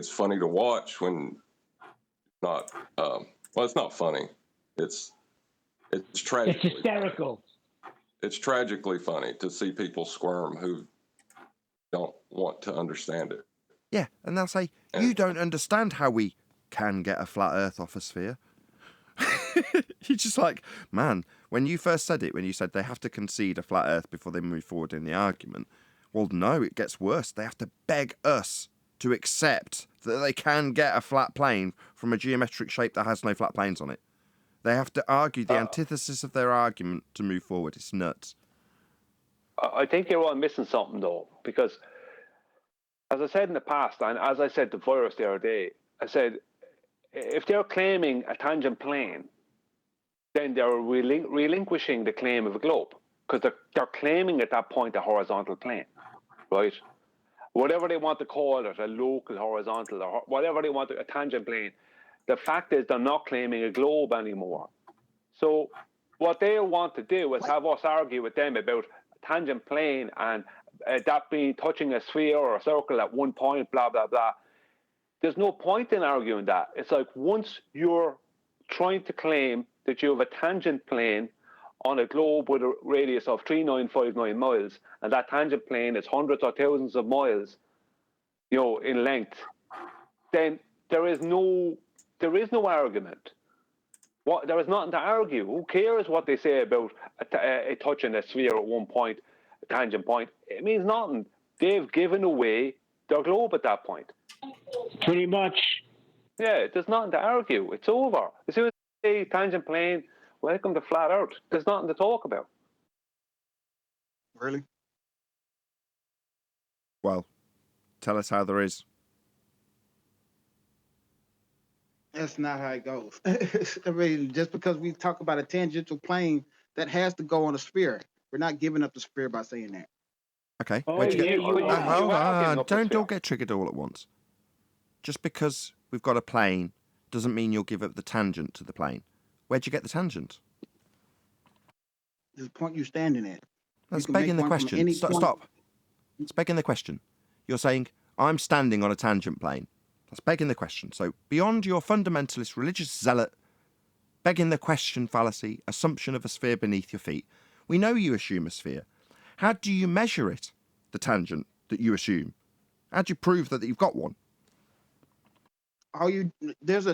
funny to watch when not. Well, it's not funny. It's tragic. It's hysterical. It's tragically funny to see people squirm who don't want to understand it. Yeah, and they'll say, you don't understand how we can get a flat Earth off a sphere. You're just like, man, when you first said it, when you said they have to concede a flat Earth before they move forward in the argument, well, no, it gets worse. They have to beg us to accept that they can get a flat plane from a geometric shape that has no flat planes on it. They have to argue the antithesis of their argument to move forward. It's nuts. I think you're all missing something, though, because as I said in the past, and as I said to Virus the other day, I said, if they're claiming a tangent plane, then they're relinquishing the claim of a globe, because they're claiming at that point a horizontal plane, right? Whatever they want to call it, a local horizontal, or whatever they want, a tangent plane. The fact is they're not claiming a globe anymore. So what they want to do is have us argue with them about a tangent plane and that being touching a sphere or a circle at one point, blah, blah, blah. There's no point in arguing that. It's like once you're trying to claim that you have a tangent plane on a globe with a radius of 3959 miles, and that tangent plane is hundreds or thousands of miles, in length, then there is no argument. There is nothing to argue. Who cares what they say about a touching a sphere at one point, a tangent point? It means nothing. They've given away their globe at that point. Pretty much. Yeah, there's nothing to argue. It's over. As soon as they say tangent plane, welcome to flat Earth. There's nothing to talk about. Really? Well, tell us how there is. That's not how it goes. I mean, just because we talk about a tangential plane, that has to go on a sphere. We're not giving up the sphere by saying that. Okay. Oh, Where'd you get... Hold on. Don't get triggered all at once. Just because we've got a plane doesn't mean you'll give up the tangent to the plane. Where'd you get the tangent? The point you're standing at. That's begging the question. Stop. It's begging the question. You're saying, I'm standing on a tangent plane. That's begging the question. So beyond your fundamentalist religious zealot, begging the question fallacy, assumption of a sphere beneath your feet, we know you assume a sphere. How do you measure it, the tangent that you assume? How do you prove that you've got one? There's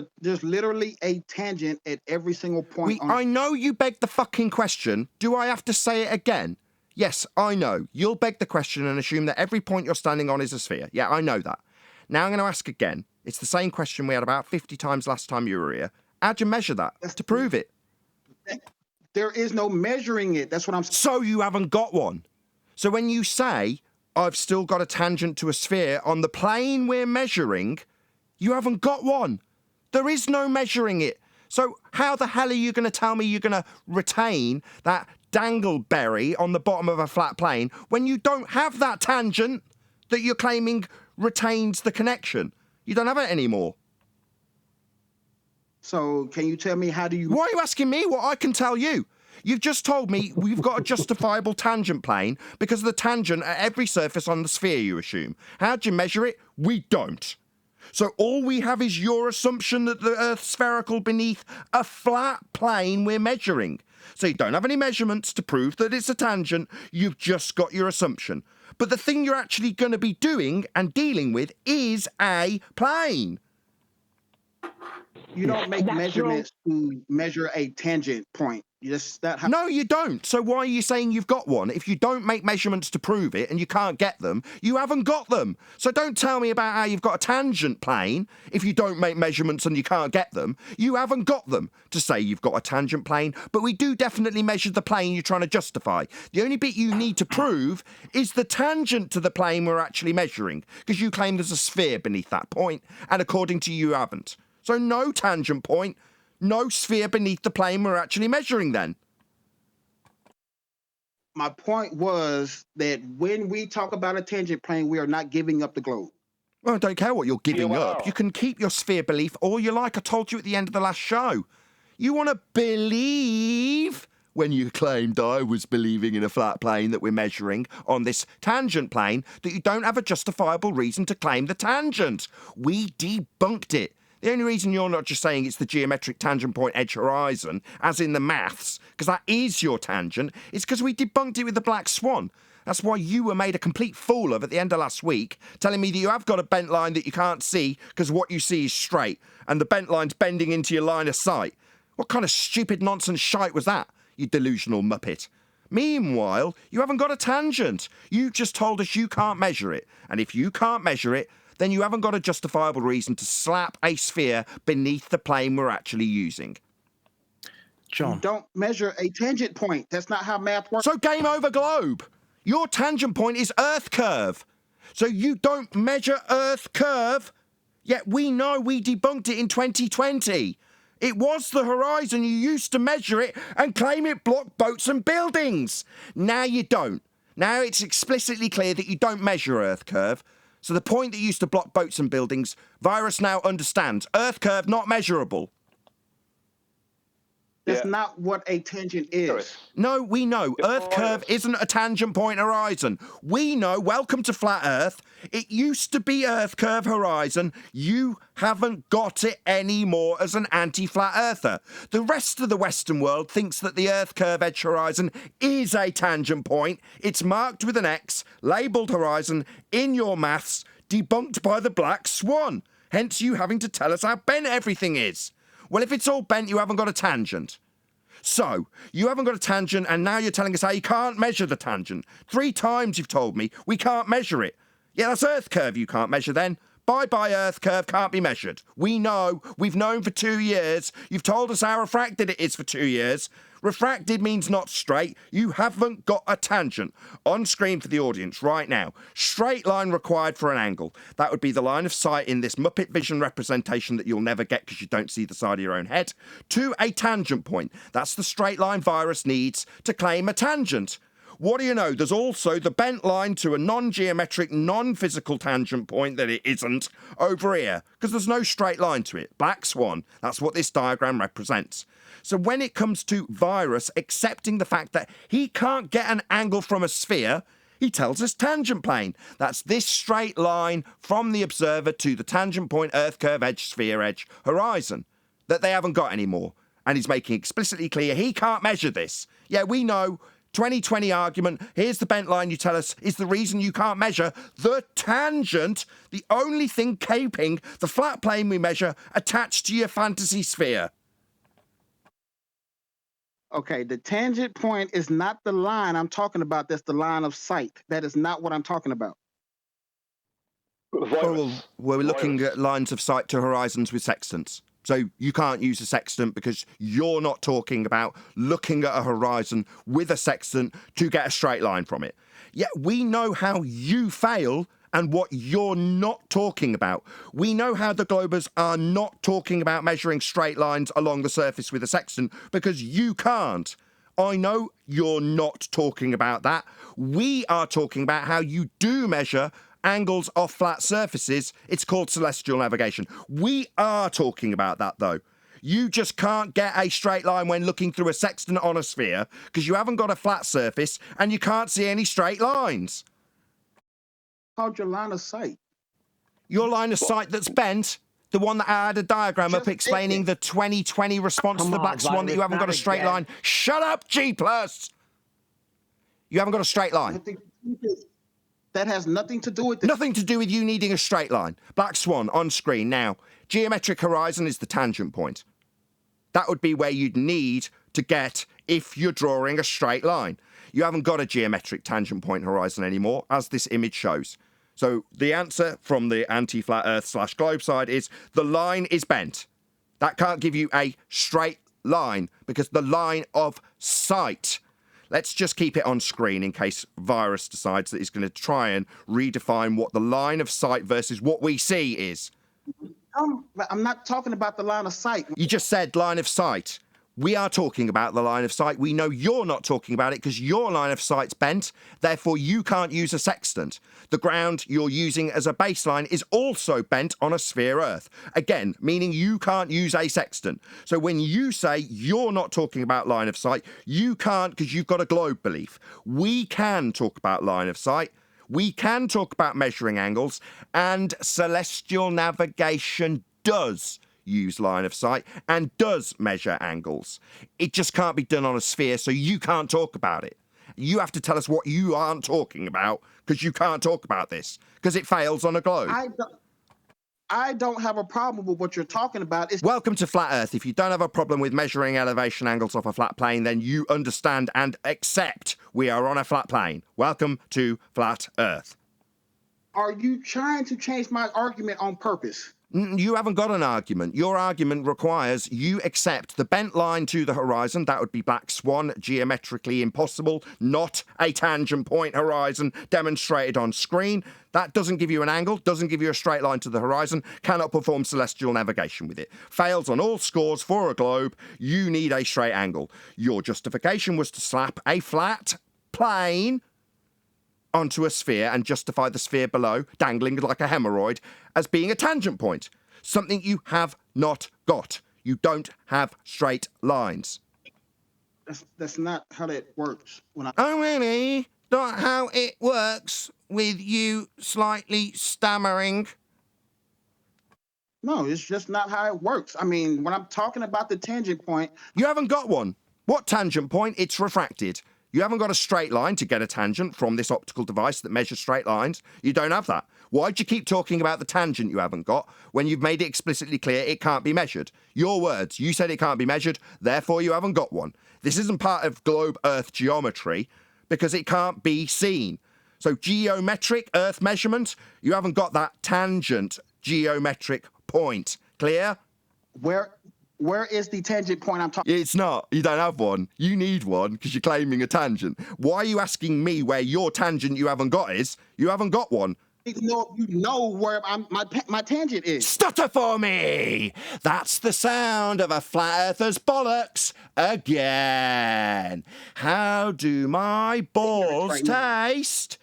literally a tangent at every single point. I know you begged the fucking question. Do I have to say it again? Yes, I know. You'll beg the question and assume that every point you're standing on is a sphere. Yeah, I know that. Now I'm going to ask again. It's the same question we had about 50 times last time you were here. How'd you measure that to prove it? There is no measuring it. That's what I'm saying. So you haven't got one. So when you say, I've still got a tangent to a sphere on the plane we're measuring, you haven't got one. There is no measuring it. So how the hell are you going to tell me you're going to retain that dangleberry on the bottom of a flat plane when you don't have that tangent that you're claiming retains the connection? You don't have it anymore. So can you tell me how do you... Why are you asking me what I can tell you? You've just told me we've got a justifiable tangent plane because of the tangent at every surface on the sphere, you assume. How do you measure it? We don't. So all we have is your assumption that the Earth's spherical beneath a flat plane we're measuring. So you don't have any measurements to prove that it's a tangent, you've just got your assumption. But the thing you're actually going to be doing and dealing with is a plane. You don't make measurements to measure a tangent point. No, you don't. So why are you saying you've got one? If you don't make measurements to prove it and you can't get them, you haven't got them. So don't tell me about how you've got a tangent plane if you don't make measurements and you can't get them. You haven't got them to say you've got a tangent plane, but we do definitely measure the plane you're trying to justify. The only bit you need to prove is the tangent to the plane we're actually measuring, because you claim there's a sphere beneath that point, and according to you haven't. So no tangent point, no sphere beneath the plane we're actually measuring then. My point was that when we talk about a tangent plane, we are not giving up the globe. Well, I don't care what you're giving up. You can keep your sphere belief all you like. I told you at the end of the last show. You want to believe when you claimed I was believing in a flat plane that we're measuring on this tangent plane that you don't have a justifiable reason to claim the tangent. We debunked it. The only reason you're not just saying it's the geometric tangent point edge horizon, as in the maths, because that is your tangent, is because we debunked it with the black swan. That's why you were made a complete fool of at the end of last week, telling me that you have got a bent line that you can't see because what you see is straight, and the bent line's bending into your line of sight. What kind of stupid nonsense shite was that, you delusional muppet? Meanwhile, you haven't got a tangent. You just told us you can't measure it, and if you can't measure it, then you haven't got a justifiable reason to slap a sphere beneath the plane we're actually using. John. You don't measure a tangent point. That's not how math works. So game over globe. Your tangent point is Earth curve. So you don't measure Earth curve, yet we know we debunked it in 2020. It was the horizon. You used to measure it and claim it blocked boats and buildings. Now you don't. Now it's explicitly clear that you don't measure Earth curve. So the point that used to block boats and buildings, Virus now understands. Earth curve not measurable. That's not what a tangent is. No, we know. Earth curve isn't a tangent point horizon. We know, welcome to Flat Earth. It used to be Earth curve horizon. You haven't got it anymore as an anti-flat earther. The rest of the Western world thinks that the Earth curve edge horizon is a tangent point. It's marked with an X, labelled horizon, in your maths, debunked by the black swan. Hence you having to tell us how bent everything is. Well, if it's all bent, you haven't got a tangent. So, you haven't got a tangent, and now you're telling us how you can't measure the tangent. 3 times you've told me we can't measure it. Yeah, that's Earth curve you can't measure then. Bye-bye Earth curve can't be measured. We know. We've known for 2 years. You've told us how refracted it is for 2 years. Refracted means not straight. You haven't got a tangent. On screen for the audience right now. Straight line required for an angle. That would be the line of sight in this Muppet Vision representation that you'll never get because you don't see the side of your own head. To a tangent point. That's the straight line Virus needs to claim a tangent. What do you know? There's also the bent line to a non-geometric, non-physical tangent point that it isn't over here, because there's no straight line to it. Black swan, that's what this diagram represents. So when it comes to Virus accepting the fact that he can't get an angle from a sphere, He tells us tangent plane. That's this straight line from the observer to the tangent point, Earth curve edge, sphere edge, horizon, that they haven't got anymore. And he's making explicitly clear he can't measure this. Yeah, we know, 2020 argument, here's the bent line you tell us is the reason you can't measure the tangent, the only thing keeping the flat plane we measure attached to your fantasy sphere. Okay, the tangent point is not the line I'm talking about. That's the line of sight. That is not what I'm talking about. Well, we're looking at lines of sight to horizons with sextants. So you can't use a sextant because you're not talking about looking at a horizon with a sextant to get a straight line from it. Yet we know how you fail and what you're not talking about. We know how the globers are not talking about measuring straight lines along the surface with a sextant because you can't. I know you're not talking about that. We are talking about how you do measure angles off flat surfaces. It's called celestial navigation. We are talking about that, though. You just can't get a straight line when looking through a sextant on a sphere because you haven't got a flat surface and you can't see any straight lines. Called your line of sight. Your line of sight that's bent, the one that I had a diagram up explaining the 2020 response to the black swan that you haven't got a straight line. Shut up, G+! You haven't got a straight line. That has nothing to do with this. Nothing to do with you needing a straight line. Black swan on screen. Now, geometric horizon is the tangent point. That would be where you'd need to get if you're drawing a straight line. You haven't got a geometric tangent point horizon anymore, as this image shows. So the answer from the anti-flat earth / globe side is the line is bent. That can't give you a straight line because the line of sight. Let's just keep it on screen in case Virus decides that he's going to try and redefine what the line of sight versus what we see is. I'm not talking about the line of sight. You just said line of sight. We are talking about the line of sight. We know you're not talking about it because your line of sight's bent. Therefore, you can't use a sextant. The ground you're using as a baseline is also bent on a sphere Earth. Again, meaning you can't use a sextant. So when you say you're not talking about line of sight, you can't because you've got a globe belief. We can talk about line of sight. We can talk about measuring angles, and celestial navigation does use line of sight and does measure angles. It just can't be done on a sphere, so you can't talk about it. You have to tell us what you aren't talking about because you can't talk about this because it fails on a globe. I don't have a problem with what you're talking about. Welcome to Flat Earth. If you don't have a problem with measuring elevation angles off a flat plane, then you understand and accept we are on a flat plane. Welcome to Flat Earth. Are you trying to change my argument on purpose? You haven't got an argument. Your argument requires you accept the bent line to the horizon. That would be black swan, geometrically impossible, not a tangent point horizon demonstrated on screen. That doesn't give you an angle, doesn't give you a straight line to the horizon, cannot perform celestial navigation with it. Fails on all scores for a globe. You need a straight angle. Your justification was to slap a flat plane onto a sphere and justify the sphere below, dangling like a hemorrhoid, as being a tangent point. Something you have not got. You don't have straight lines. That's not how that works. Oh, really? Not how it works with you slightly stammering? No, it's just not how it works. I mean, when I'm talking about the tangent point... You haven't got one. What tangent point? It's refracted. You haven't got a straight line to get a tangent from this optical device that measures straight lines. You don't have that. Why'd you keep talking about the tangent you haven't got when you've made it explicitly clear it can't be measured? Your words. You said it can't be measured, therefore you haven't got one. This isn't part of globe Earth geometry because it can't be seen. So geometric Earth measurement, you haven't got that tangent geometric point. Clear? Where is the tangent point I'm talking? It's not. You don't have one. You need one because you're claiming a tangent. Why are you asking me where your tangent you haven't got is? You haven't got one. You know where my tangent is. Stutter for me! That's the sound of a flat earther's bollocks again. How do my balls taste?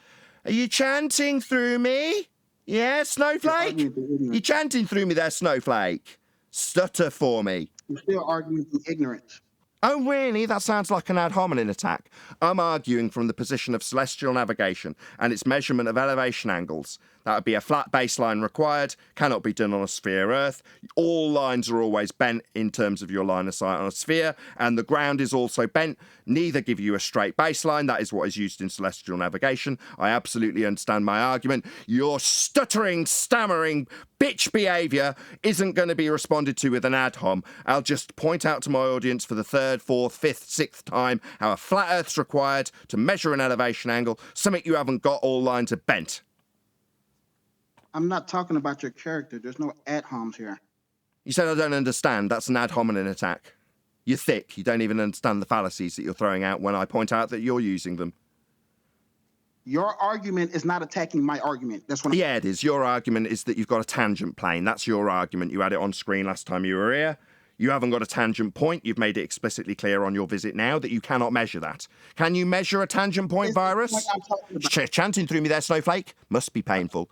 Are you chanting through me? Yeah, Snowflake? You're chanting through me there, Snowflake. Stutter for me. You're still arguing through ignorance. Oh, really? That sounds like an ad hominem attack. I'm arguing from the position of celestial navigation and its measurement of elevation angles. That would be a flat baseline required, cannot be done on a sphere Earth. All lines are always bent in terms of your line of sight on a sphere, and the ground is also bent. Neither give you a straight baseline. That is what is used in celestial navigation. I absolutely understand my argument. Your stuttering, stammering, bitch behaviour isn't going to be responded to with an ad hom. I'll just point out to my audience for the third, fourth, fifth, sixth time how a flat Earth's required to measure an elevation angle, something you haven't got. All lines are bent. I'm not talking about your character. There's no ad homs here. You said I don't understand. That's an ad hominem attack. You're thick. You don't even understand the fallacies that you're throwing out when I point out that you're using them. Your argument is not attacking my argument. That's what Yeah, it is. Your argument is that you've got a tangent plane. That's your argument. You had it on screen last time you were here. You haven't got a tangent point. You've made it explicitly clear on your visit now that you cannot measure that. Can you measure a tangent point, Virus? Chanting through me there, Snowflake? Must be painful.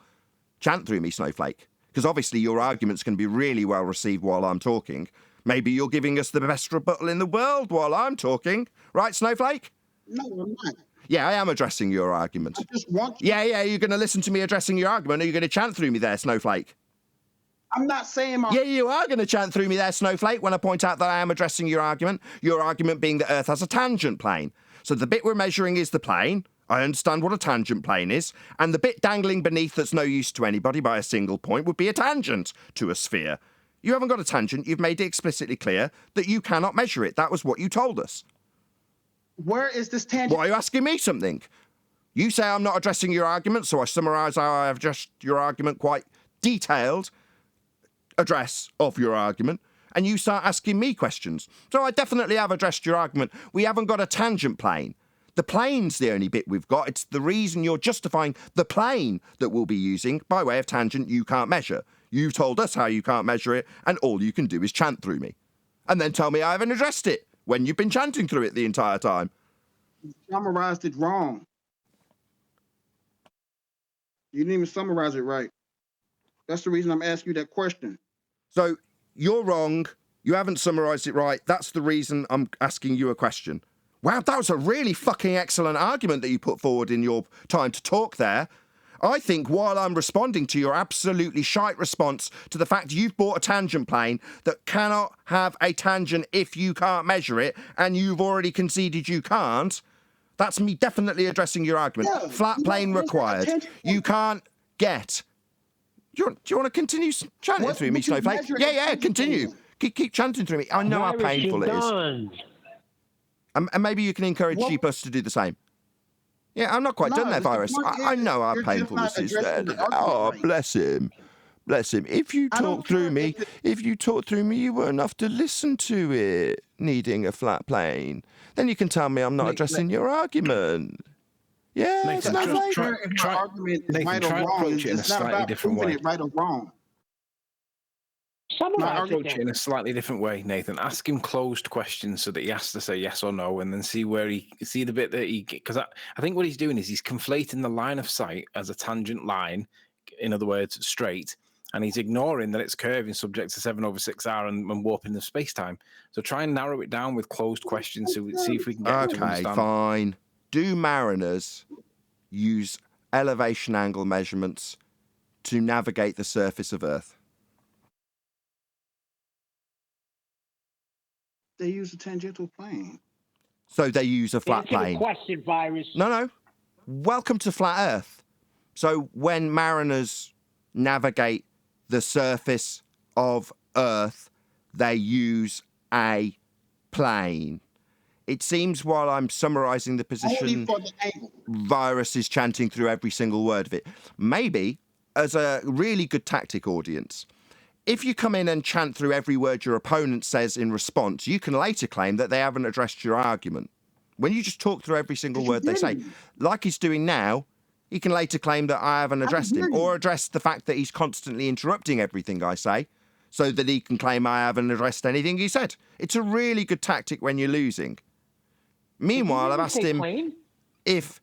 Chant through me, Snowflake. Because obviously your argument's going to be really well received while I'm talking. Maybe you're giving us the best rebuttal in the world while I'm talking. Right, Snowflake? No, I'm not. Yeah, I am addressing your argument. I just want you. Yeah, you're going to listen to me addressing your argument, or you're going to chant through me there, Snowflake? I'm not saying Yeah, you are going to chant through me there, Snowflake, when I point out that I am addressing your argument being that Earth has a tangent plane. So the bit we're measuring is the plane. I understand what a tangent plane is, and the bit dangling beneath that's no use to anybody by a single point would be a tangent to a sphere. You haven't got a tangent. You've made it explicitly clear that you cannot measure it. That was what you told us. Where is this tangent? Why are you asking me something? You say I'm not addressing your argument, so I summarise how I have addressed your argument, quite detailed address of your argument, and you start asking me questions. So I definitely have addressed your argument. We haven't got a tangent plane. The plane's the only bit we've got. It's the reason you're justifying the plane that we'll be using by way of tangent you can't measure. You've told us how you can't measure it, and all you can do is chant through me. And then tell me I haven't addressed it when you've been chanting through it the entire time. You summarized it wrong. You didn't even summarize it right. That's the reason I'm asking you that question. So you're wrong. You haven't summarised it right. That's the reason I'm asking you a question. Wow, that was a really fucking excellent argument that you put forward in your time to talk there. I think while I'm responding to your absolutely shite response to the fact you've bought a tangent plane that cannot have a tangent if you can't measure it, and you've already conceded you can't, that's me definitely addressing your argument. Yeah, Flat plane required. You can't get... Do you want to continue chanting through me, Snowflake? Yeah, continue. Keep chanting through me. I know how painful it is. And maybe you can encourage Sheepus to do the same. Yeah, I'm not quite done there, Virus. I know how painful this is. Oh, bless him. Bless him. If you talk through me, you won't have to listen to it, needing a flat plane. Then you can tell me I'm not addressing your argument. Yeah, it's not like try argument is right or wrong. It's not about proving it right or wrong. Approach it in a slightly different way, Nathan. Ask him closed questions so that he has to say yes or no, and then see the bit that he, because I think what he's doing is he's conflating the line of sight as a tangent line, in other words, straight, and he's ignoring that it's curving subject to 7/6R and warping the space-time. So try and narrow it down with closed questions so see if we can get him to understand. Okay, fine. Do mariners use elevation angle measurements to navigate the surface of Earth? They use a tangential plane. So they use a flat plane. Question, Virus. No. Welcome to Flat Earth. So when mariners navigate the surface of Earth, they use a plane. It seems while I'm summarising the position, Virus is chanting through every single word of it. Maybe, as a really good tactic audience, if you come in and chant through every word your opponent says in response, you can later claim that they haven't addressed your argument. When you just talk through every single word they say, like he's doing now, he can later claim that I haven't addressed him, or address the fact that he's constantly interrupting everything I say, so that he can claim I haven't addressed anything he said. It's a really good tactic when you're losing. Meanwhile, I've asked him if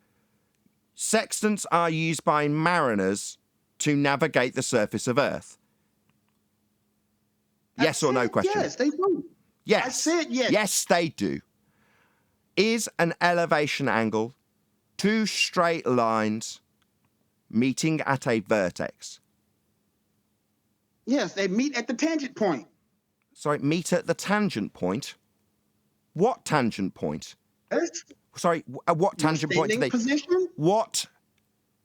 sextants are used by mariners to navigate the surface of Earth. Yes or no question? Yes, they do. Yes. I said yes. Yes, they do. Is an elevation angle two straight lines meeting at a vertex? Yes, they meet at the tangent point. Sorry, meet at the tangent point? What tangent point? Yes. Sorry, what tangent point do they... Position? What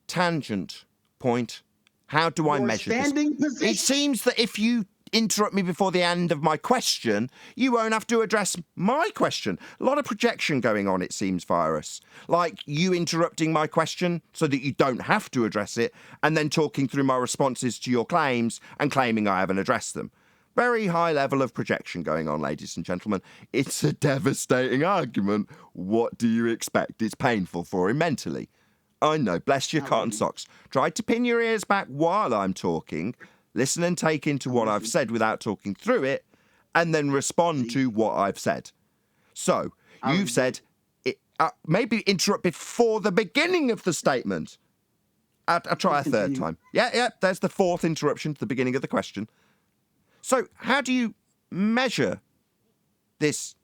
tangent point? How do I measure this? Position? It seems that if you interrupt me before the end of my question, you won't have to address my question. A lot of projection going on, it seems, Virus. Like you interrupting my question so that you don't have to address it, and then talking through my responses to your claims and claiming I haven't addressed them. Very high level of projection going on, ladies and gentlemen. It's a devastating argument. What do you expect? It's painful for him mentally. I know, bless your cotton socks. Try to pin your ears back while I'm talking. Listen and take into what I've said without talking through it, and then respond to what I've said. So, you've said, maybe interrupt before the beginning of the statement. I'll try a third time. Yeah, there's the fourth interruption to the beginning of the question. So, how do you measure this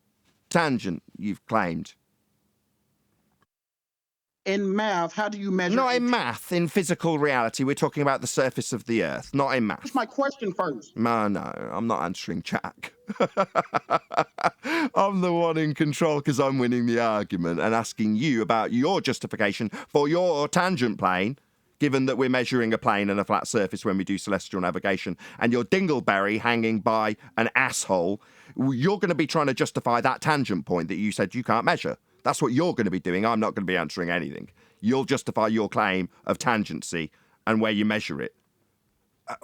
tangent you've claimed? In math, how do you measure? Not in math, in physical reality. We're talking about the surface of the Earth, not in math. That's my question first. No, I'm not answering Jack. I'm the one in control because I'm winning the argument and asking you about your justification for your tangent plane, given that we're measuring a plane and a flat surface when we do celestial navigation, and your dingleberry hanging by an asshole. You're going to be trying to justify that tangent point that you said you can't measure. That's what you're going to be doing. I'm not going to be answering anything. You'll justify your claim of tangency and where you measure it.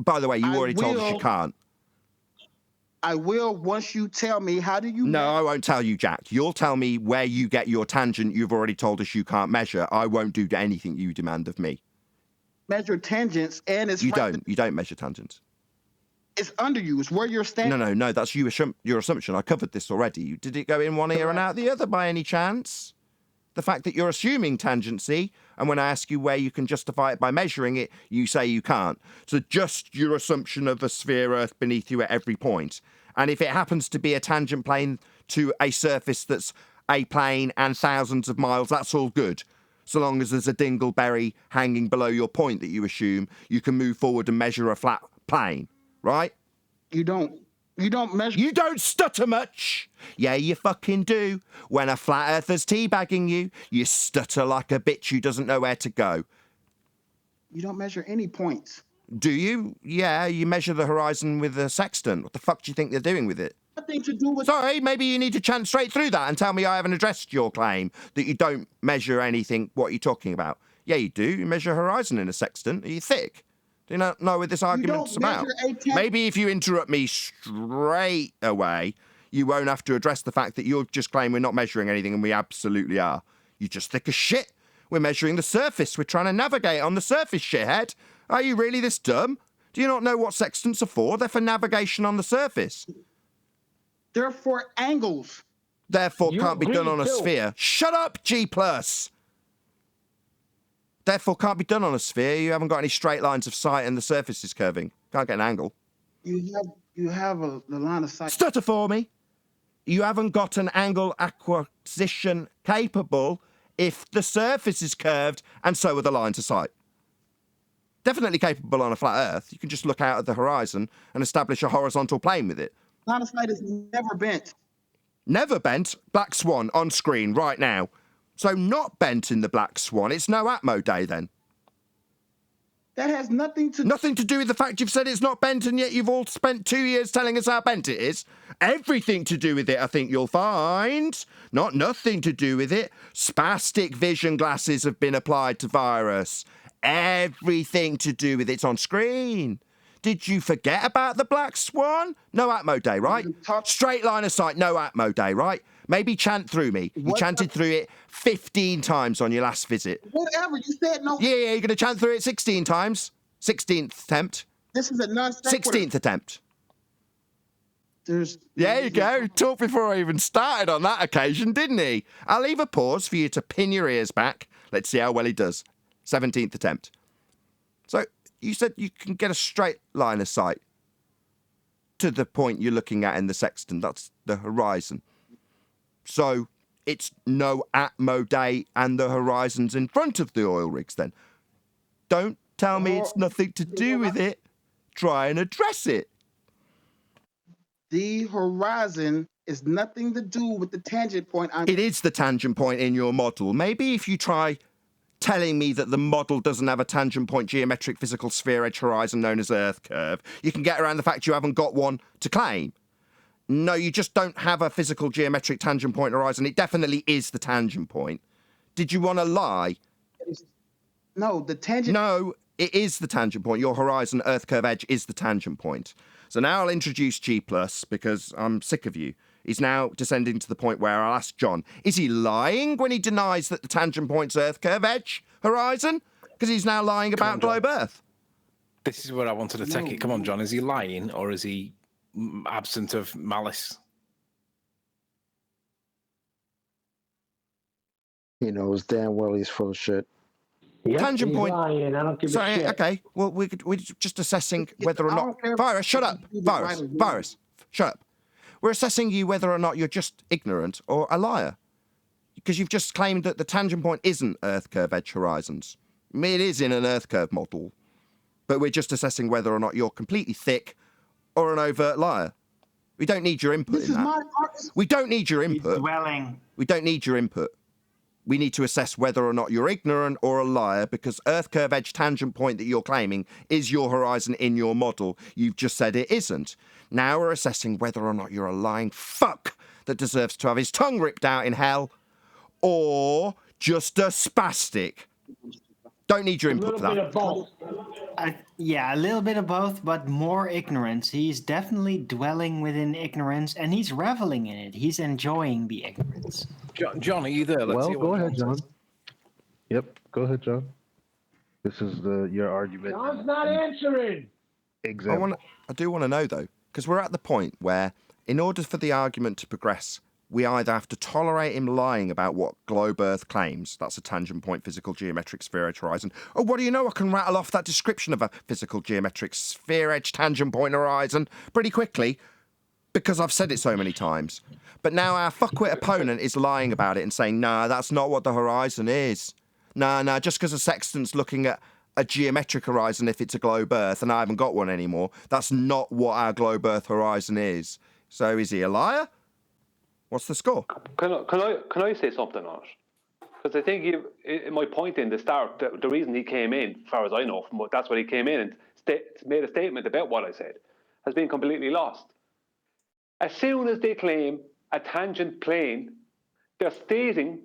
By the way, you already told us you can't. I will once you tell me how do you... No, I won't tell you, Jack. You'll tell me where you get your tangent you've already told us you can't measure. I won't do anything you demand of me. Measure tangents and it's... You don't measure tangents. It's under you. It's where you're standing. No, that's your assumption. I covered this already. Did it go in one ear and out the other by any chance? The fact that you're assuming tangency, and when I ask you where you can justify it by measuring it, you say you can't. So just your assumption of a sphere Earth beneath you at every point. And if it happens to be a tangent plane to a surface that's a plane and thousands of miles, that's all good. So long as there's a dingleberry hanging below your point that you assume, you can move forward and measure a flat plane. Right? You don't measure... You don't stutter much. Yeah, you fucking do. When a flat earther's teabagging you, you stutter like a bitch who doesn't know where to go. You don't measure any points. Do you? Yeah, you measure the horizon with a sextant. What the fuck do you think they're doing with it? Nothing to do with... Sorry, maybe you need to chant straight through that and tell me I haven't addressed your claim that you don't measure anything. What are you talking about? Yeah, you do. You measure horizon in a sextant. Are you thick? Do you not know what this argument's about? Maybe if you interrupt me straight away, you won't have to address the fact that you'll just claim we're not measuring anything, and we absolutely are. You're just thick as shit. We're measuring the surface. We're trying to navigate on the surface, shithead. Are you really this dumb? Do you not know what sextants are for? They're for navigation on the surface. They're for angles. Therefore, can't be done on a sphere. Shut up, G+. Therefore, can't be done on a sphere. You haven't got any straight lines of sight and the surface is curving. Can't get an angle. You have the line of sight. Stutter for me. You haven't got an angle acquisition capable if the surface is curved and so are the lines of sight. Definitely capable on a flat Earth. You can just look out at the horizon and establish a horizontal plane with it. Line of sight is never bent. Never bent? Black Swan on screen right now. So not bent in the Black Swan. It's no Atmo day then. That has nothing to do with the fact you've said it's not bent and yet you've all spent 2 years telling us how bent it is. Everything to do with it, I think you'll find. Not nothing to do with it. Spastic vision glasses have been applied to Virus. Everything to do with it's on screen. Did you forget about the Black Swan? No Atmo day, right? Straight line of sight, no Atmo day, right? Maybe chant through me. You chanted through it 15 times on your last visit. Whatever, you said no. Yeah, you're going to chant through it 16 times. 16th attempt. This is a non-sequitur. 16th attempt. There you go. Talked before I even started on that occasion, didn't he? I'll leave a pause for you to pin your ears back. Let's see how well he does. 17th attempt. So, you said you can get a straight line of sight to the point you're looking at in the sextant. That's the horizon. So it's no Atmo day and the horizon's in front of the oil rigs then. Don't tell me it's nothing to do with it. Try and address it. The horizon is nothing to do with the tangent point. It is the tangent point in your model. Maybe if you try telling me that the model doesn't have a tangent point geometric physical sphere edge horizon known as Earth curve, you can get around the fact you haven't got one to claim. No, you just don't have a physical geometric tangent point horizon. It definitely is the tangent point. Did you want to lie? No, the tangent... No, it is the tangent point. Your horizon Earth curve edge is the tangent point. So now I'll introduce G+, because I'm sick of you. He's now descending to the point where I'll ask John, is he lying when he denies that the tangent point's Earth curve edge horizon? Because he's now lying about globe Earth. This is where I wanted to take it. Come on, John. Is he lying or is he absent of malice? He knows damn well he's full of shit. Yep, Tangent he's point. lying. I don't give Sorry, a shit. okay. Well, we're just assessing whether or not... Virus, shut up. Virus, shut up. We're assessing you whether or not you're just ignorant or a liar. Because you've just claimed that the tangent point isn't Earth curve edge horizons. I mean, it is in an Earth curve model. But we're just assessing whether or not you're completely thick or an overt liar. We don't need your input in that. We don't need your input. We don't need your input. We need to assess whether or not you're ignorant or a liar, because Earth curve edge tangent point that you're claiming is your horizon in your model. You've just said it isn't. Now we're assessing whether or not you're a lying fuck that deserves to have his tongue ripped out in hell, or just a spastic. Don't need your input for that. A little bit of both. Yeah, a little bit of both, but more ignorance. He's definitely dwelling within ignorance, and he's reveling in it. He's enjoying the ignorance. John, are you there? Well, go ahead, John. Yep, go ahead, John. This is your argument. John's not answering. Example. I do want to know, though, because we're at the point where, in order for the argument to progress, we either have to tolerate him lying about what globe Earth claims, that's a tangent point physical geometric sphere edge horizon, or what do you know, I can rattle off that description of a physical geometric sphere edge tangent point horizon pretty quickly, because I've said it so many times. But now our fuckwit opponent is lying about it and saying, nah, that's not what the horizon is. Nah, just because a sextant's looking at a geometric horizon if it's a globe Earth, and I haven't got one anymore, that's not what our globe Earth horizon is. So is he a liar? What's the score? Can I say something on it? Because I think my point in the start, the reason he came in, as far as I know, that's what he came in and made a statement about what I said, has been completely lost. As soon as they claim a tangent plane, they're stating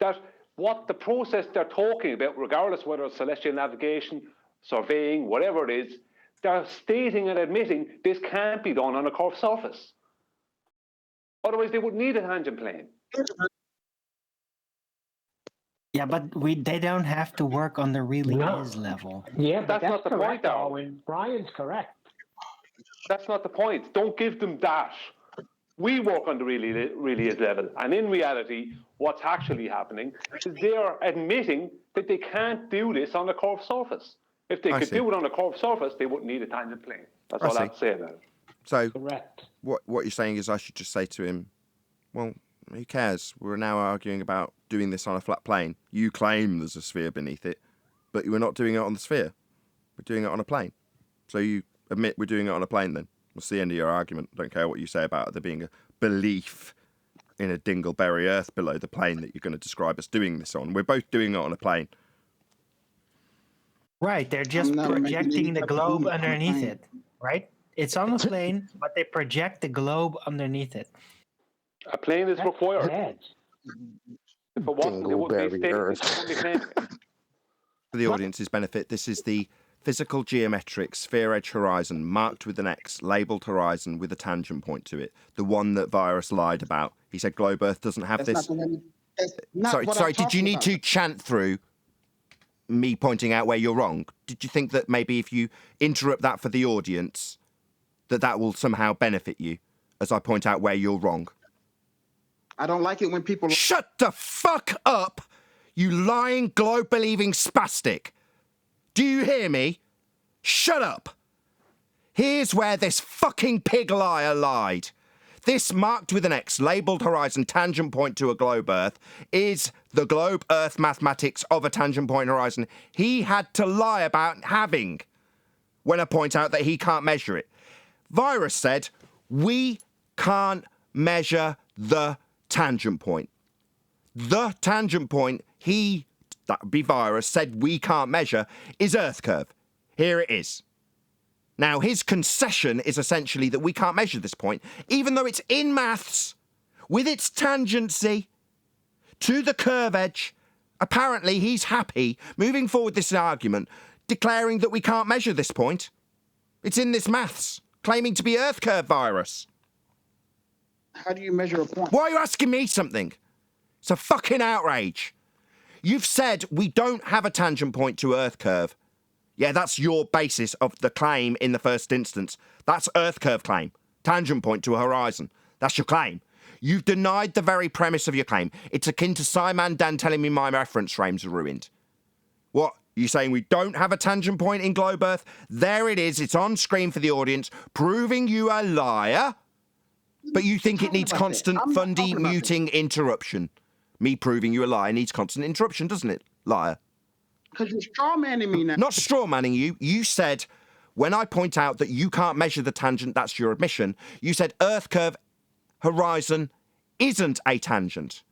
that what the process they're talking about, regardless whether it's celestial navigation, surveying, whatever it is, they're stating and admitting this can't be done on a curved surface. Otherwise, they would need a tangent plane. Yeah, but they don't have to work on the really is level. Yeah, but that's not the point, Darwin. Brian's correct. That's not the point. Don't give them that. We work on the really is level. And in reality, what's actually happening is they're admitting that they can't do this on a curved surface. If they could do it on a curved surface, they wouldn't need a tangent plane. That's all I have to say about it. So correct. What you're saying is I should just say to him, well, who cares? We're now arguing about doing this on a flat plane. You claim there's a sphere beneath it, but we're not doing it on the sphere. We're doing it on a plane. So you admit we're doing it on a plane then. That's the end of your argument. Don't care what you say about there being a belief in a dingleberry Earth below the plane that you're going to describe us doing this on. We're both doing it on a plane. Right, they're just projecting the globe underneath it, right? It's on a plane, but they project the globe underneath it. A plane is required. If it wasn't, it wouldn't be a For the audience's benefit, this is the physical geometric sphere edge horizon marked with an X, labelled horizon with a tangent point to it. The one that Virus lied about. He said globe Earth doesn't have this. Sorry, did you need to chant through me pointing out where you're wrong? Did you think that maybe if you interrupt that for the audience, that will somehow benefit you as I point out where you're wrong? I don't like it when people... Shut the fuck up, you lying, globe-believing spastic. Do you hear me? Shut up. Here's where this fucking pig liar lied. this marked with an X, labelled horizon, tangent point to a globe Earth, is the globe Earth mathematics of a tangent point horizon he had to lie about having when I point out that he can't measure it. Virus said, we can't measure the tangent point. The tangent point that would be Virus, said we can't measure is Earth curve. Here it is. Now, his concession is essentially that we can't measure this point, even though it's in maths, with its tangency to the curve edge. Apparently, he's happy moving forward this argument, declaring that we can't measure this point. It's in this maths, claiming to be Earth curve Virus. How do you measure a point? Why are you asking me something? It's a fucking outrage. You've said we don't have a tangent point to Earth curve. Yeah, that's your basis of the claim in the first instance. That's Earth curve claim. Tangent point to a horizon. That's your claim. You've denied the very premise of your claim. It's akin to Simon Dan telling me my reference frames are ruined. What? You saying we don't have a tangent point in globe Earth? There it is. It's on screen for the audience, proving you a liar. But you think it needs constant fundy muting interruption. Me proving you a liar needs constant interruption, doesn't it, liar? Because you're strawmanning me now. Not strawmanning you. You said, when I point out that you can't measure the tangent, that's your admission, you said Earth curve horizon isn't a tangent.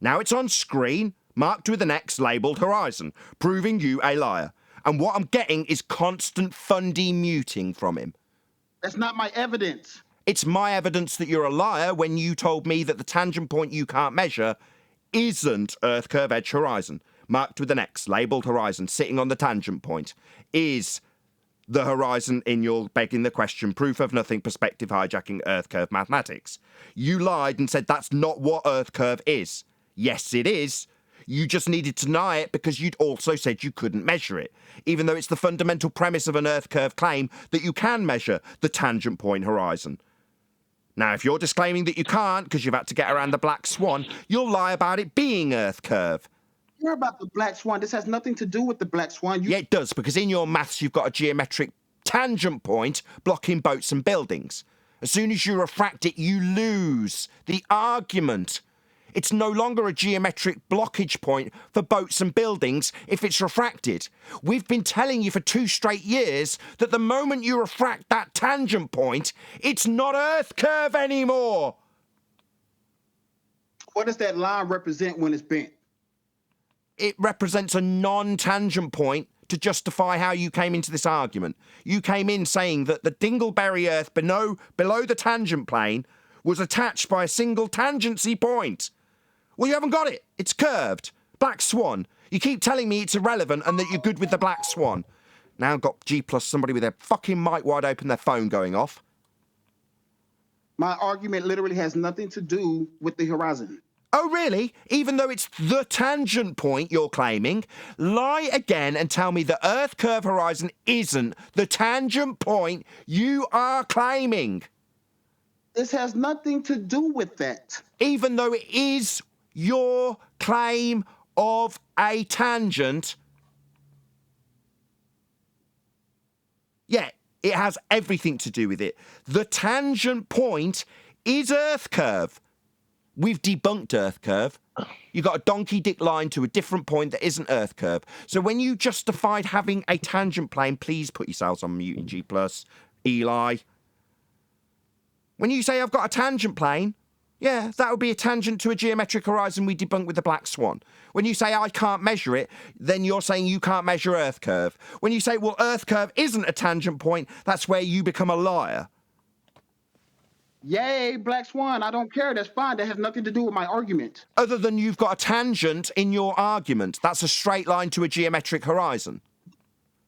Now it's on screen, marked with an X, labelled horizon, proving you a liar. And what I'm getting is constant fundy muting from him. That's not my evidence. It's my evidence that you're a liar when you told me that the tangent point you can't measure isn't Earth curve edge horizon. Marked with an X, labelled horizon, sitting on the tangent point, is the horizon in your begging the question, proof of nothing, perspective hijacking Earth curve mathematics. You lied and said that's not what Earth curve is. Yes, it is. You just needed to deny it because you'd also said you couldn't measure it, even though it's the fundamental premise of an Earth curve claim that you can measure the tangent point horizon. Now, if you're disclaiming that you can't because you've had to get around the black swan, you'll lie about it being Earth curve. You're about the black swan. This has nothing to do with the black swan. Yeah, it does, because in your maths you've got a geometric tangent point blocking boats and buildings. As soon as you refract it, you lose the argument. It's no longer a geometric blockage point for boats and buildings if it's refracted. We've been telling you for 2 straight years that the moment you refract that tangent point, it's not Earth curve anymore. What does that line represent when it's bent? It represents a non-tangent point to justify how you came into this argument. You came in saying that the dingleberry Earth below the tangent plane was attached by a single tangency point. Well, you haven't got it. It's curved. Black swan. You keep telling me it's irrelevant and that you're good with the black swan. Now I've got G plus somebody with their fucking mic wide open, their phone going off. My argument literally has nothing to do with the horizon. Oh, really? Even though it's the tangent point you're claiming, lie again and tell me the Earth curve horizon isn't the tangent point you are claiming. This has nothing to do with that. Even though it is your claim of a tangent. Yeah, it has everything to do with it. The tangent point is Earth curve. We've debunked Earth curve. You got a donkey dick line to a different point that isn't Earth curve. So when you justified having a tangent plane, please put yourselves on mute in G+, Eli. When you say I've got a tangent plane, yeah, that would be a tangent to a geometric horizon we debunked with the black swan. When you say I can't measure it, then you're saying you can't measure Earth curve. When you say, well, Earth curve isn't a tangent point, that's where you become a liar. Yay, black swan. I don't care. That's fine. That has nothing to do with my argument. Other than you've got a tangent in your argument. That's a straight line to a geometric horizon.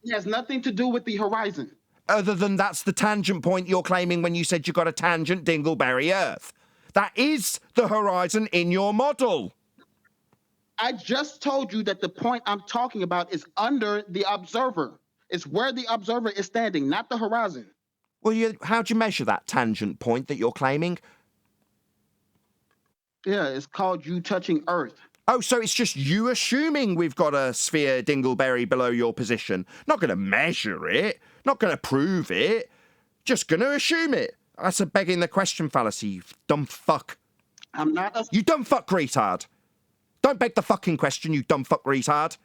It has nothing to do with the horizon. Other than that's the tangent point you're claiming when you said you got a tangent dingleberry Earth. That is the horizon in your model. I just told you that the point I'm talking about is under the observer. It's where the observer is standing, not the horizon. Well, how do you measure that tangent point that you're claiming? Yeah, it's called you touching Earth. Oh, so it's just you assuming we've got a sphere dingleberry below your position. Not going to measure it. Not going to prove it. Just going to assume it. That's a begging the question fallacy, you dumb fuck. I'm not. You dumb fuck retard. Don't beg the fucking question, you dumb fuck retard.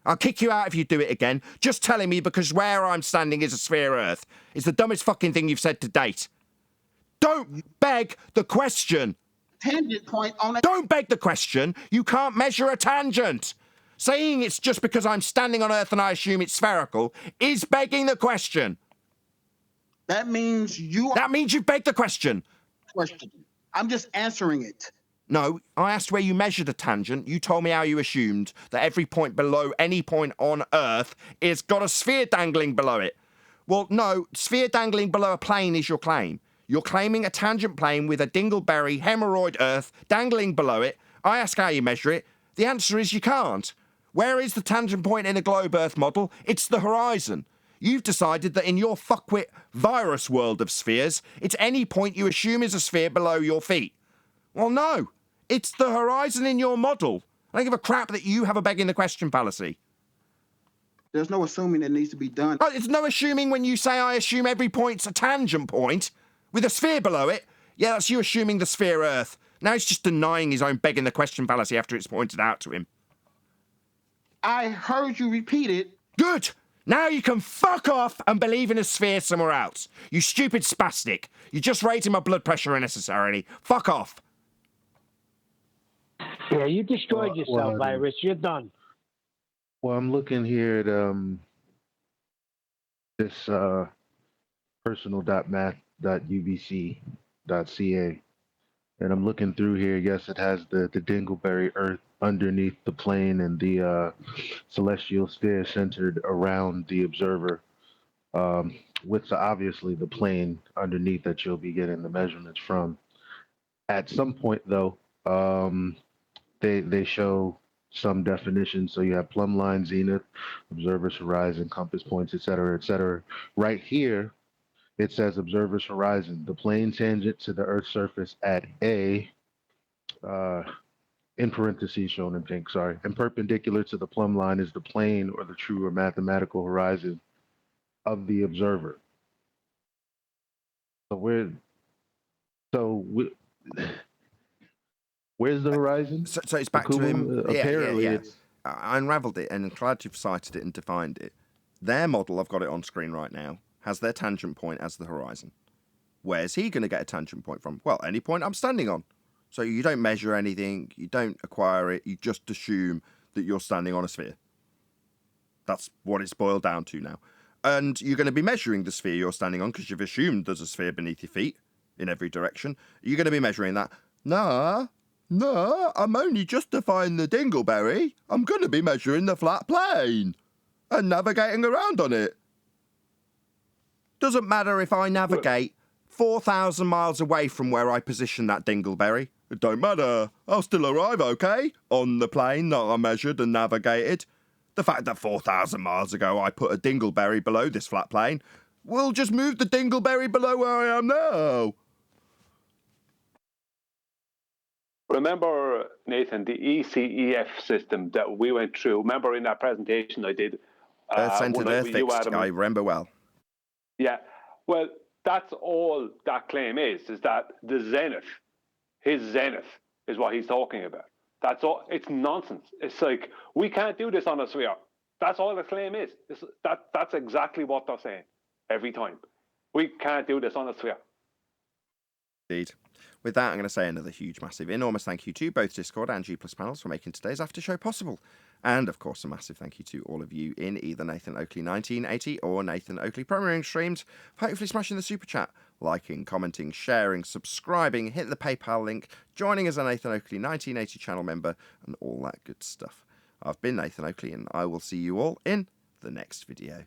I'll kick you out if you do it again. Just telling me because where I'm standing is a sphere Earth is the dumbest fucking thing you've said to date. Don't beg the question. Tangent point on it. Don't beg the question. You can't measure a tangent. Saying it's just because I'm standing on Earth and I assume it's spherical is begging the question. That means you. That means you've begged the question. Question. I'm just answering it. No, I asked where you measured a tangent. You told me how you assumed that every point below any point on Earth is got a sphere dangling below it. Well, no, sphere dangling below a plane is your claim. You're claiming a tangent plane with a dingleberry hemorrhoid Earth dangling below it. I ask how you measure it. The answer is you can't. Where is the tangent point in a globe Earth model? It's the horizon. You've decided that in your fuckwit virus world of spheres, it's any point you assume is a sphere below your feet. Well, no. It's the horizon in your model. I don't give a crap that you have a begging the question fallacy. There's no assuming that needs to be done. Oh, there's no assuming when you say I assume every point's a tangent point with a sphere below it. Yeah, that's you assuming the sphere Earth. Now he's just denying his own begging the question fallacy after it's pointed out to him. I heard you repeat it. Good. Now you can fuck off and believe in a sphere somewhere else. You stupid spastic. You're just raising my blood pressure unnecessarily. Fuck off. Yeah, you destroyed yourself, Iris. You're done. Well, I'm looking here at this personal.math.ubc.ca, and I'm looking through here. Yes, it has the dingleberry Earth underneath the plane and the celestial sphere centered around the observer, with obviously the plane underneath that you'll be getting the measurements from. At some point, though, they show some definition. So you have plumb line, zenith, observer's horizon, compass points, et cetera, et cetera. Right here, it says observer's horizon, the plane tangent to the Earth's surface at A, in parentheses shown in pink, sorry, and perpendicular to the plumb line is the plane or the true or mathematical horizon of the observer. Where's the horizon? So it's back to him. Apparently, it's. I unravelled it, and I'm glad you've cited it and defined it. Their model, I've got it on screen right now, has their tangent point as the horizon. Where's he going to get a tangent point from? Well, any point I'm standing on. So you don't measure anything, you don't acquire it, you just assume that you're standing on a sphere. That's what it's boiled down to now. And you're going to be measuring the sphere you're standing on because you've assumed there's a sphere beneath your feet in every direction. You're going to be measuring that. No, I'm only justifying the dingleberry. I'm going to be measuring the flat plane and navigating around on it. Doesn't matter if I navigate 4,000 miles away from where I position that dingleberry. It don't matter. I'll still arrive, okay, on the plane that I measured and navigated. The fact that 4,000 miles ago I put a dingleberry below this flat plane will just move the dingleberry below where I am now. Remember, Nathan, the ECEF system that we went through? Remember in that presentation I did? Centered Earth fixed, I remember well. Yeah, well, that's all that claim is that the zenith, his zenith, is what he's talking about. That's all. It's nonsense. It's like, we can't do this on a sphere. That's all the claim is. That's exactly what they're saying every time. We can't do this on a sphere. Indeed. With that, I'm going to say another huge, massive, enormous thank you to both Discord and G+ panels for making today's after show possible. And, of course, a massive thank you to all of you in either Nathan Oakley 1980 or Nathan Oakley premiering streams for hopefully smashing the super chat, liking, commenting, sharing, subscribing, hit the PayPal link, joining as a Nathan Oakley 1980 channel member, and all that good stuff. I've been Nathan Oakley, and I will see you all in the next video.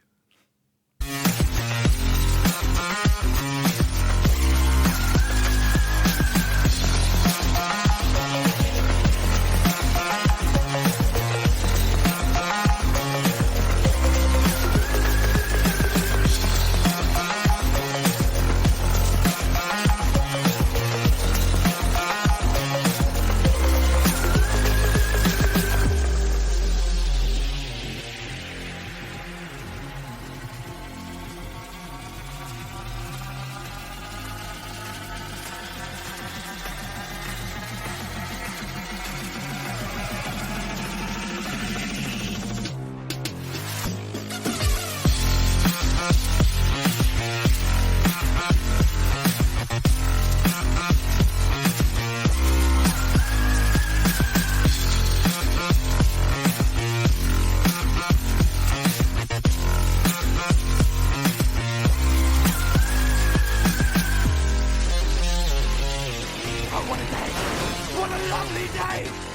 lovely day.